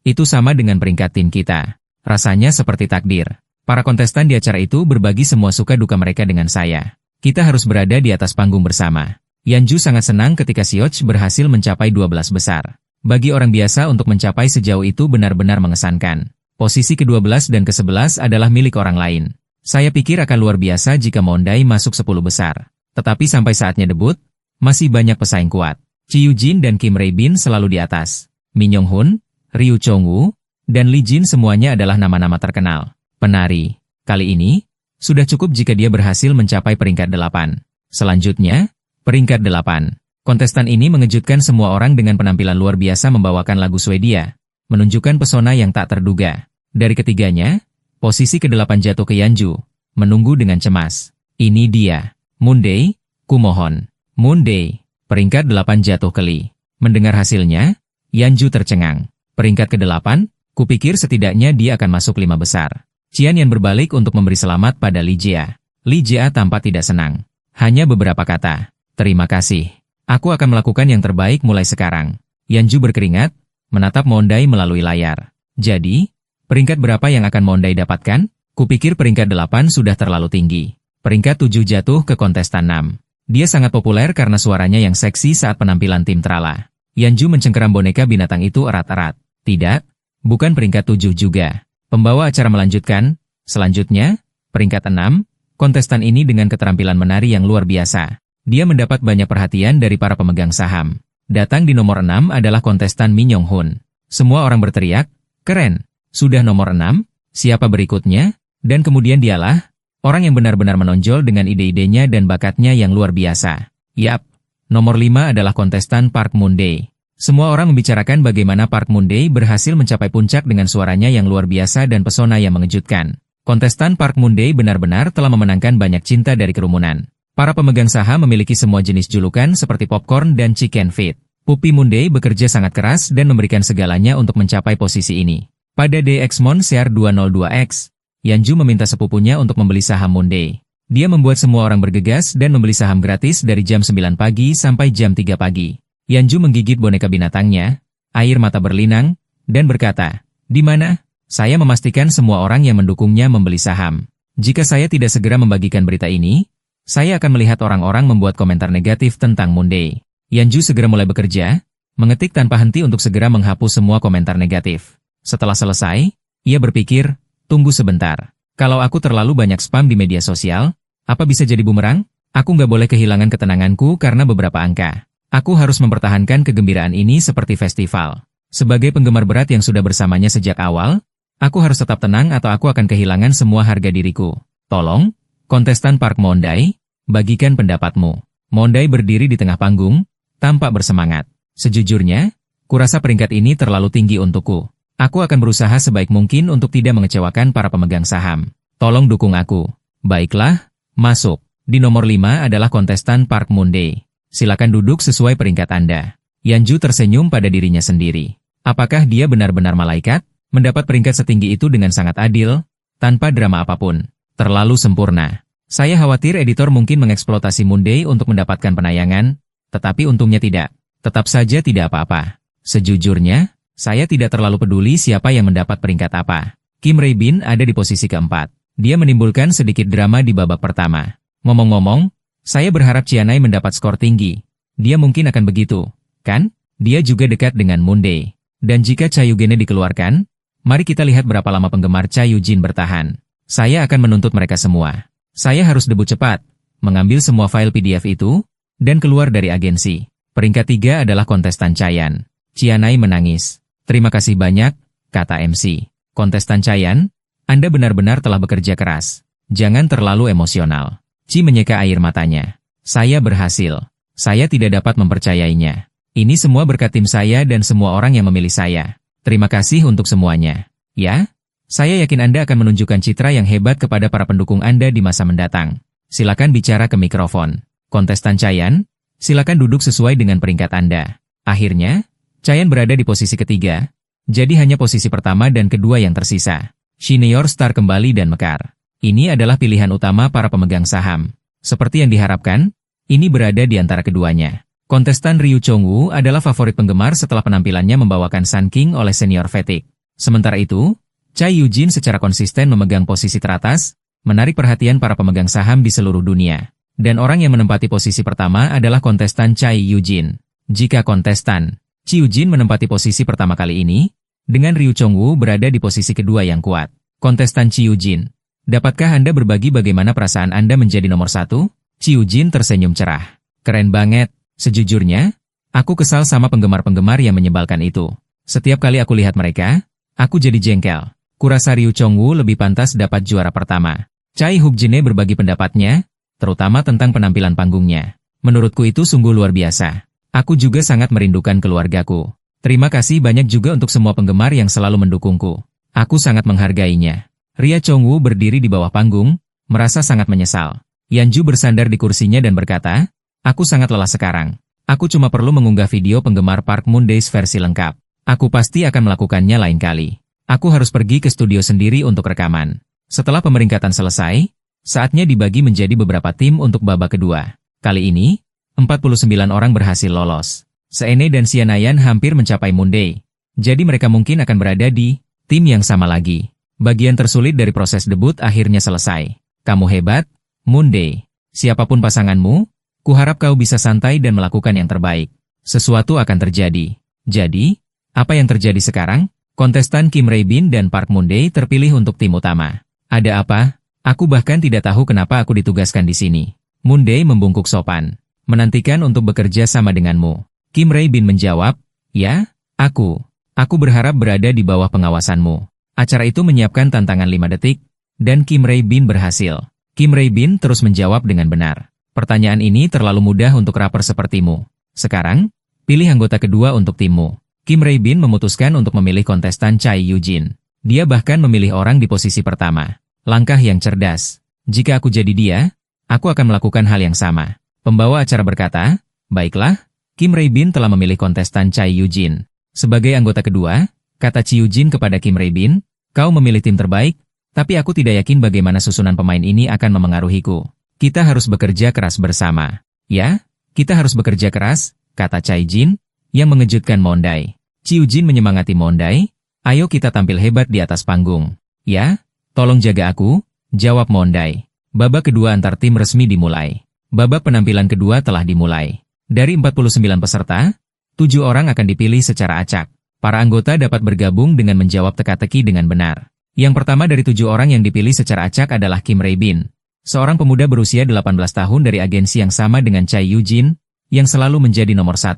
Itu sama dengan peringkat tim kita. Rasanya seperti takdir. Para kontestan di acara itu berbagi semua suka duka mereka dengan saya. Kita harus berada di atas panggung bersama. Yanju sangat senang ketika Sioch berhasil mencapai 12 besar. Bagi orang biasa untuk mencapai sejauh itu benar-benar mengesankan. Posisi ke-12 dan ke-11 adalah milik orang lain. Saya pikir akan luar biasa jika Mondai masuk 10 besar. Tetapi sampai saatnya debut, masih banyak pesaing kuat. Chi Yujin dan Kim Rae-bin selalu di atas. Min Young-hun, Ryu Chong-woo, dan Lee Jin semuanya adalah nama-nama terkenal. Penari. Kali ini, sudah cukup jika dia berhasil mencapai peringkat 8. Selanjutnya, peringkat 8. Kontestan ini mengejutkan semua orang dengan penampilan luar biasa membawakan lagu Swedia, menunjukkan pesona yang tak terduga. Dari ketiganya, posisi ke-8 jatuh ke Yanju, menunggu dengan cemas. Ini dia, Moondae, kumohon. Moondae, peringkat 8 jatuh ke Lee. Mendengar hasilnya, Yanju tercengang. Peringkat ke-8, kupikir setidaknya dia akan masuk 5 besar. Qian Yan berbalik untuk memberi selamat pada Lee Jia. Lee Jia tampak tidak senang. Hanya beberapa kata. Terima kasih. Aku akan melakukan yang terbaik mulai sekarang. Yanju berkeringat, menatap Mondai melalui layar. Jadi, peringkat berapa yang akan Mondai dapatkan? Kupikir peringkat 8 sudah terlalu tinggi. Peringkat 7 jatuh ke kontestan 6. Dia sangat populer karena suaranya yang seksi saat penampilan tim Trala. Yanju mencengkeram boneka binatang itu erat-erat. Tidak, bukan peringkat 7 juga. Pembawa acara melanjutkan, selanjutnya, peringkat 6, kontestan ini dengan keterampilan menari yang luar biasa. Dia mendapat banyak perhatian dari para pemegang saham. Datang di nomor 6 adalah kontestan Min Young-hun. Semua orang berteriak, keren, sudah nomor 6, siapa berikutnya? Dan kemudian dialah, orang yang benar-benar menonjol dengan ide-idenya dan bakatnya yang luar biasa. Yap, nomor 5 adalah kontestan Park Moon-dae. Semua orang membicarakan bagaimana Park Moon-dae berhasil mencapai puncak dengan suaranya yang luar biasa dan pesona yang mengejutkan. Kontestan Park Moon-dae benar-benar telah memenangkan banyak cinta dari kerumunan. Para pemegang saham memiliki semua jenis julukan seperti popcorn dan chicken feet. Puppy Moon-dae bekerja sangat keras dan memberikan segalanya untuk mencapai posisi ini. Pada DX Monsear 202X, Yanju meminta sepupunya untuk membeli saham Moon-dae. Dia membuat semua orang bergegas dan membeli saham gratis dari jam 9 pagi sampai jam 3 pagi. Yanju menggigit boneka binatangnya, air mata berlinang, dan berkata, "Di mana? Saya memastikan semua orang yang mendukungnya membeli saham. Jika saya tidak segera membagikan berita ini, saya akan melihat orang-orang membuat komentar negatif tentang Moon-dae." Yanju segera mulai bekerja, mengetik tanpa henti untuk segera menghapus semua komentar negatif. Setelah selesai, ia berpikir, tunggu sebentar. Kalau aku terlalu banyak spam di media sosial, apa bisa jadi bumerang? Aku nggak boleh kehilangan ketenanganku karena beberapa angka. Aku harus mempertahankan kegembiraan ini seperti festival. Sebagai penggemar berat yang sudah bersamanya sejak awal, aku harus tetap tenang atau aku akan kehilangan semua harga diriku. Tolong, kontestan Park Moon-dae, bagikan pendapatmu. Moon-dae berdiri di tengah panggung, tampak bersemangat. Sejujurnya, kurasa peringkat ini terlalu tinggi untukku. Aku akan berusaha sebaik mungkin untuk tidak mengecewakan para pemegang saham. Tolong dukung aku. Baiklah, masuk. Di nomor 5 adalah kontestan Park Moon-dae. Silakan duduk sesuai peringkat Anda. Yanju tersenyum pada dirinya sendiri. Apakah dia benar-benar malaikat? Mendapat peringkat setinggi itu dengan sangat adil, tanpa drama apapun. Terlalu sempurna. Saya khawatir editor mungkin mengeksploitasi Moon-dae untuk mendapatkan penayangan, tetapi untungnya tidak. Tetap saja tidak apa-apa. Sejujurnya, saya tidak terlalu peduli siapa yang mendapat peringkat apa. Kim Rae-bin ada di posisi keempat. Dia menimbulkan sedikit drama di babak pertama. Ngomong-ngomong, saya berharap Chianai mendapat skor tinggi. Dia mungkin akan begitu, kan? Dia juga dekat dengan Moon-dae. Dan jika Cha Yu-gene dikeluarkan, mari kita lihat berapa lama penggemar Cha Yu-jin bertahan. Saya akan menuntut mereka semua. Saya harus debut cepat, mengambil semua file PDF itu, dan keluar dari agensi. Peringkat 3 adalah kontestan Chayan. Chianai menangis. Terima kasih banyak, kata MC. Kontestan Chayan, Anda benar-benar telah bekerja keras. Jangan terlalu emosional. Chi menyeka air matanya. Saya berhasil. Saya tidak dapat mempercayainya. Ini semua berkat tim saya dan semua orang yang memilih saya. Terima kasih untuk semuanya. Ya? Saya yakin Anda akan menunjukkan citra yang hebat kepada para pendukung Anda di masa mendatang. Silakan bicara ke mikrofon. Kontestan Chayan, silakan duduk sesuai dengan peringkat Anda. Akhirnya, Chayan berada di posisi ketiga, jadi hanya posisi pertama dan kedua yang tersisa. Senior Star kembali dan mekar. Ini adalah pilihan utama para pemegang saham. Seperti yang diharapkan, ini berada di antara keduanya. Kontestan Ryu Chongwoo adalah favorit penggemar setelah penampilannya membawakan Sun King oleh senior Fatigue. Sementara itu, Chai Yujin secara konsisten memegang posisi teratas, menarik perhatian para pemegang saham di seluruh dunia. Dan orang yang menempati posisi pertama adalah kontestan Chai Yujin. Jika kontestan Chai Yujin menempati posisi pertama kali ini, dengan Ryu Chongwoo berada di posisi kedua yang kuat. Kontestan Chai Yujin, dapatkah Anda berbagi bagaimana perasaan Anda menjadi nomor satu? Chai Yujin tersenyum cerah. Keren banget. Sejujurnya, aku kesal sama penggemar-penggemar yang menyebalkan itu. Setiap kali aku lihat mereka, aku jadi jengkel. Kurasa Ryu Chongwoo lebih pantas dapat juara pertama. Chai Hubjine berbagi pendapatnya, terutama tentang penampilan panggungnya. Menurutku itu sungguh luar biasa. Aku juga sangat merindukan keluargaku. Terima kasih banyak juga untuk semua penggemar yang selalu mendukungku. Aku sangat menghargainya. Ria Chongwoo berdiri di bawah panggung, merasa sangat menyesal. Yanju bersandar di kursinya dan berkata, aku sangat lelah sekarang. Aku cuma perlu mengunggah video penggemar Park Moon Days versi lengkap. Aku pasti akan melakukannya lain kali. Aku harus pergi ke studio sendiri untuk rekaman. Setelah pemeringkatan selesai, saatnya dibagi menjadi beberapa tim untuk babak kedua. Kali ini, 49 orang berhasil lolos. Seene dan Xianayan hampir mencapai Moon Day. Jadi mereka mungkin akan berada di tim yang sama lagi. Bagian tersulit dari proses debut akhirnya selesai. Kamu hebat, Moon Day. Siapapun pasanganmu, kuharap kau bisa santai dan melakukan yang terbaik. Sesuatu akan terjadi. Jadi, apa yang terjadi sekarang? Kontestan Kim Rae-bin dan Park Moon Dae terpilih untuk tim utama. Ada apa? Aku bahkan tidak tahu kenapa aku ditugaskan di sini. Moon Dae membungkuk sopan. Menantikan untuk bekerja sama denganmu. Kim Rae-bin menjawab, ya, aku. Aku berharap berada di bawah pengawasanmu. Acara itu menyiapkan tantangan 5 detik, dan Kim Rae-bin berhasil. Kim Rae-bin terus menjawab dengan benar. Pertanyaan ini terlalu mudah untuk rapper sepertimu. Sekarang, pilih anggota kedua untuk timmu. Kim Rae-bin memutuskan untuk memilih kontestan Chai Yujin. Dia bahkan memilih orang di posisi pertama. Langkah yang cerdas. Jika aku jadi dia, aku akan melakukan hal yang sama. Pembawa acara berkata, baiklah, Kim Rae-bin telah memilih kontestan Chai Yujin. Sebagai anggota kedua, kata Chai Yujin kepada Kim Rae-bin, kau memilih tim terbaik, tapi aku tidak yakin bagaimana susunan pemain ini akan memengaruhiku. Kita harus bekerja keras bersama. Ya, kita harus bekerja keras, kata Chai Jin, yang mengejutkan Mondai. Chai Yujin menyemangati Mondai, ayo kita tampil hebat di atas panggung. Ya, tolong jaga aku, jawab Mondai. Babak kedua antar tim resmi dimulai. Babak penampilan kedua telah dimulai. Dari 49 peserta, 7 orang akan dipilih secara acak. Para anggota dapat bergabung dengan menjawab teka-teki dengan benar. Yang pertama dari 7 orang yang dipilih secara acak adalah Kim Rae-bin. Seorang pemuda berusia 18 tahun dari agensi yang sama dengan Chai Yujin, yang selalu menjadi nomor 1.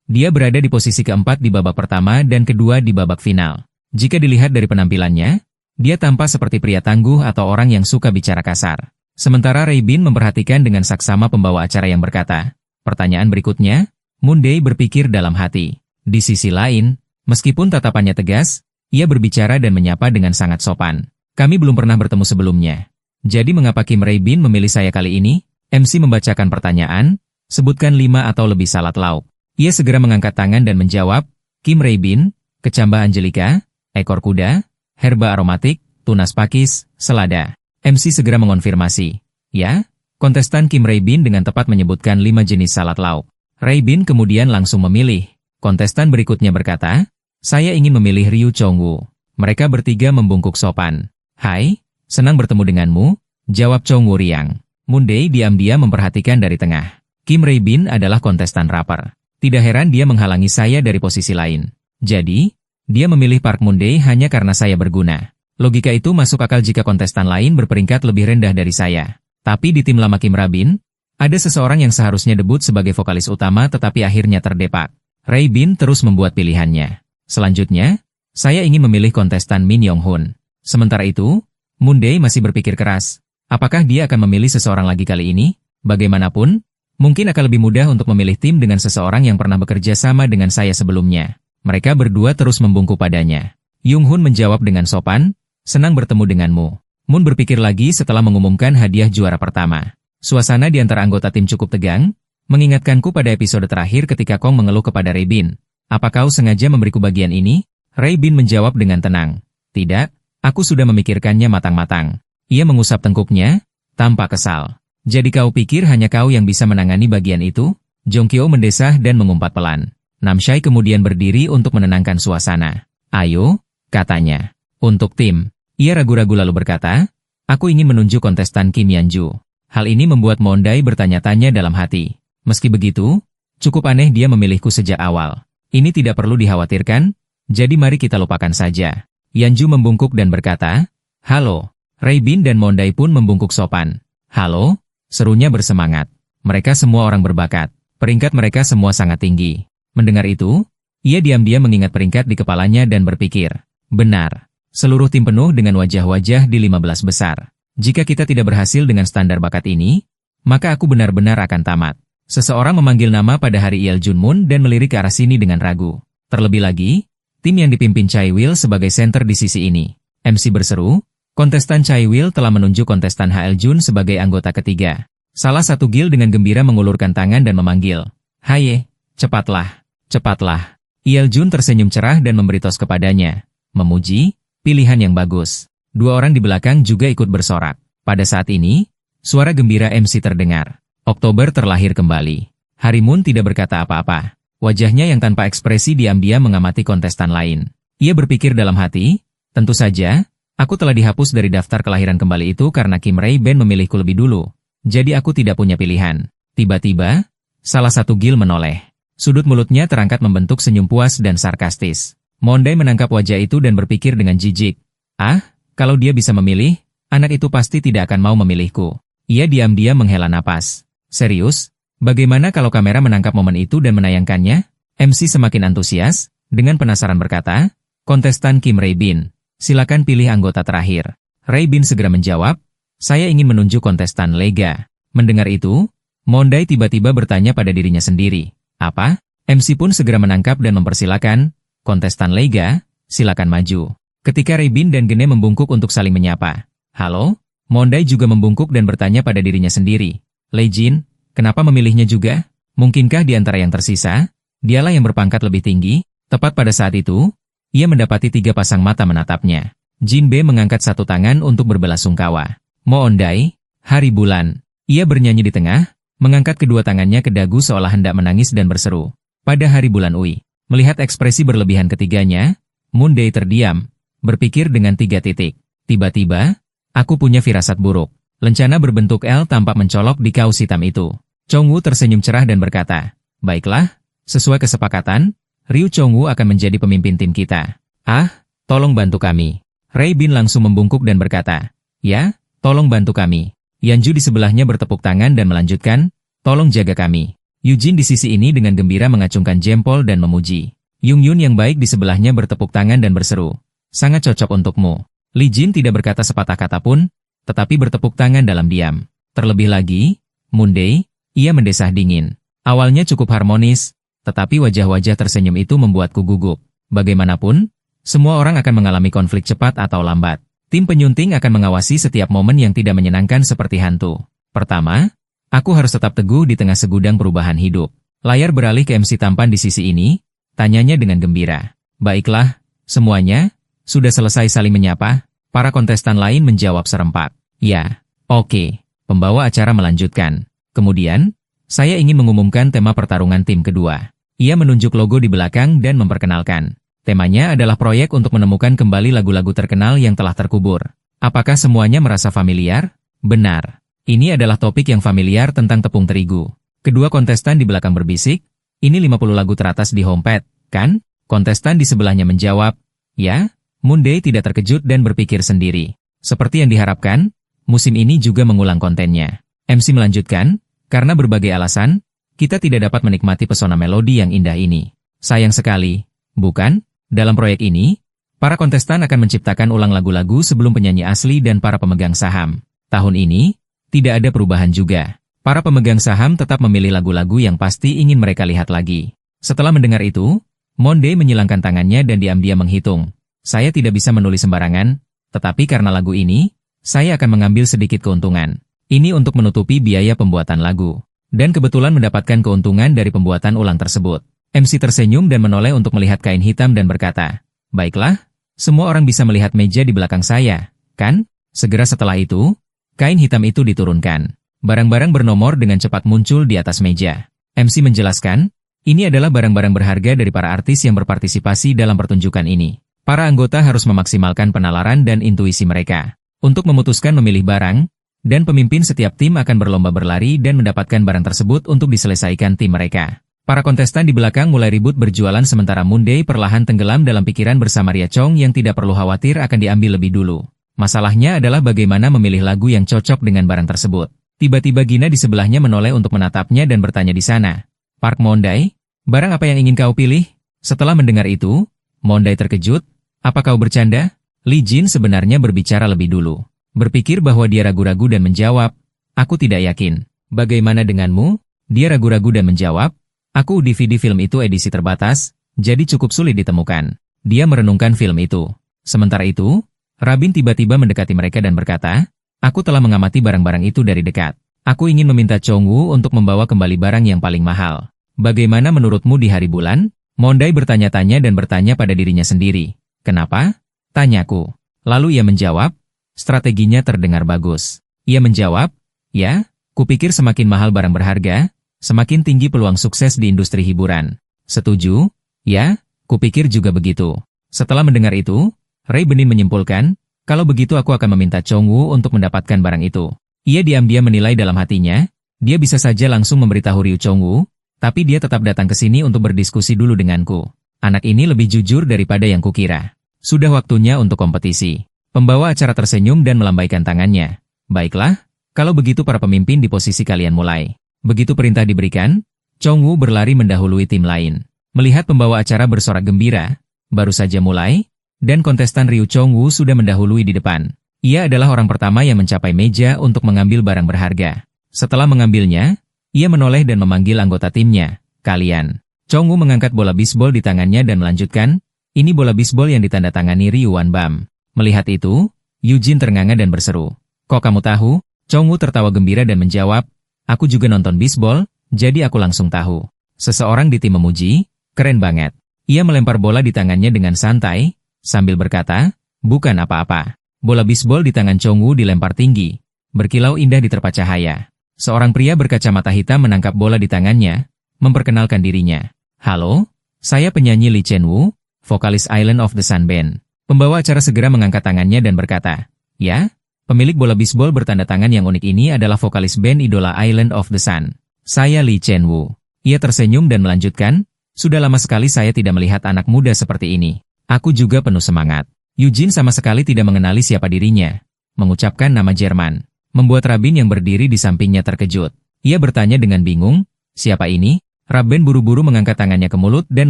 Dia berada di posisi keempat di babak pertama dan kedua di babak final. Jika dilihat dari penampilannya, dia tampak seperti pria tangguh atau orang yang suka bicara kasar. Sementara Rae-bin memperhatikan dengan saksama pembawa acara yang berkata, pertanyaan berikutnya, Moon Dae berpikir dalam hati. Di sisi lain, meskipun tatapannya tegas, ia berbicara dan menyapa dengan sangat sopan. Kami belum pernah bertemu sebelumnya. Jadi mengapa Kim Rae-bin memilih saya kali ini? MC membacakan pertanyaan, sebutkan 5 atau lebih salad lauk. Ia segera mengangkat tangan dan menjawab, Kim Rae-bin, kecambah Angelika, ekor kuda, herba aromatik, tunas pakis, selada. MC segera mengonfirmasi. Ya, kontestan Kim Rae-bin dengan tepat menyebutkan 5 jenis salad lauk. Rae-bin kemudian langsung memilih. Kontestan berikutnya berkata, saya ingin memilih Ryu Chongwoo. Mereka bertiga membungkuk sopan. Hai, senang bertemu denganmu, jawab Chongwoo riang. Moon Dae diam-diam memperhatikan dari tengah. Kim Rae-bin adalah kontestan rapper. Tidak heran dia menghalangi saya dari posisi lain. Jadi, dia memilih Park Moon Dae hanya karena saya berguna. Logika itu masuk akal jika kontestan lain berperingkat lebih rendah dari saya. Tapi di tim lama Kim Rae-bin, ada seseorang yang seharusnya debut sebagai vokalis utama tetapi akhirnya terdepak. Rae-bin terus membuat pilihannya. Selanjutnya, saya ingin memilih kontestan Min Yong-hun. Sementara itu, Moon Dae masih berpikir keras. Apakah dia akan memilih seseorang lagi kali ini? Bagaimanapun, mungkin akan lebih mudah untuk memilih tim dengan seseorang yang pernah bekerja sama dengan saya sebelumnya. Mereka berdua terus membungkuk padanya. Yung-hun menjawab dengan sopan, Senang bertemu denganmu. Moon berpikir lagi setelah mengumumkan hadiah juara pertama. Suasana di antara anggota tim cukup tegang, mengingatkanku pada episode terakhir ketika Kong mengeluh kepada Ray Bin. Apa kau sengaja memberiku bagian ini? Ray Bin menjawab dengan tenang. Tidak, aku sudah memikirkannya matang-matang. Ia mengusap tengkuknya, tanpa kesal. Jadi kau pikir hanya kau yang bisa menangani bagian itu? Jongkyo mendesah dan mengumpat pelan. Namshai kemudian berdiri untuk menenangkan suasana. Ayo, katanya. Untuk tim. Ia ragu-ragu lalu berkata, aku ingin menunjuk kontestan Kim Yanju. Hal ini membuat Mondai bertanya-tanya dalam hati. Meski begitu, cukup aneh dia memilihku sejak awal. Ini tidak perlu dikhawatirkan, jadi mari kita lupakan saja. Yanju membungkuk dan berkata, halo. Ray Bin dan Mondai pun membungkuk sopan. Halo, serunya bersemangat. Mereka semua orang berbakat. Peringkat mereka semua sangat tinggi. Mendengar itu, ia diam-diam mengingat peringkat di kepalanya dan berpikir, benar. Seluruh tim penuh dengan wajah-wajah di 15 besar. Jika kita tidak berhasil dengan standar bakat ini, maka aku benar-benar akan tamat. Seseorang memanggil nama pada hari Il Junmoon dan melirik ke arah sini dengan ragu. Terlebih lagi, tim yang dipimpin Chai Will sebagai center di sisi ini. MC berseru, kontestan Chai Will telah menunjuk kontestan HL Jun sebagai anggota ketiga. Salah satu Gil dengan gembira mengulurkan tangan dan memanggil, Haye, cepatlah, cepatlah. Il Jun tersenyum cerah dan memberi tos kepadanya. Memuji, pilihan yang bagus. Dua orang di belakang juga ikut bersorak. Pada saat ini, suara gembira MC terdengar. Oktober terlahir kembali. Harimun tidak berkata apa-apa. Wajahnya yang tanpa ekspresi diam-diam mengamati kontestan lain. Ia berpikir dalam hati, tentu saja, aku telah dihapus dari daftar kelahiran kembali itu karena Kim Ray Ben memilihku lebih dulu. Jadi aku tidak punya pilihan. Tiba-tiba, salah satu Gil menoleh. Sudut mulutnya terangkat membentuk senyum puas dan sarkastis. Mondai menangkap wajah itu dan berpikir dengan jijik. Ah, kalau dia bisa memilih, anak itu pasti tidak akan mau memilihku. Ia diam-diam menghela napas. Serius? Bagaimana kalau kamera menangkap momen itu dan menayangkannya? MC semakin antusias, dengan penasaran berkata, kontestan Kim Ray Bin, silakan pilih anggota terakhir. Ray Bin segera menjawab, saya ingin menunjuk kontestan Lega. Mendengar itu, Mondai tiba-tiba bertanya pada dirinya sendiri. Apa? MC pun segera menangkap dan mempersilakan, kontestan Lega, silakan maju. Ketika Ray Bin dan Gene membungkuk untuk saling menyapa. Halo? Mondai juga membungkuk dan bertanya pada dirinya sendiri. Lei Jin, kenapa memilihnya juga? Mungkinkah di antara yang tersisa, dialah yang berpangkat lebih tinggi? Tepat pada saat itu, ia mendapati 3 pasang mata menatapnya. Jin Be mengangkat satu tangan untuk berbelasungkawa. Mondai, hari bulan. Ia bernyanyi di tengah, mengangkat kedua tangannya ke dagu seolah hendak menangis dan berseru. Pada hari bulan Ui. Melihat ekspresi berlebihan ketiganya, Mondai terdiam, berpikir dengan 3 titik. Tiba-tiba, aku punya firasat buruk. Lencana berbentuk L tampak mencolok di kaus hitam itu. Chongwu tersenyum cerah dan berkata, baiklah, sesuai kesepakatan, Ryu Chongwu akan menjadi pemimpin tim kita. Ah, tolong bantu kami. Ray Bin langsung membungkuk dan berkata, ya, tolong bantu kami. Yanju di sebelahnya bertepuk tangan dan melanjutkan, tolong jaga kami. Eugene di sisi ini dengan gembira mengacungkan jempol dan memuji. Yung Yun yang baik di sebelahnya bertepuk tangan dan berseru, sangat cocok untukmu. Li Jin tidak berkata sepatah kata pun, tetapi bertepuk tangan dalam diam. Terlebih lagi, Mondai, ia mendesah dingin. Awalnya cukup harmonis, tetapi wajah-wajah tersenyum itu membuatku gugup. Bagaimanapun, semua orang akan mengalami konflik cepat atau lambat. Tim penyunting akan mengawasi setiap momen yang tidak menyenangkan seperti hantu. Pertama, aku harus tetap teguh di tengah segudang perubahan hidup. Layar beralih ke MC tampan di sisi ini, tanyanya dengan gembira. Baiklah, semuanya, sudah selesai saling menyapa? Para kontestan lain menjawab serempak. Ya, oke. Pembawa acara melanjutkan. Kemudian, saya ingin mengumumkan tema pertarungan tim kedua. Ia menunjuk logo di belakang dan memperkenalkan. Temanya adalah proyek untuk menemukan kembali lagu-lagu terkenal yang telah terkubur. Apakah semuanya merasa familiar? Benar. Ini adalah topik yang familiar tentang tepung terigu. Kedua kontestan di belakang berbisik, ini 50 lagu teratas di Homepad, kan? Kontestan di sebelahnya menjawab, ya. Mondai tidak terkejut dan berpikir sendiri. Seperti yang diharapkan, musim ini juga mengulang kontennya. MC melanjutkan, karena berbagai alasan, kita tidak dapat menikmati pesona melodi yang indah ini. Sayang sekali, bukan? Dalam proyek ini, para kontestan akan menciptakan ulang lagu-lagu sebelum penyanyi asli dan para pemegang saham. Tahun ini, tidak ada perubahan juga. Para pemegang saham tetap memilih lagu-lagu yang pasti ingin mereka lihat lagi. Setelah mendengar itu, Mondai menyilangkan tangannya dan diam-diam menghitung. Saya tidak bisa menulis sembarangan, Tetapi karena lagu ini, saya akan mengambil sedikit keuntungan. Ini untuk menutupi biaya pembuatan lagu. Dan kebetulan mendapatkan keuntungan dari pembuatan ulang tersebut. MC tersenyum dan menoleh untuk melihat kain hitam dan berkata, "Baiklah, semua orang bisa melihat meja di belakang saya, kan?" Segera setelah itu, kain hitam itu diturunkan. Barang-barang bernomor dengan cepat muncul di atas meja. MC menjelaskan, ini adalah barang-barang berharga dari para artis yang berpartisipasi dalam pertunjukan ini. Para anggota harus memaksimalkan penalaran dan intuisi mereka untuk memutuskan memilih barang, dan pemimpin setiap tim akan berlomba berlari dan mendapatkan barang tersebut untuk diselesaikan tim mereka. Para kontestan di belakang mulai ribut berjualan sementara Moonday perlahan tenggelam dalam pikiran bersama Ria Chong yang tidak perlu khawatir akan diambil lebih dulu. Masalahnya adalah bagaimana memilih lagu yang cocok dengan barang tersebut. Tiba-tiba Gina di sebelahnya menoleh untuk menatapnya dan bertanya di sana, "Park Monday, barang apa yang ingin kau pilih?" Setelah mendengar itu, Monday terkejut. "Apa kau bercanda?" Lee Jin sebenarnya berbicara lebih dulu. Berpikir bahwa dia ragu-ragu dan menjawab, "Aku tidak yakin." "Bagaimana denganmu?" Dia ragu-ragu dan menjawab, "Aku DVD film itu edisi terbatas, jadi cukup sulit ditemukan." Dia merenungkan film itu. Sementara itu, Rabin tiba-tiba mendekati mereka dan berkata, "Aku telah mengamati barang-barang itu dari dekat. Aku ingin meminta Chongwoo untuk membawa kembali barang yang paling mahal. Bagaimana menurutmu di hari bulan?" Monday bertanya-tanya dan bertanya pada dirinya sendiri. "Kenapa?" tanyaku. Lalu ia menjawab, "Strateginya terdengar bagus." Ia menjawab, "Ya, kupikir semakin mahal barang berharga, semakin tinggi peluang sukses di industri hiburan." "Setuju? Ya, kupikir juga begitu." Setelah mendengar itu, Ray Benin menyimpulkan, "Kalau begitu aku akan meminta Chongwoo untuk mendapatkan barang itu." Ia diam-diam menilai dalam hatinya, dia bisa saja langsung memberitahu Ryu Chongwoo, tapi dia tetap datang ke sini untuk berdiskusi dulu denganku. Anak ini lebih jujur daripada yang kukira. Sudah waktunya untuk kompetisi. Pembawa acara tersenyum dan melambaikan tangannya. "Baiklah, kalau begitu para pemimpin di posisi kalian mulai." Begitu perintah diberikan, Chongwoo berlari mendahului tim lain. Melihat pembawa acara bersorak gembira, baru saja mulai, dan kontestan Ryu Chongwoo sudah mendahului di depan. Ia adalah orang pertama yang mencapai meja untuk mengambil barang berharga. Setelah mengambilnya, ia menoleh dan memanggil anggota timnya, "Kalian." Chongwoo mengangkat bola bisbol di tangannya dan melanjutkan, "Ini bola bisbol yang ditandatangani Ryu Wanbam." Melihat itu, Eugene ternganga dan berseru, "Kok kamu tahu?" Chongwoo tertawa gembira dan menjawab, "Aku juga nonton bisbol, jadi aku langsung tahu." Seseorang di tim memuji, "Keren banget." Ia melempar bola di tangannya dengan santai, sambil berkata, "Bukan apa-apa." Bola bisbol di tangan Chongwoo dilempar tinggi, berkilau indah diterpa cahaya. Seorang pria berkacamata hitam menangkap bola di tangannya, memperkenalkan dirinya. "Halo, saya penyanyi Lee Chen-woo, vokalis Island of the Sun Band." Pembawa acara segera mengangkat tangannya dan berkata, "Ya, pemilik bola bisbol bertanda tangan yang unik ini adalah vokalis band idola Island of the Sun. Saya Lee Chen-woo." Ia tersenyum dan melanjutkan, "Sudah lama sekali saya tidak melihat anak muda seperti ini. Aku juga penuh semangat." Eugene sama sekali tidak mengenali siapa dirinya. Mengucapkan nama Jerman, membuat Rabin yang berdiri di sampingnya terkejut. Ia bertanya dengan bingung, "Siapa ini?" Rabin buru-buru mengangkat tangannya ke mulut dan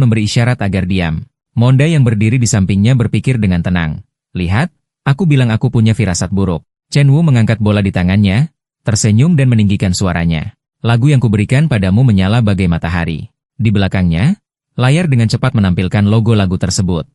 memberi isyarat agar diam. Monday yang berdiri di sampingnya berpikir dengan tenang. "Lihat, aku bilang aku punya firasat buruk." Chen-woo mengangkat bola di tangannya, tersenyum dan meninggikan suaranya. "Lagu yang kuberikan padamu menyala bagai matahari." Di belakangnya, layar dengan cepat menampilkan logo lagu tersebut.